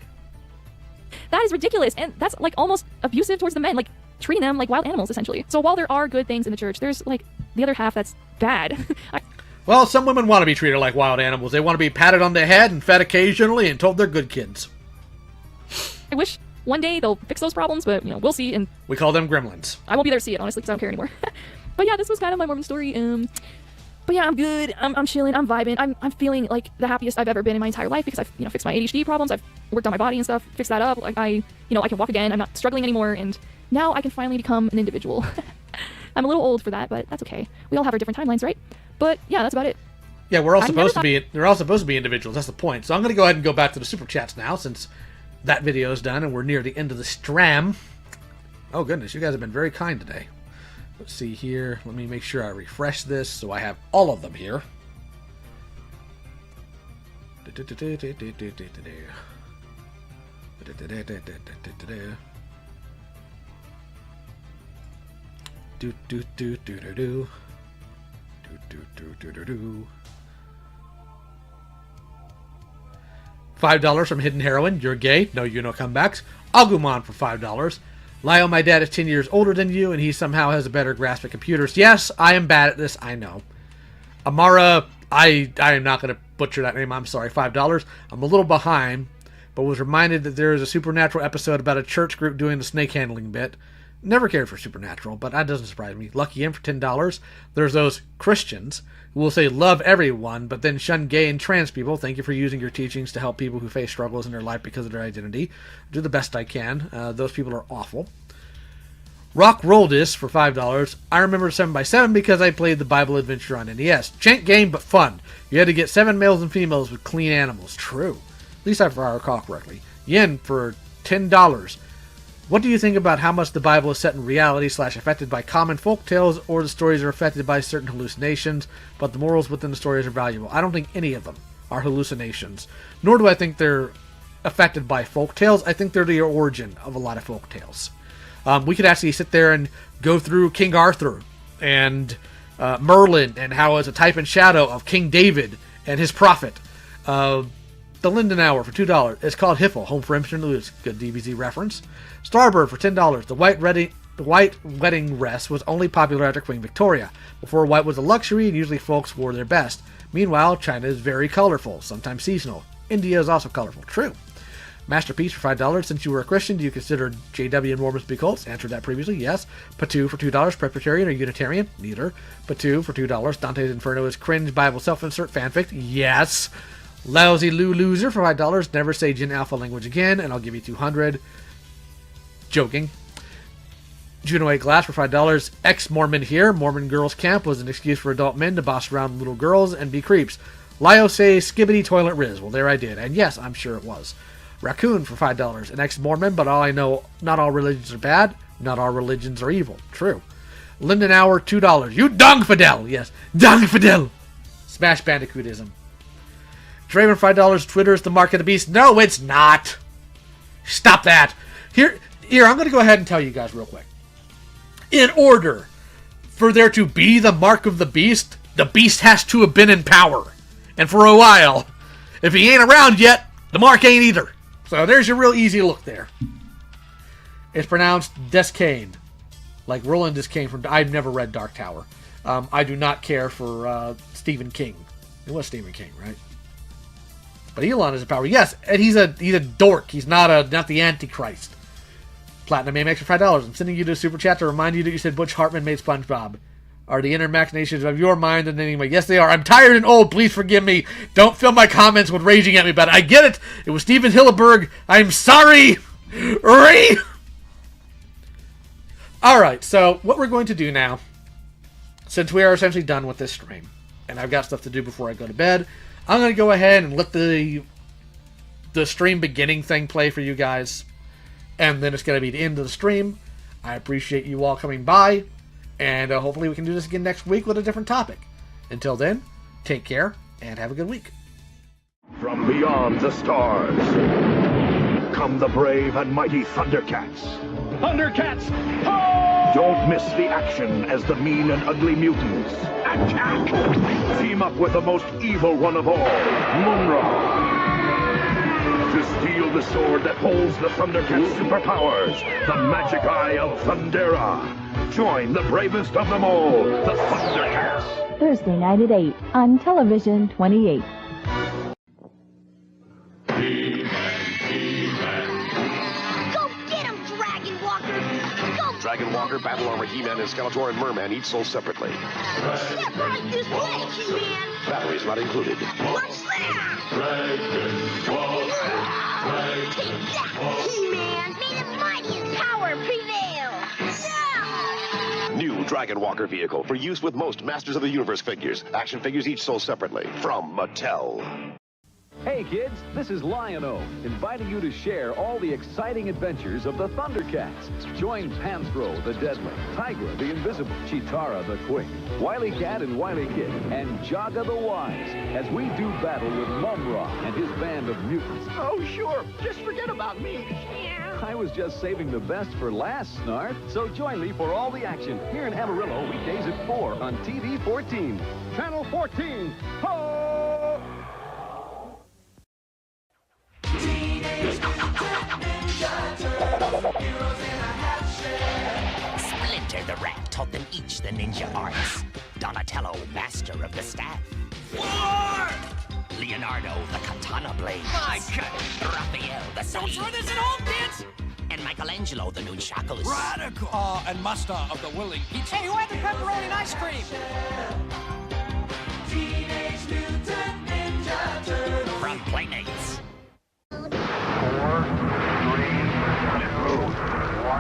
That is ridiculous, and that's like almost abusive towards the men, like treating them like wild animals, essentially. So while there are good things in the church, there's like the other half that's bad.
Well, some women want to be treated like wild animals. They want to be patted on the head and fed occasionally and told they're good kids.
I wish one day they'll fix those problems, but we'll see. And
we call them gremlins.
I won't be there to see it, honestly, because I don't care anymore. But yeah, this was kind of my Mormon story. But yeah, I'm good. I'm chilling. I'm vibing. I'm feeling like the happiest I've ever been in my entire life because I've fixed my ADHD problems. I've worked on my body and stuff, fixed that up. Like I can walk again. I'm not struggling anymore, and now I can finally become an individual. I'm a little old for that, but that's okay. We all have our different timelines, right? But yeah, that's about it.
Yeah, we're all supposed to be. They're all supposed to be individuals. That's the point. So I'm going to go ahead and go back to the super chats now, since that video is done and we're near the end of the stram. Oh goodness, you guys have been very kind today. Let's see here. Let me make sure I refresh this so I have all of them here. $5 from Hidden Heroine. You're gay. No, you know comebacks. Agumon for $5. Lyle, my dad is 10 years older than you, and he somehow has a better grasp at computers. Yes, I am bad at this, I know. Amara, I am not going to butcher that name, I'm sorry, $5. I'm a little behind, but was reminded that there is a Supernatural episode about a church group doing the snake handling bit. Never cared for Supernatural, but that doesn't surprise me. Lucky in for $10. There's those Christians who will say love everyone, but then shun gay and trans people. Thank you for using your teachings to help people who face struggles in their life because of their identity. Do the best I can. Those people are awful. Rock Roldis for $5. I remember 7x7 because I played the Bible Adventure on NES. Jank game, but fun. You had to get 7 males and females with clean animals. True. At least I recall correctly. Yen for $10. What do you think about how much the Bible is set in reality / affected by common folk tales, or the stories are affected by certain hallucinations, but the morals within the stories are valuable? I don't think any of them are hallucinations, nor do I think they're affected by folk tales. I think they're the origin of a lot of folk tales. We could actually sit there and go through King Arthur and Merlin and how it's a type and shadow of King David and his prophet. The Linden Hour for $2. It's called Hiffle, Home for Infant Lose. Good DBZ reference. Starbird for $10. The White white wedding dress was only popular after Queen Victoria. Before, white was a luxury and usually folks wore their best. Meanwhile, China is very colorful, sometimes seasonal. India is also colorful. True. Masterpiece for $5. Since you were a Christian, do you consider JW and Mormons to be cults? Answered that previously. Yes. Patu for $2. Presbyterian or Unitarian? Neither. Patu for $2. Dante's Inferno is cringe Bible self-insert fanfic? Yes. Lousy Lou Loser for $5. Never say Jin Alpha language again, and I'll give you $200. Joking. Juno 8 Glass for $5. Ex-Mormon here. Mormon Girls Camp was an excuse for adult men to boss around little girls and be creeps. Lio say Skibbity Toilet Riz. Well, there I did. And yes, I'm sure it was. Raccoon for $5. An ex-Mormon, but all I know, not all religions are bad. Not all religions are evil. True. Linden Hour, $2. You dong Fidel. Yes, dong Fidel. Smash Bandicootism. Draven, $5. Twitter is the mark of the beast. No, it's not. Stop that. Here, I'm going to go ahead and tell you guys real quick. In order for there to be the mark of the beast has to have been in power. And for a while. If he ain't around yet, the mark ain't either. So there's your real easy look there. It's pronounced Descane. Like Roland Descane from... I've never read Dark Tower. I do not care for Stephen King. It was Stephen King, right? But Elon is in power. Yes, and he's a dork. He's not the Antichrist. Platinum AMX for $5. I'm sending you to a super chat to remind you that you said Butch Hartman made SpongeBob. Are the inner machinations of your mind and anyway? Yes, they are. I'm tired and old. Please forgive me. Don't fill my comments with raging at me about it. I get it. It was Steven Hilleberg. I'm sorry. Alright, so what we're going to do now, since we are essentially done with this stream, and I've got stuff to do before I go to bed, I'm going to go ahead and let the stream beginning thing play for you guys. And then it's going to be the end of the stream. I appreciate you all coming by. And hopefully we can do this again next week with a different topic. Until then, take care and have a good week.
From beyond the stars, come the brave and mighty Thundercats. Thundercats! Ho! Don't miss the action as the mean and ugly mutants attack! Team up with the most evil one of all, Munra. To steal the sword that holds the Thundercats' superpowers, the magic eye of Thundera. Join the bravest of them all, the Thundercats.
Thursday night at 8 on Television 28.
Go get him, Dragon Walker! Go!
Dragon Walker, Battle Armor, He-Man, and Skeletor and Merman each sold separately.
Step right this way, He-Man!
Batteries not included.
What's that? Take that, He-Man! May the mighty in power prevail! Yeah!
New Dragon Walker vehicle for use with most Masters of the Universe figures. Action figures each sold separately from Mattel.
Hey kids, this is Lion-O, inviting you to share all the exciting adventures of the Thundercats. Join Panthro the Deadly, Tigra the Invisible, Chitara the Quick, Wily Cat and Wily Kid, and Jaga the Wise, as we do battle with Mumra and his band of mutants.
Oh, sure. Just forget about me.
I was just saving the best for last, Snarf. So join me for all the action here in Amarillo, weekdays at 4 on TV 14. Channel 14. Ho!
Splinter the Rat taught them each the ninja arts. Donatello, master of the staff. War! Leonardo, the katana blade. My God! Raphael, the
Don't throw this at home, kids!
And Michelangelo, the nunchakus.
Radical! And master of the willing pizza. Hey, who had the pepperoni and ice cream?
Teenage Mutant Ninja Turtles.
From Playmates.
4, 3, 2, 1.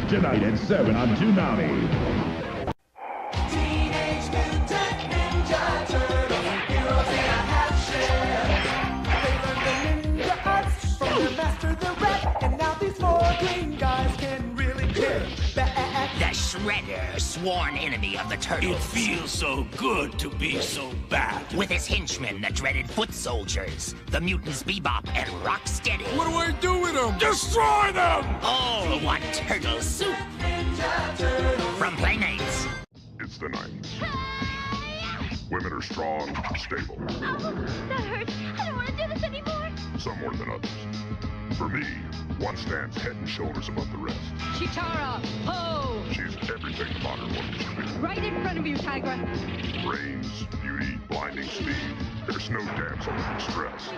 Tonight at 7 on Toonami.
Teenage Mutant Ninja Turtles, heroes in a half shell. They learned the ninja arts from their master, the Rat, and now these 4 green guys can really kick back.
The Shredder, sworn enemy of the Turtles.
It feels so good to be so bad.
With his henchmen, the dreaded Foot Soldiers, the mutants Bebop and Rocksteady.
What do I do with them? Destroy them!
All one turtle soup. From Playmates.
It's the 90s. Women are strong, stable.
Oh, that hurts. I don't want to do this anymore.
Some more than others. For me, one stands head and shoulders above the rest.
Chitara, ho!
She's everything the modern woman should be.
Right in front of you, Tigra.
Brains, beauty, blinding speed. There's no damsel in distress.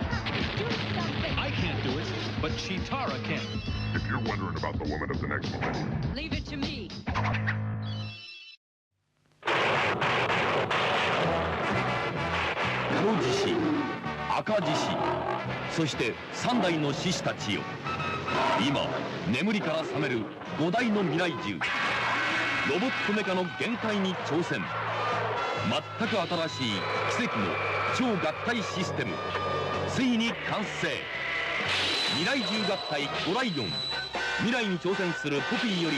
I
can't do it, but Chitara can.
If you're wondering about the woman of the next millennium,
Leave it to me.
黒獅子、赤獅子、そして3代の獅子たちよ。今、眠りから覚める5代の未来獣。ロボットメカの限界に挑戦。全く新しい奇跡の超合体システム。ついに完成。未来獣合体5ライオン。未来に挑戦するポピーより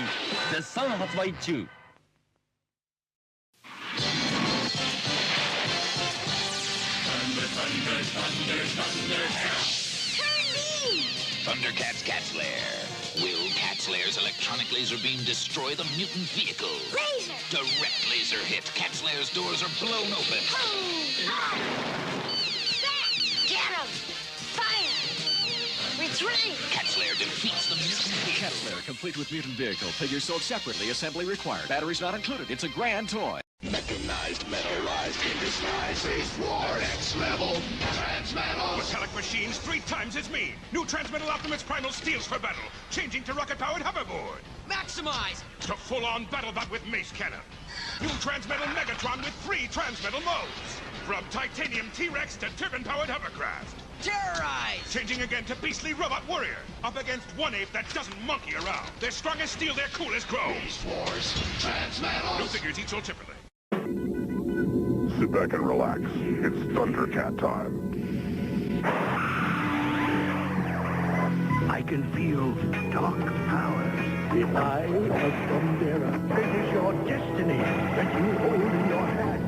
絶賛発売中。
Thundercats Cat's Lair. Will Cat's Lair's electronic laser beam destroy the mutant vehicle?
Laser!
Direct laser hit. Cat's Lair's doors are blown open.
Get him! Fire! Retreat!
Cat's Lair defeats the mutant vehicle.
Cat's Lair, complete with mutant vehicle. Figures sold separately. Assembly required. Batteries not included. It's a grand toy.
Mechanized, metalized, in disguise, Ace War, X level, Transmetal.
Metallic machines 3 times as mean. New Transmetal Optimus Primal steels for battle, changing to rocket-powered hoverboard.
Maximize!
To full-on BattleBot with mace cannon. New Transmetal Megatron with 3 Transmetal modes. From titanium T-Rex to turbine-powered hovercraft.
Terrorize!
Changing again to beastly robot warrior. Up against one ape that doesn't monkey around. They're strong as steel, they're cool as chrome.
Beast Wars, Transmetal.
New figures each sold separately.
sit back and relax. It's Thundercat time.
I can feel dark powers. The Eye of Thundera. It is your destiny that you hold in your hand.